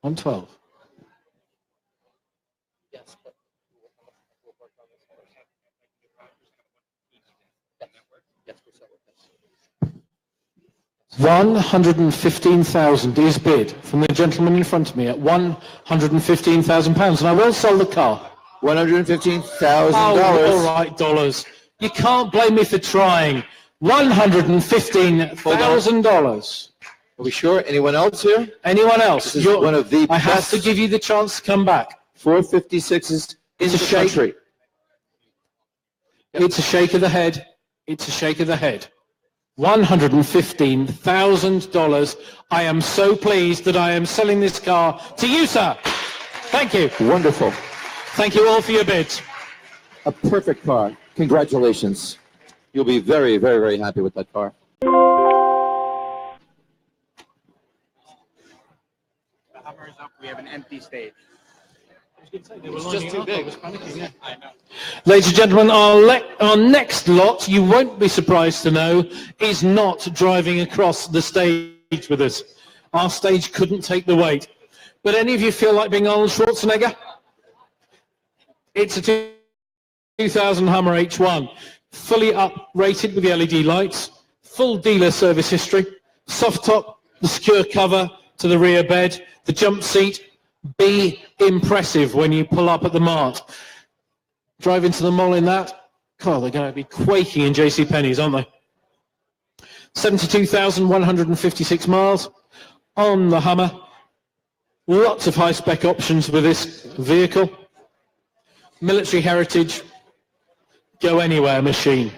112. £115,000 is bid from the gentleman in front of me at £115,000, and I will sell the car. $115,000. all right, dollars. You can't blame me for trying. $115,000. Are we sure? Anyone else here? Anyone else? This is one of the I have best to give you the chance to come back. 456s in It's a the shake. country. It's a shake of the head. It's a shake of the head. $115,000. I am so pleased that I am selling this car to you, sir. Thank you. Wonderful. Thank you all for your bids. A perfect car. Congratulations. You'll be very, very, very happy with that car. The Hummer is up. We have an empty stage. It's just too big. Ladies and gentlemen, our next lot, you won't be surprised to know, is not driving across the stage with us. Our stage couldn't take the weight. But any of you feel like being Arnold Schwarzenegger? It's a 2000 Hummer H1, fully up-rated with the LED lights, full dealer service history, soft top, the secure cover to the rear bed, the jump seat. Be impressive when you pull up at the mart. Drive into the mall in that. God, they're going to be quaking in JCPenney's, aren't they? 72,156 miles on the Hummer. Lots of high-spec options with this vehicle. Military heritage, go anywhere machine.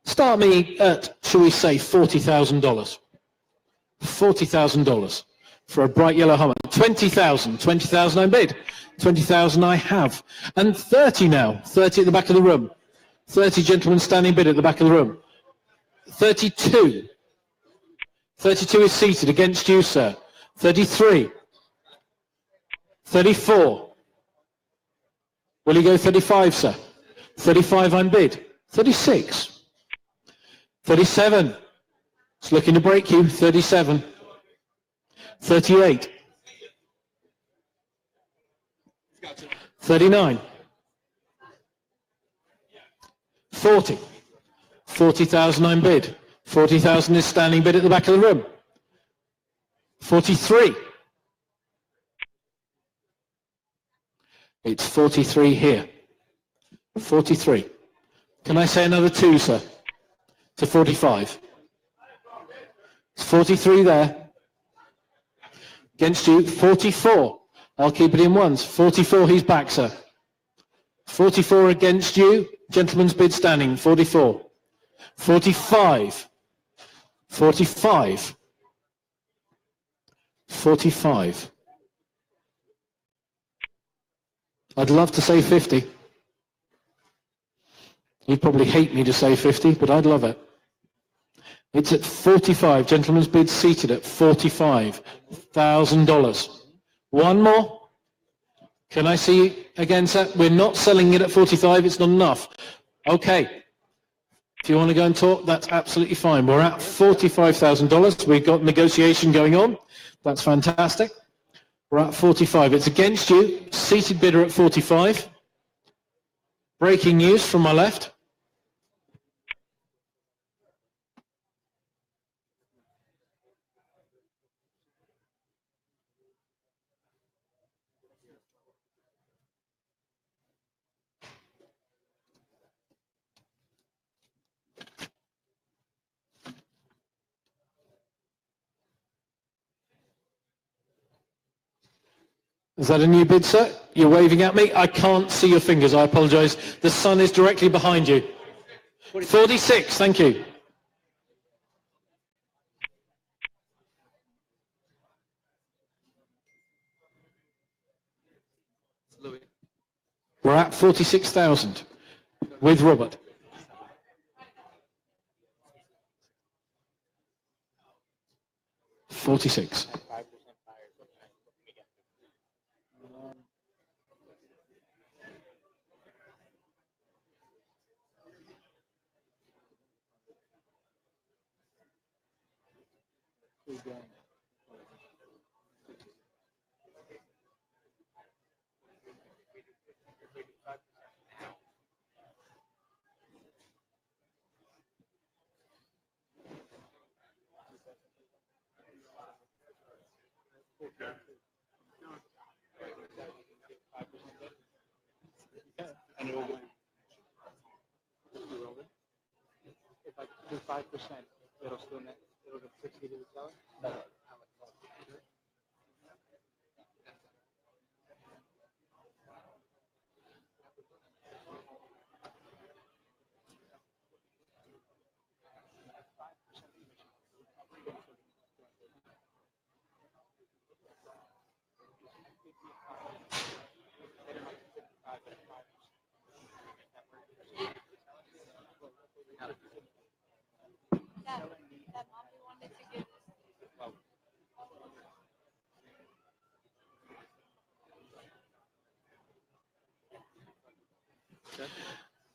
Start me at, shall we say, $40,000. $40,000 for a bright yellow Hummer. 20,000 I bid. 20,000 I have. And 30 now. 30 at the back of the room. 30 gentlemen standing bid at the back of the room. 32. 32 is seated against you, sir. 33. 34. Will you go 35, sir? 35 I'm bid. 36. 37. It's looking to break you. 37. 38. 39. 40. 40,000 I'm bid. 40,000 is standing bid at the back of the room. 43. It's 43 here. 43. Can I say another 2, sir? To 45. It's 43 there. Against you, 44. I'll keep it in ones. 44, he's back, sir. 44 against you. Gentleman's bid standing, 44. 45. 45. 45. I'd love to say 50. You'd probably hate me to say 50, but I'd love it. It's at 45. Gentleman's bid seated at $45,000. One more. Can I see again, sir? We're not selling it at 45. It's not enough. Okay. If you want to go and talk, that's absolutely fine. We're at $45,000. We've got negotiation going on. That's fantastic. We're at 45. It's against you. Seated bidder at 45. Breaking news from my left. Is that a new bid, sir? You're waving at me. I can't see your fingers. I apologize. The sun is directly behind you. 46. Thank you. We're at 46,000 with Robert. 46. And it'll go. If I do 5%, it'll still net, it'll get 60 to the seller?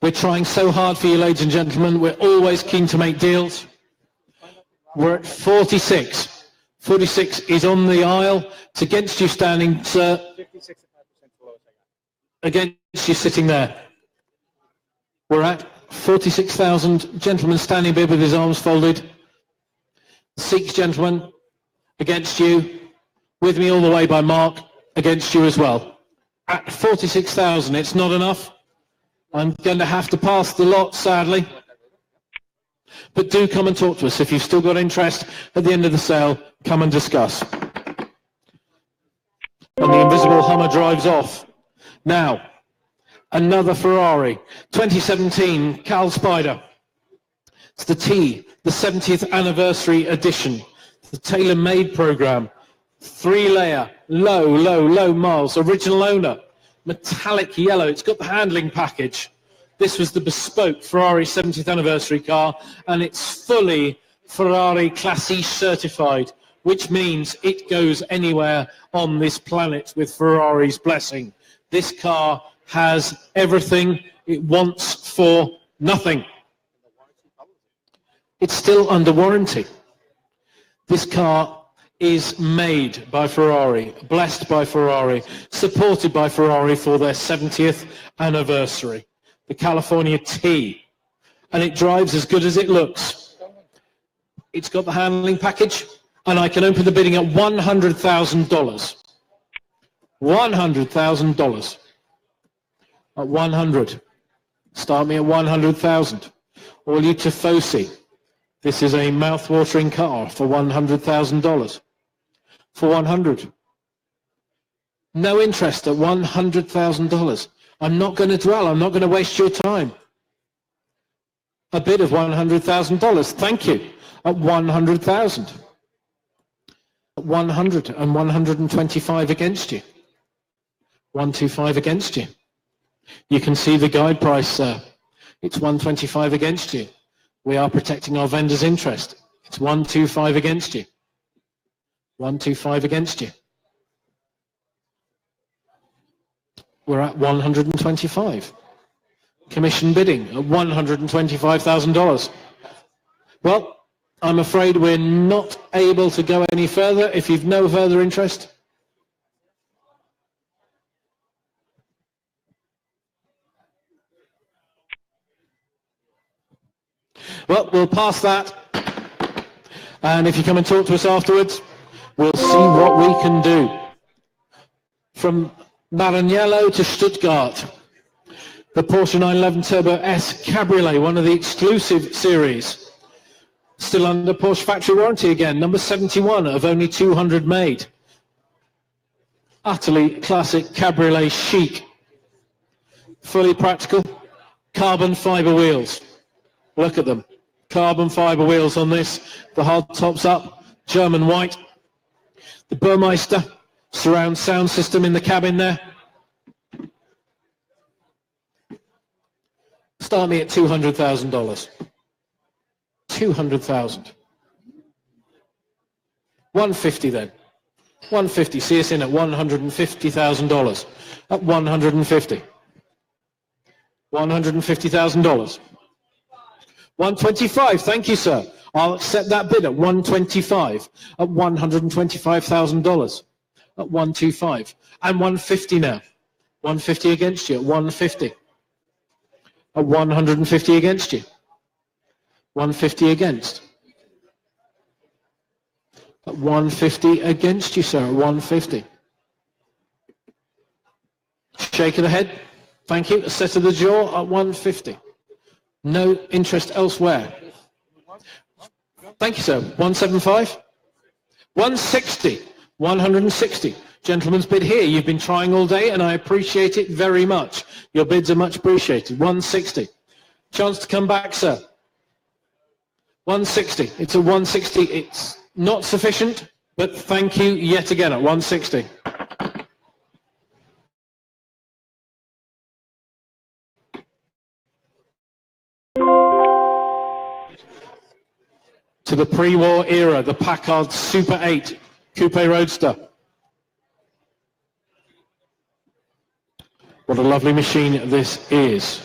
We're trying so hard for you, ladies and gentlemen. We're always keen to make deals. We're at 46. 46 is on the aisle. It's against you standing, sir. 56 at 5% below. Against you sitting there. We're at 46,000. Gentleman standing bid with his arms folded. 6 gentlemen against you. With me all the way by Mark. Against you as well. At 46,000, it's not enough. I'm going to have to pass the lot, sadly. But do come and talk to us. If you've still got interest at the end of the sale, come and discuss. And the invisible Hummer drives off. Now, another Ferrari. 2017 Cal Spider. It's the T, the 70th anniversary edition. The tailor-made program. 3-layer, low miles. Original owner. Metallic yellow. It's got the handling package. This was the bespoke Ferrari 70th anniversary car, and it's fully Ferrari Classe certified, which means it goes anywhere on this planet with Ferrari's blessing. This car has everything it wants for nothing. It's still under warranty. This car is made by Ferrari, blessed by Ferrari, supported by Ferrari for their 70th anniversary. The California T. And it drives as good as it looks. It's got the handling package, and I can open the bidding at $100,000. $100,000. At 100. Start me at 100,000. All you Tifosi. This is a mouth-watering car for $100,000. For 100. No interest at $100,000. I'm not going to dwell. I'm not going to waste your time. A bid of $100,000. Thank you. At 100,000. At 100 and 125 against you. 125 against you. You can see the guide price, sir. It's 125 against you. We are protecting our vendor's interest. It's 125 against you. 125 against you. We're at 125. Commission bidding at $125,000. Well, I'm afraid we're not able to go any further. If you've no further interest. Well, we'll pass that. And if you come and talk to us afterwards, we'll see what we can do. From Maranello to Stuttgart, the Porsche 911 Turbo S Cabriolet, one of the exclusive series. Still under Porsche factory warranty again, number 71 of only 200 made. Utterly classic cabriolet chic. Fully practical, carbon fiber wheels. Look at them. Carbon fiber wheels on this. The hard tops up, German white. The Burmeister surround sound system in the cabin there. Start me at $200,000. 200,000. 150 then. 150. See us in at $150,000. At 150. $150,000. 125. Thank you, sir. I'll accept that bid at 125. At $125,000. At 125. And 150 now. 150 against you. At 150. At 150 against you. 150 against. At 150 against you, sir. At 150. Shake of the head. Thank you. A set of the jaw at 150. No interest elsewhere. Thank you, sir. 175. 160. 160. Gentleman's bid here. You've been trying all day, and I appreciate it very much. Your bids are much appreciated. 160. Chance to come back, sir. 160. It's a 160. It's not sufficient, but thank you yet again at 160. To the pre-war era, the Packard Super 8 Coupe Roadster. What a lovely machine this is.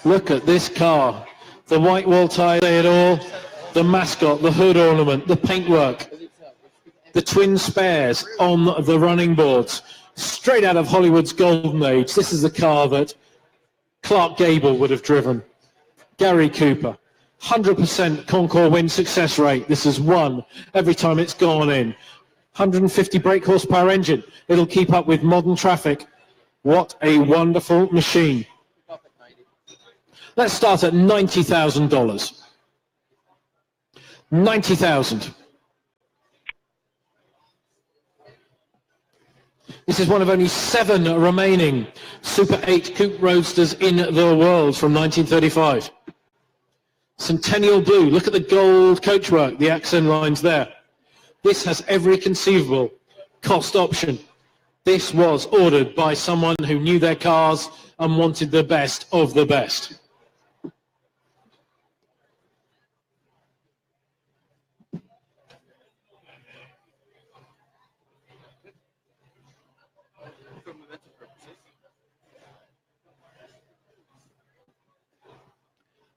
Look at this car. The white wall tire, say it all. The mascot, the hood ornament, the paintwork. The twin spares on the running boards. Straight out of Hollywood's golden age. This is the car that Clark Gable would have driven. Gary Cooper. 100% Concours win success rate. This is won every time it's gone in. 150 brake horsepower engine. It'll keep up with modern traffic. What a wonderful machine. Let's start at $90,000. $90,000. This is one of only 7 remaining Super 8 Coupe Roadsters in the world from 1935. Centennial blue. Look at the gold coachwork, the accent lines there. This has every conceivable cost option. This was ordered by someone who knew their cars and wanted the best of the best.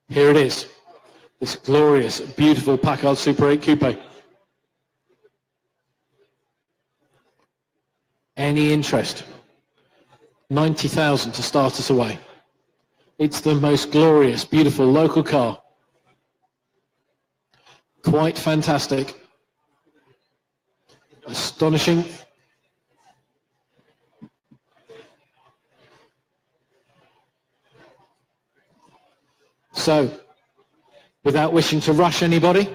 Here it is, this glorious, beautiful Packard Super 8 Coupe. Any interest? 90,000 to start us away. It's the most glorious, beautiful local car. Quite fantastic. Astonishing. So, without wishing to rush anybody,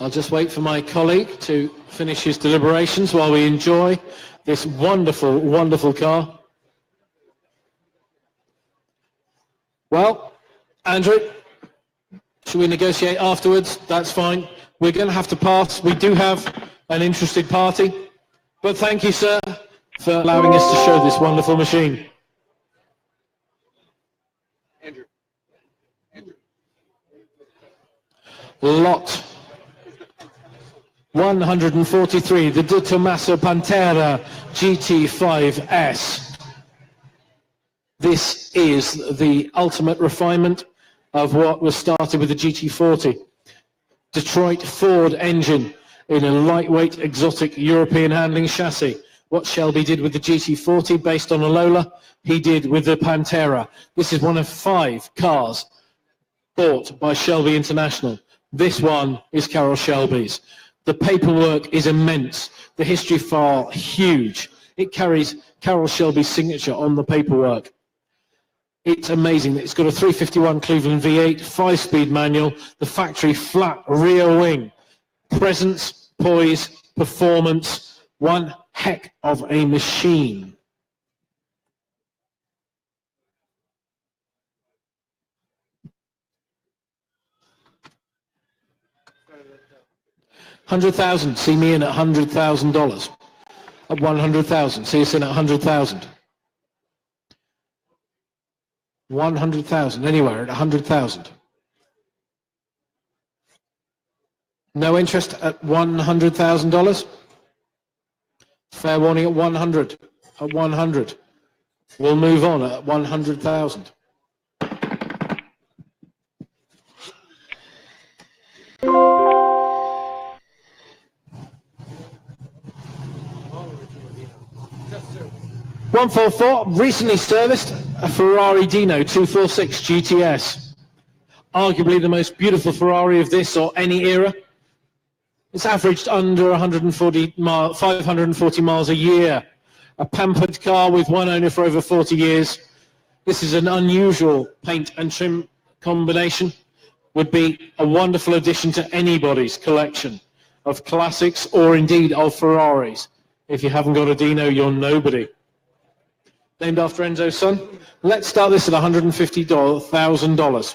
I'll just wait for my colleague to finish his deliberations while we enjoy this wonderful, wonderful car. Well, Andrew, should we negotiate afterwards? That's fine. We're going to have to pass. We do have an interested party. But thank you, sir, for allowing us to show this wonderful machine. Andrew. Lot 143, the De Tomaso Pantera GT5S. This is the ultimate refinement of what was started with the GT40. Detroit Ford engine in a lightweight, exotic European handling chassis. What Shelby did with the GT40 based on a Lola, he did with the Pantera. This is one of 5 cars bought by Shelby International. This one is Carroll Shelby's. The paperwork is immense. The history file, huge. It carries Carroll Shelby's signature on the paperwork. It's amazing. It's got a 351 Cleveland V8, 5-speed manual, the factory flat rear wing. Presence, poise, performance, one heck of a machine. 100,000. See me in at $100,000. At 100,000. See us in at 100,000. 100,000. Anywhere at 100,000. No interest at $100,000. Fair warning at 100. At 100. We'll move on at 100,000. $144, recently serviced, a Ferrari Dino 246 GTS. Arguably the most beautiful Ferrari of this or any era. It's averaged under 540 miles a year. A pampered car with one owner for over 40 years. This is an unusual paint and trim combination. Would be a wonderful addition to anybody's collection of classics or indeed of Ferraris. If you haven't got a Dino, you're nobody. Named after Enzo's son. Let's start this at $150,000.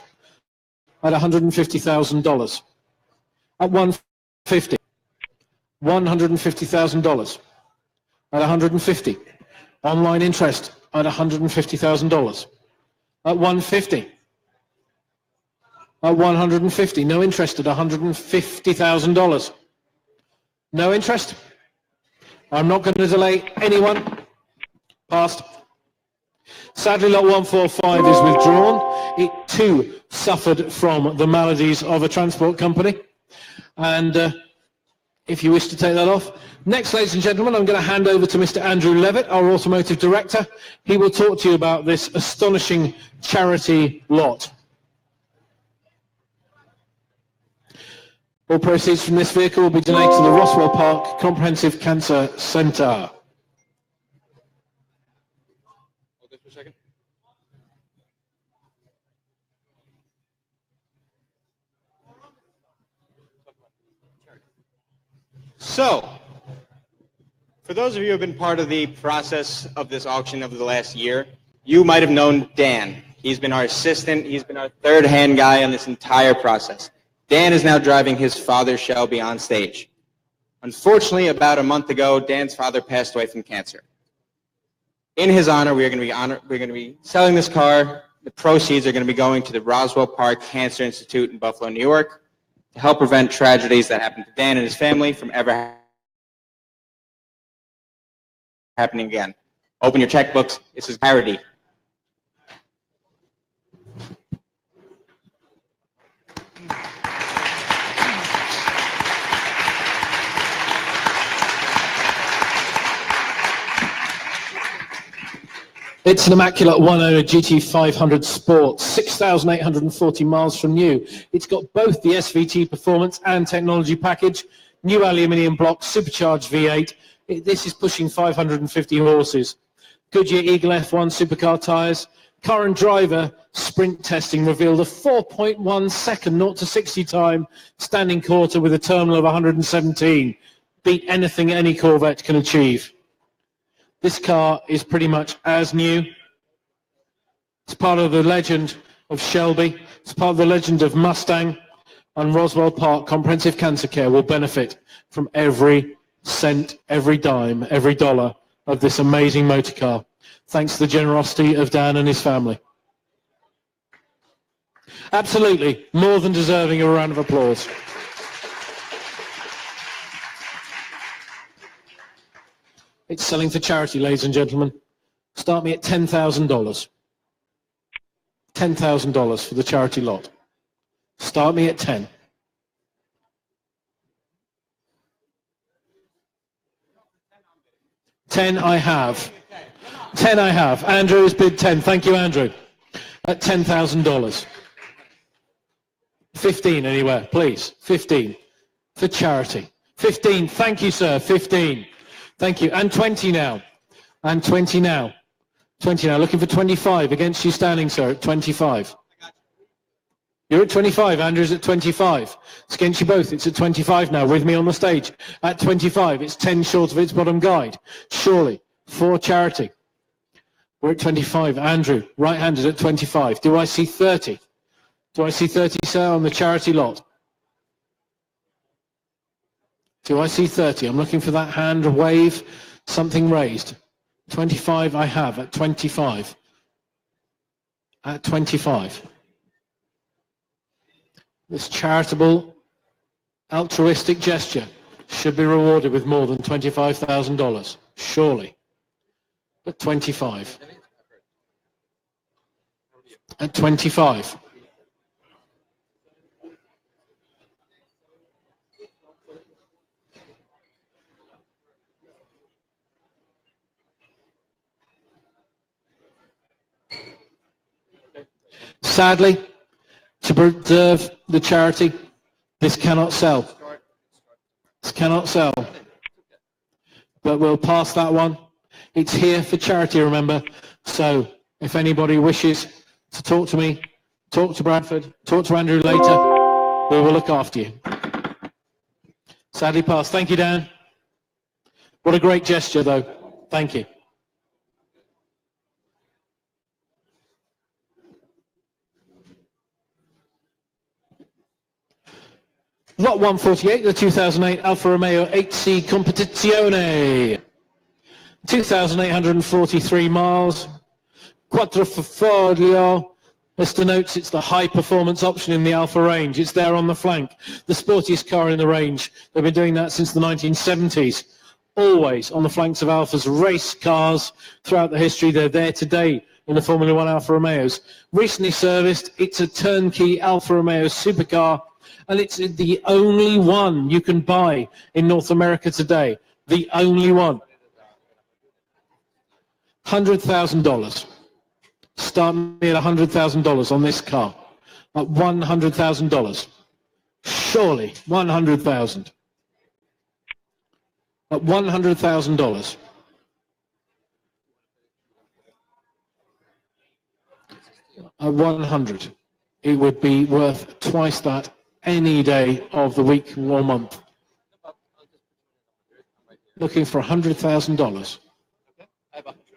At $150,000. At $150. $150,000. At $150. Online interest at $150,000. At $150. At $150. No interest at $150,000. No interest. I'm not going to delay anyone. Passed. Sadly, lot 145 is withdrawn. It too suffered from the maladies of a transport company. And if you wish to take that off. Next, ladies and gentlemen, I'm going to hand over to Mr. Andrew Levitt, our automotive director. He will talk to you about this astonishing charity lot. All proceeds from this vehicle will be donated to the Roswell Park Comprehensive Cancer Center. Hold this for a second. So, for those of you who have been part of the process of this auction over the last year, you might have known Dan. He's been our assistant. He's been our third-hand guy on this entire process. Dan is now driving his father, Shelby, on stage. Unfortunately, about a month ago, Dan's father passed away from cancer. In his honor, we're going to be selling this car. The proceeds are going to be going to the Roswell Park Cancer Institute in Buffalo, New York, to help prevent tragedies that happened to Dan and his family from ever happening again. Open your checkbooks. This is charity. It's an immaculate one-owner GT500 Sport, 6,840 miles from new. It's got both the SVT performance and technology package, new aluminium block, supercharged V8. This is pushing 550 horses. Goodyear Eagle F1 supercar tyres. Car and driver sprint testing revealed a 4.1 second 0 to 60 time, standing quarter with a terminal of 117. Beat anything any Corvette can achieve. This car is pretty much as new. It's part of the legend of Shelby. It's part of the legend of Mustang. And Roswell Park Comprehensive Cancer Care will benefit from every cent, every dime, every dollar of this amazing motor car, thanks to the generosity of Dan and his family. Absolutely, more than deserving of a round of applause. It's selling for charity, ladies and gentlemen. Start me at $10,000. $10,000 for the charity lot. Start me at 10. 10 I have. 10 I have. Andrew has bid 10. Thank you, Andrew. At $10,000. 15 anywhere, please. 15 for charity. 15. Thank you, sir. 15. Thank you. And 20 now. And 20 now. 20 now. Looking for 25. Against you standing, sir, at 25. You're at 25. Andrew's at 25. It's against you both. It's at 25 now. With me on the stage. At 25. It's 10 short of its bottom guide. Surely. For charity. We're at 25. Andrew, right-handed at 25. Do I see 30? Do I see 30, sir, on the charity lot? Do I see 30? I'm looking for that hand wave, something raised. 25 I have at 25. At 25. This charitable, altruistic gesture should be rewarded with more than $25,000, surely. At 25. At 25. Sadly, to preserve the charity, this cannot sell. This cannot sell. But we'll pass that one. It's here for charity, remember. So if anybody wishes to talk to me, talk to Bradford, talk to Andrew later, we will look after you. Sadly passed. Thank you, Dan. What a great gesture, though. Thank you. Lot 148, the 2008 Alfa Romeo 8C Competizione. 2,843 miles. Quattrofoglio. This denotes it's the high performance option in the Alfa range. It's there on the flank. The sportiest car in the range. They've been doing that since the 1970s. Always on the flanks of Alfa's race cars throughout the history. They're there today in the Formula One Alfa Romeos. Recently serviced, it's a turnkey Alfa Romeo supercar. And it's the only one you can buy in North America today. The only one. $100,000. Start me at $100,000 on this car. At $100,000. Surely, $100,000. At $100,000. At 100, it would be worth twice that any day of the week or month. Looking for $100,000.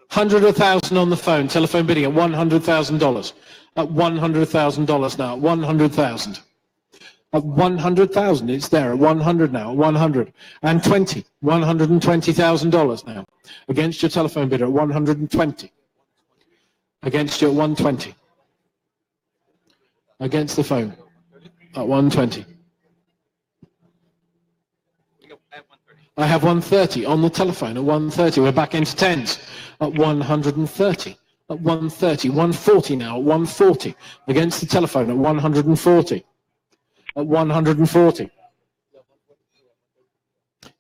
100,000 on the phone, telephone bidding at $100,000. At $100,000 now, 100,000. At 100,000, it's there at 100 now, 100. And 20, $120,000 now. Against your telephone bidder at 120. Against you at 120. Against the phone. At 120. I have 130 on the telephone at 130. We're back into tens at 130. At 130. 140 now at 140. Against the telephone at 140. At 140.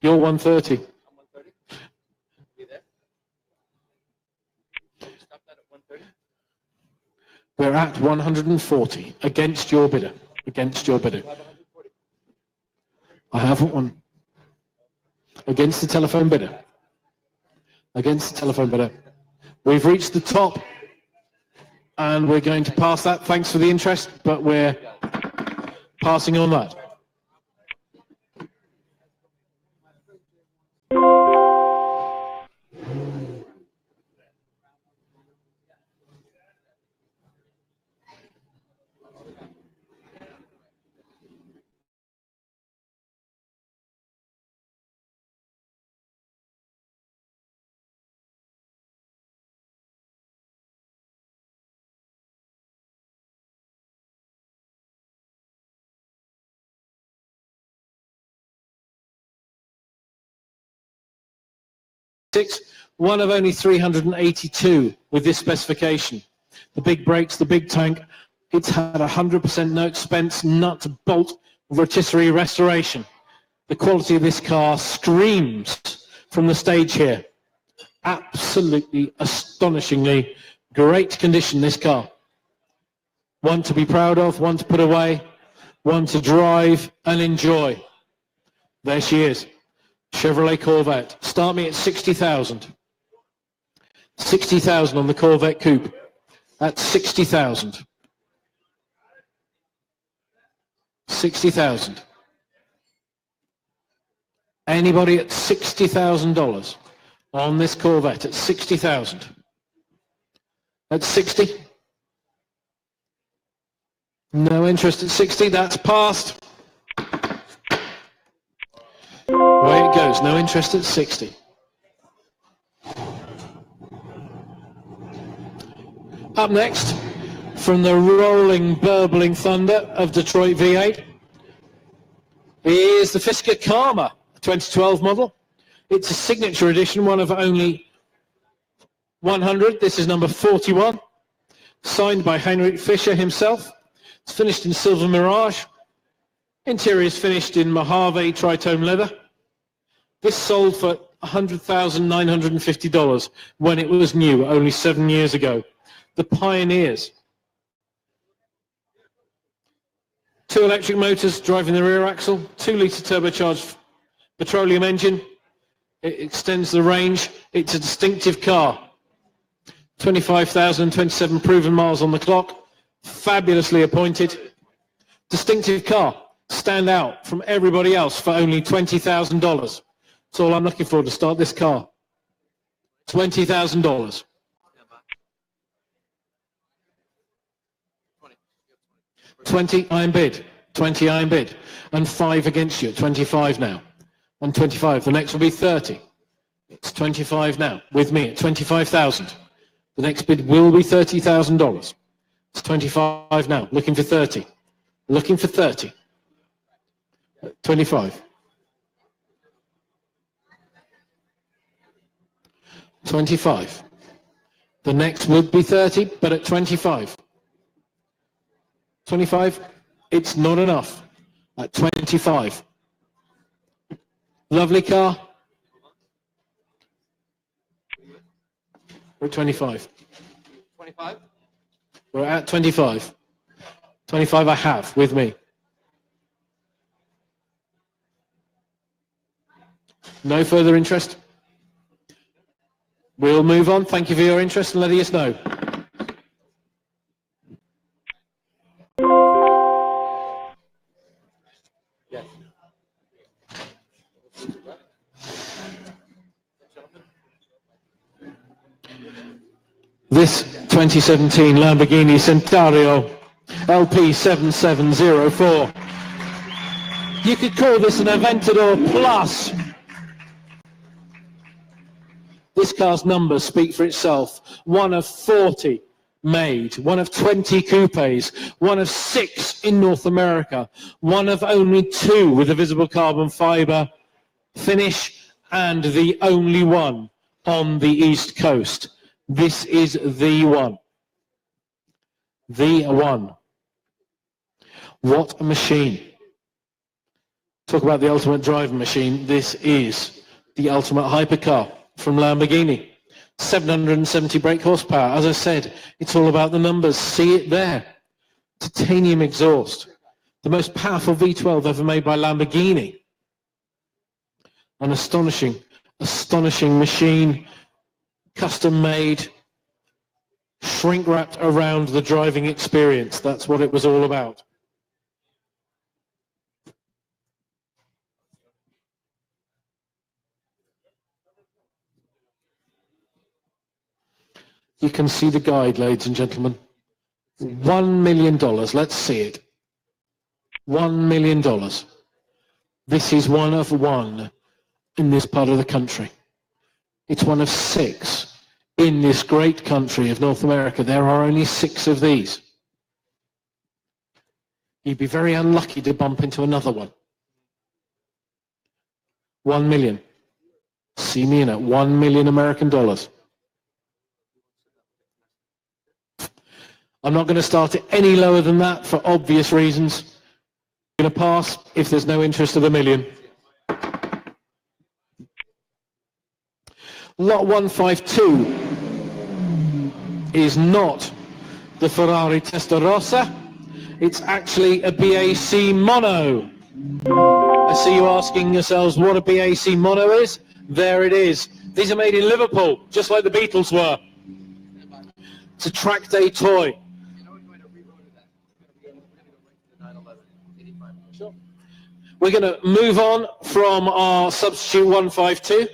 You're 130. We're at 140 against your bidder. Against your bidder. I have one. Against the telephone bidder. Against the telephone bidder. We've reached the top and we're going to pass that. Thanks for the interest, but we're passing on that. One of only 382 with this specification. The big brakes, the big tank, it's had 100% no expense, nut, bolt, rotisserie restoration. The quality of this car screams from the stage here. Absolutely, astonishingly great condition, this car. One to be proud of, one to put away, one to drive and enjoy. There she is. Chevrolet Corvette. Start me at 60,000. 60,000 on the Corvette Coupe. At 60,000. 60,000. Anybody at $60,000 on this Corvette at 60,000? At 60? No interest at 60. That's passed. Away it goes. No interest at 60. Up next, from the rolling, burbling thunder of Detroit V8, is the Fisker Karma, a 2012 model. It's a signature edition, one of only 100. This is number 41, signed by Heinrich Fischer himself. It's finished in Silver Mirage. Interior is finished in Mojave tritone leather. This sold for $100,950 when it was new, only 7 years ago. The Pioneers. 2 electric motors driving the rear axle, 2-litre turbocharged petroleum engine. It extends the range. It's a distinctive car. 25,027 proven miles on the clock. Fabulously appointed. Distinctive car. Stand out from everybody else for only $20,000. That's all I'm looking for to start this car. $20,000. 20 iron bid, 20 iron bid, and 5 against you, 25 now, and 25. The next will be 30. It's 25 now, with me at 25,000. The next bid will be $30,000. It's 25 now, looking for 30. Looking for 30. 25. 25. The next would be 30, but at 25. 25, it's not enough. At 25. Lovely car. We're at 25. 25? We're at 25. 25 I have with me. No further interest? We'll move on. Thank you for your interest and letting us know. This 2017 Lamborghini Centauro LP7704. You could call this an Aventador Plus. This car's numbers speak for itself. One of 40 made, one of 20 coupes, one of 6 in North America, one of only 2 with a visible carbon fiber finish, and the only one on the East Coast. This is the one. The one. What a machine. Talk about the ultimate driving machine. This is the ultimate hypercar from Lamborghini. 770 brake horsepower. As I said, it's all about the numbers. See it there. Titanium exhaust. The most powerful V12 ever made by Lamborghini. An astonishing, astonishing machine. Custom made. Shrink wrapped around the driving experience. That's what it was all about. You can see the guide, ladies and gentlemen. $1 million. Let's see it. $1 million. This is one of one in this part of the country. It's one of 6 in this great country of North America. There are only 6 of these. You'd be very unlucky to bump into another one. 1 million. See me in at 1 million American dollars. I'm not going to start it any lower than that for obvious reasons. I'm going to pass if there's no interest of $1 million. Lot 152 is not the Ferrari Testarossa. It's actually a BAC Mono. I see you asking yourselves what a BAC Mono is. There it is. These are made in Liverpool, just like the Beatles were. It's a track day toy. We're going to move on from our substitute 152,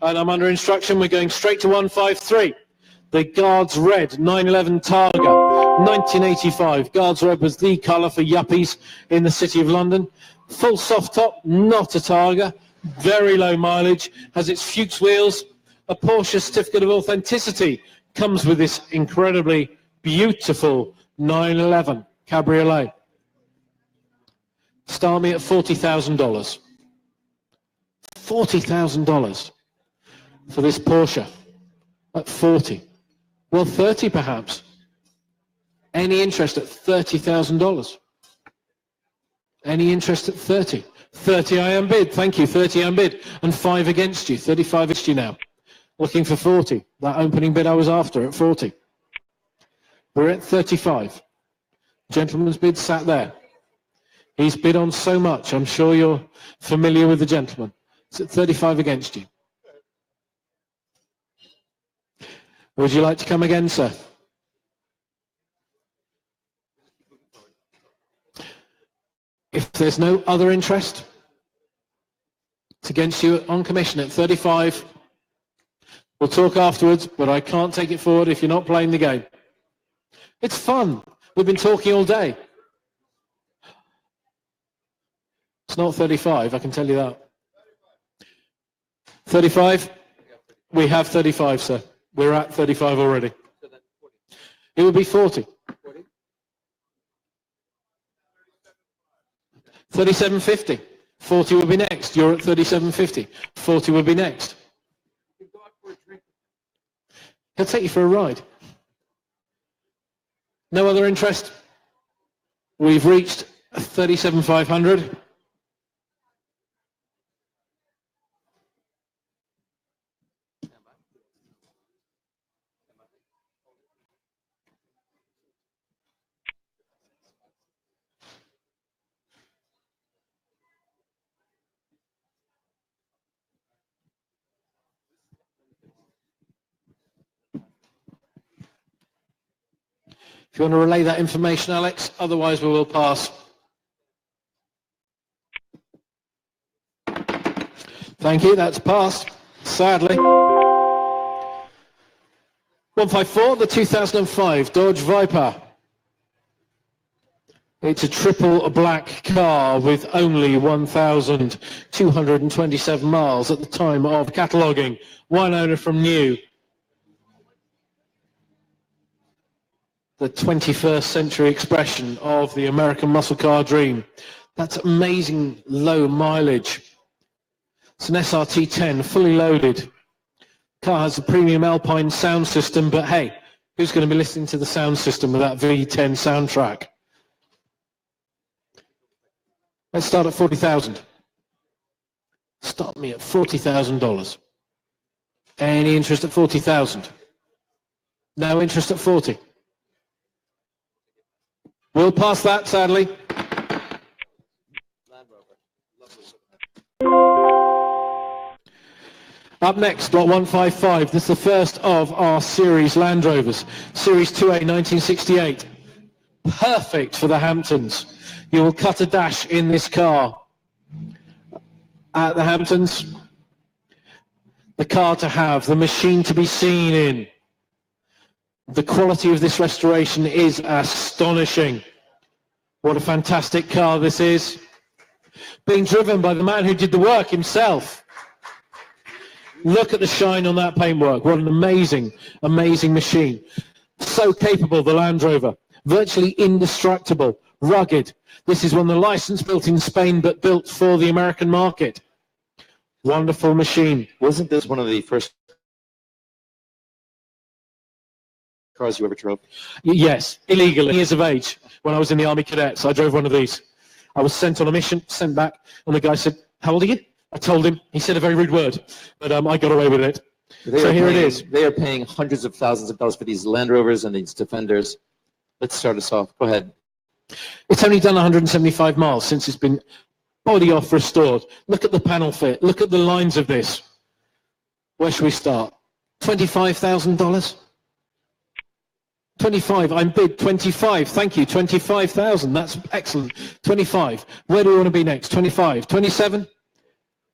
and I'm under instruction. We're going straight to 153. The Guards Red 911 Targa, 1985. Guards Red was the colour for yuppies in the City of London. Full soft top, not a Targa. very low mileage, has its Fuchs wheels, a Porsche certificate of authenticity, comes with this incredibly beautiful 911 Cabriolet. Start me at $40,000. $40,000 for this Porsche at 40. Well, 30 perhaps. Any interest at $30,000? Any interest at 30? 30 I am bid, thank you, 30 I am bid, and 5 against you, 35 against you now. Looking for 40, that opening bid I was after at 40. We're at 35. Gentleman's bid sat there. He's bid on so much, I'm sure you're familiar with the gentleman. It's at 35 against you. Would you like to come again, sir? If there's no other interest, it's against you on commission at 35. We'll talk afterwards, but I can't take it forward if you're not playing the game. It's fun. We've been talking all day. It's not 35, I can tell you that. 35? We have 35, sir. We're at 35 already. It would be 40. 37.50. 40 will be next. You're at 37.50. 40 will be next. He'll take you for a ride. No other interest? We've reached 37,500. If you want to relay that information, Alex, otherwise we will pass. Thank you, that's passed, sadly. 154, the 2005 Dodge Viper. It's a triple black car with only 1,227 miles at the time of cataloguing. One owner from new. The 21st century expression of the American muscle car dream. That's amazing low mileage. It's an SRT 10, fully loaded. Car has a premium Alpine sound system, but hey, who's going to be listening to the sound system with that V10 soundtrack? Let's start at 40,000. Start me at $40,000. Any interest at 40,000? No interest at 40. We'll pass that, sadly. Up next, lot 155. This is the first of our series Land Rovers. Series 2A, 1968. Perfect for the Hamptons. You will cut a dash in this car. At the Hamptons, the car to have, the machine to be seen in. The quality of this restoration is astonishing. What a fantastic car this is. Being driven by the man who did the work himself. Look at the shine on that paintwork. What an amazing, amazing machine. So capable, the Land Rover. Virtually indestructible, rugged. This is one of the license built in Spain, but built for the American market. Wonderful machine. Wasn't this one of the first cars you ever drove? Yes, illegally. Years of age, when I was in the Army Cadets, I drove one of these. I was sent on a mission, sent back, and the guy said, "How old are you?" I told him. He said a very rude word, but I got away with it. So here it is. They are paying hundreds of thousands of dollars for these Land Rovers and these Defenders. Let's start us off. Go ahead. It's only done 175 miles since it's been body off restored. Look at the panel fit. Look at the lines of this. Where should we start? $25,000? 25, I'm bid 25, thank you, 25,000, that's excellent. 25, where do we want to be next? 25, 27?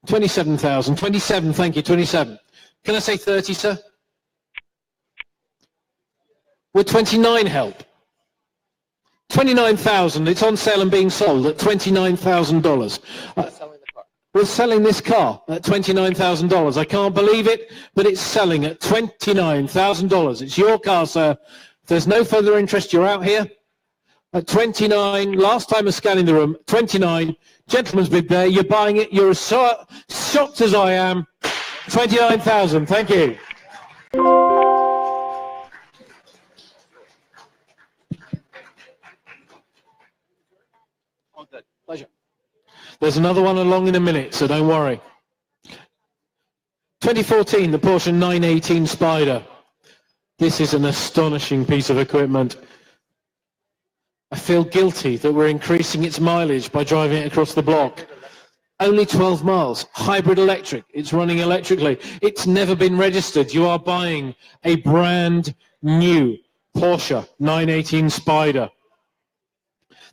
27,000, 27, thank you, 27. Can I say 30, sir? Would 29 help? 29,000, it's on sale and being sold at $29,000. We're selling this car at $29,000. I can't believe it, but it's selling at $29,000. It's your car, sir. If there's no further interest, you're out here. At 29, last time I was scanning the room, 29, gentleman's bid there, you're buying it, you're as shocked as I am. 29,000, thank you. Pleasure. There's another one along in a minute, so don't worry. 2014, the Porsche 918 Spider. This is an astonishing piece of equipment. I feel guilty that we're increasing its mileage by driving it across the block. Only 12 miles, hybrid electric, it's running electrically. It's never been registered. You are buying a brand new Porsche 918 Spider.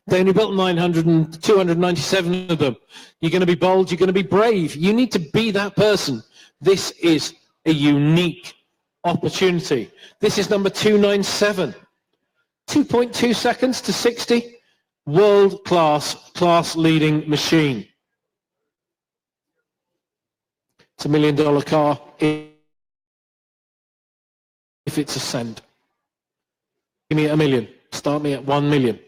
They only built 297 of them. You're going to be bold, you're going to be brave. You need to be that person. This is a unique opportunity. This is number 297. 2.2 seconds to 60. World-class, class-leading machine. It's $1 million car if it's a cent. Give me $1 million. Start me at 1 million.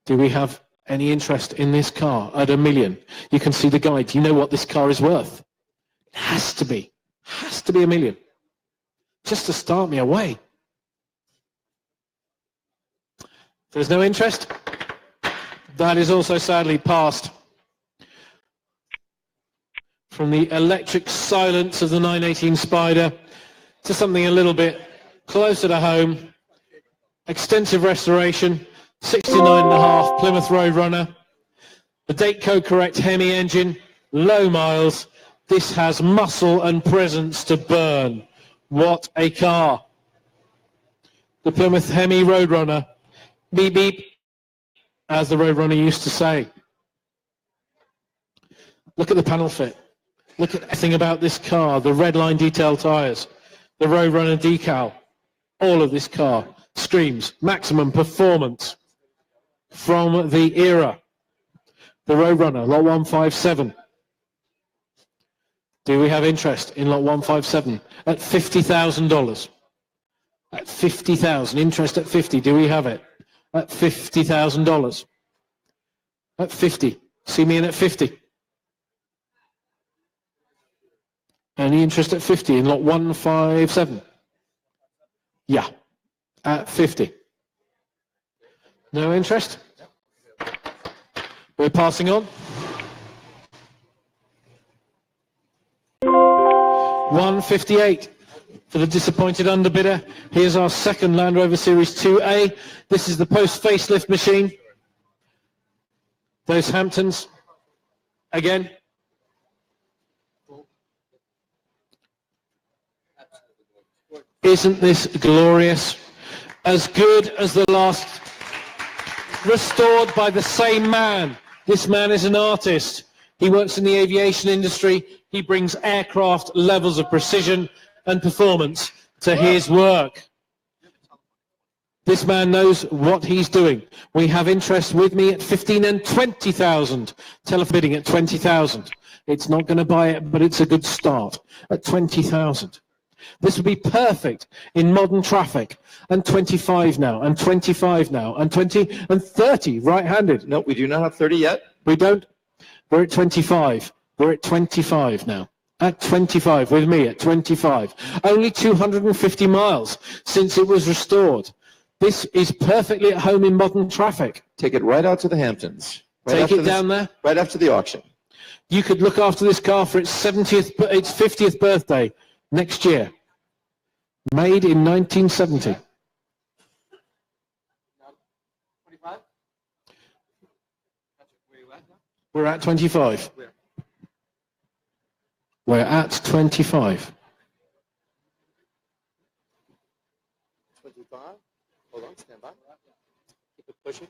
Do we have any interest in this car at $1 million? You can see the guide. You know what this car is worth. It has to be $1 million. Just to start me away. There's no interest. That is also sadly passed. From the electric silence of the 918 Spider to something a little bit closer to home. Extensive restoration, 69.5 Plymouth Roadrunner. The date code correct Hemi engine, low miles. This has muscle and presence to burn. What a car. The Plymouth Hemi Roadrunner. Beep, beep, as the Roadrunner used to say. Look at the panel fit. Look at everything about this car. The red line detail tyres, the Roadrunner decal. All of this car screams maximum performance from the era. The Roadrunner, lot 157. Do we have interest in lot 157 at $50,000? At 50,000, interest at 50. Do we have it? At $50,000. At 50. See me in at 50. Any interest at 50 in lot 157? Yeah. At 50. No interest? We're passing on. 158 for the disappointed underbidder. Here's our second Land Rover Series 2A. This is the post-facelift machine. Those Hamptons. Again. Isn't this glorious? As good as the last, restored by the same man. This man is an artist. He works in the aviation industry. He brings aircraft levels of precision and performance to his work. This man knows what he's doing. We have interest with me at 15 and 20,000. Telebidding at 20,000. It's not going to buy it, but it's a good start at 20,000. This would be perfect in modern traffic. And 25 now, and 25 now, and 20 and 30 right-handed. No, we do not have 30 yet. We don't. We're at 25. We're at 25 now. At 25, with me at 25. Only 250 miles since it was restored. This is perfectly at home in modern traffic. Take it right out to the Hamptons. Take it down there. Right after the auction. You could look after this car for its 50th birthday next year. Made in 1970. 25? We're at 25. We're at 25. 25. Hold on, stand by. Keep it pushing.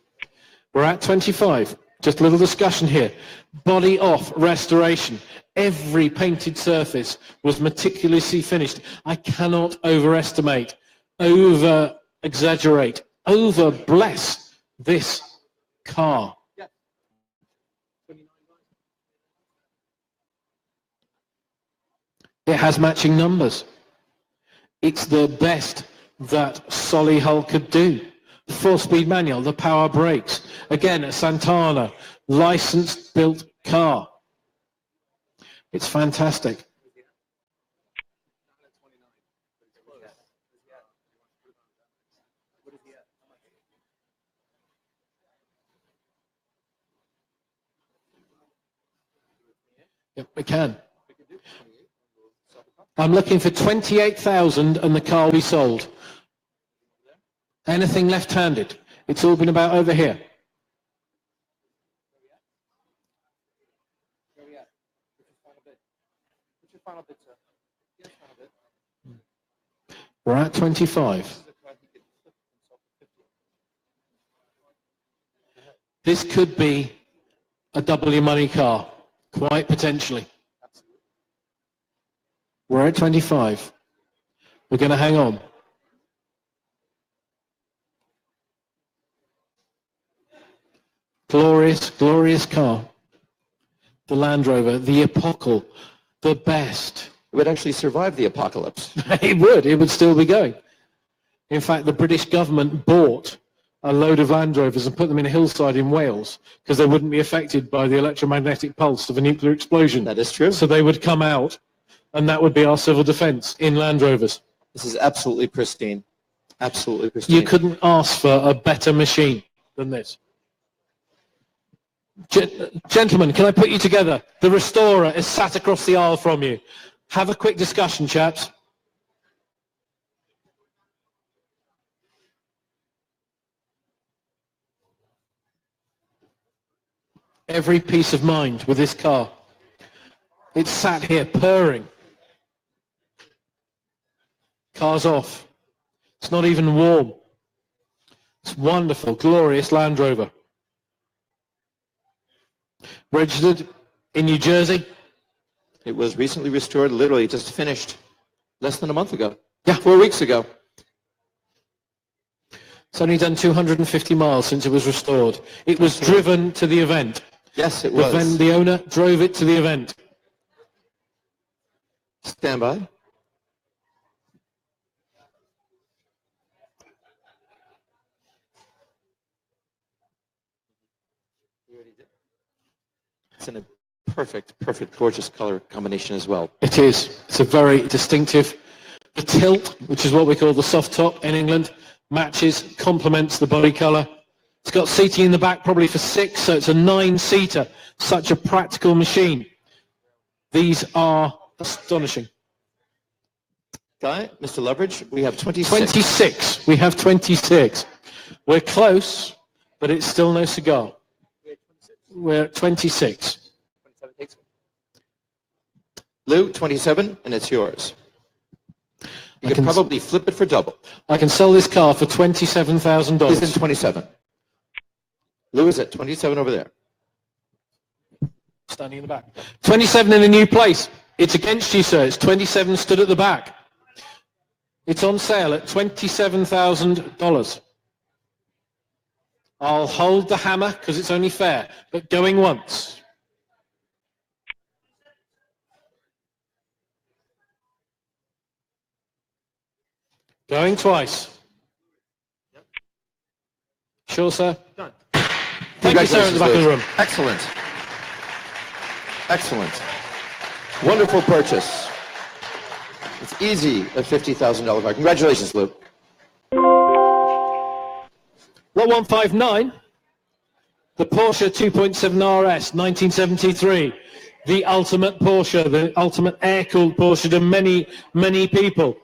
We're at 25. Just a little discussion here. Body off restoration. Every painted surface was meticulously finished. I cannot overestimate, over-exaggerate, over-bless this car. It has matching numbers. It's the best that Solihull could do. 4-speed manual, the power brakes. Again, a Santana, licensed built car. It's fantastic. Yep, we can. I'm looking for 28,000 and the car will be sold. Anything left-handed. It's all been about over here. We're at 25. This could be a double your money car, quite potentially. We're at 25. We're going to hang on. Glorious, glorious car. The Land Rover, the Epochal, the best. It would actually survive the apocalypse. It would still be going. In fact, the British government bought a load of Land Rovers and put them in a hillside in Wales because they wouldn't be affected by the electromagnetic pulse of a nuclear explosion. That is true. So they would come out, and that would be our civil defence in Land Rovers. This is absolutely pristine. Absolutely pristine. You couldn't ask for a better machine than this. Gentlemen, can I put you together? The restorer is sat across the aisle from you. Have a quick discussion, chaps. Every peace of mind with this car. It's sat here purring. Car's off. It's not even warm. It's wonderful, glorious Land Rover. Registered in New Jersey. It was recently restored, literally just finished less than a month ago. Yeah. 4 weeks ago. It's only done 250 miles since it was restored. It was driven to the event. Yes, it was. The owner drove it to the event. Stand by. It's in a perfect, gorgeous color combination as well. It is. It's a very distinctive. The tilt, which is what we call the soft top in England, matches, complements the body colour. It's got seating in the back, probably for 6, so it's a 9-seater. Such a practical machine. These are astonishing. Guy, Mr. Leverage, we have 26. 26. We have 26. We're close, but it's still no cigar. We're at 26. Lou, 27, and it's yours. You can probably flip it for double. I can sell this car for $27,000. He's in 27. Lou is at 27 over there. Standing in the back. 27 in a new place. It's against you, sir. It's 27 stood at the back. It's on sale at $27,000. I'll hold the hammer because it's only fair, but going once. Going twice. Sure, sir? Done. Thank you, sir, in the back of the room. Excellent. Excellent. Wonderful purchase. It's easy at $50,000 car. Congratulations, Lou. Lot 159, the Porsche 2.7 RS, 1973. The ultimate Porsche, the ultimate air-cooled Porsche to many, many people.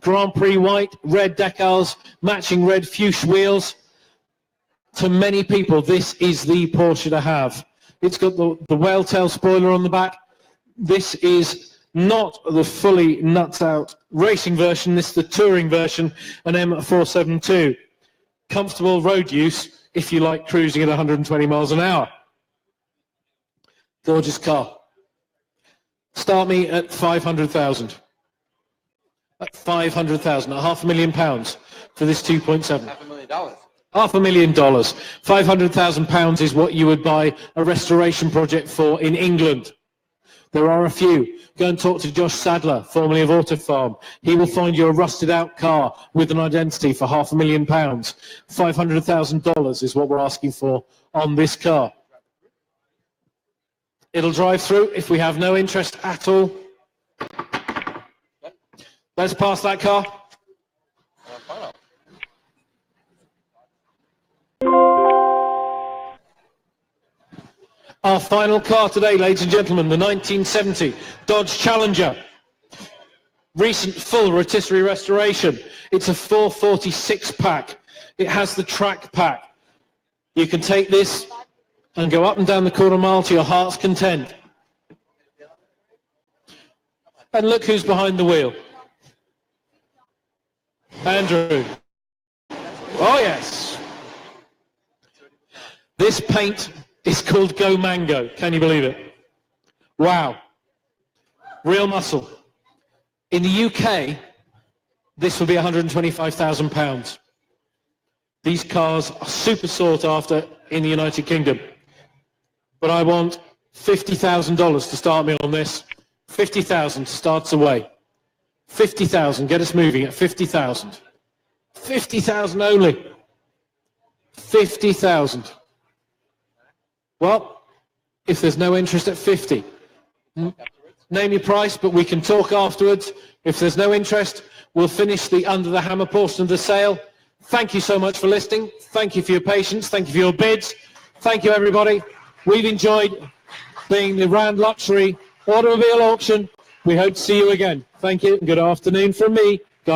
Grand Prix white, red decals, matching red fuchsia wheels. To many people, this is the Porsche to have. It's got the whale tail spoiler on the back. This is not the fully nuts-out racing version. This is the touring version, an M472. Comfortable road use if you like cruising at 120 miles an hour. Gorgeous car. Start me at 500,000. At 500,000, at £500,000 for this 2.7. $500,000. $500,000. £500,000 is what you would buy a restoration project for in England. There are a few. Go and talk to Josh Sadler, formerly of Autofarm. He will find you a rusted out car with an identity for £500,000. $500,000 is what we're asking for on this car. It'll drive through if we have no interest at all. Let's pass that car. Our final car today, ladies and gentlemen, the 1970 Dodge Challenger. Recent full rotisserie restoration. It's a 446 pack. It has the track pack. You can take this and go up and down the quarter mile to your heart's content. And look who's behind the wheel. Andrew. Oh yes. This paint is called Go Mango. Can you believe it? Wow. Real muscle. In the UK, this will be £125,000. These cars are super sought after in the United Kingdom. But I want $50,000 to start me on this. 50,000 starts away. 50,000, get us moving at 50,000. 50,000 only. 50,000. Well, if there's no interest at 50, name your price, but we can talk afterwards. If there's no interest, we'll finish the under the hammer portion of the sale. Thank you so much for listening. Thank you for your patience. Thank you for your bids. Thank you, everybody. We've enjoyed being the Rand Luxury Automobile Auction. We hope to see you again. Thank you and good afternoon from me.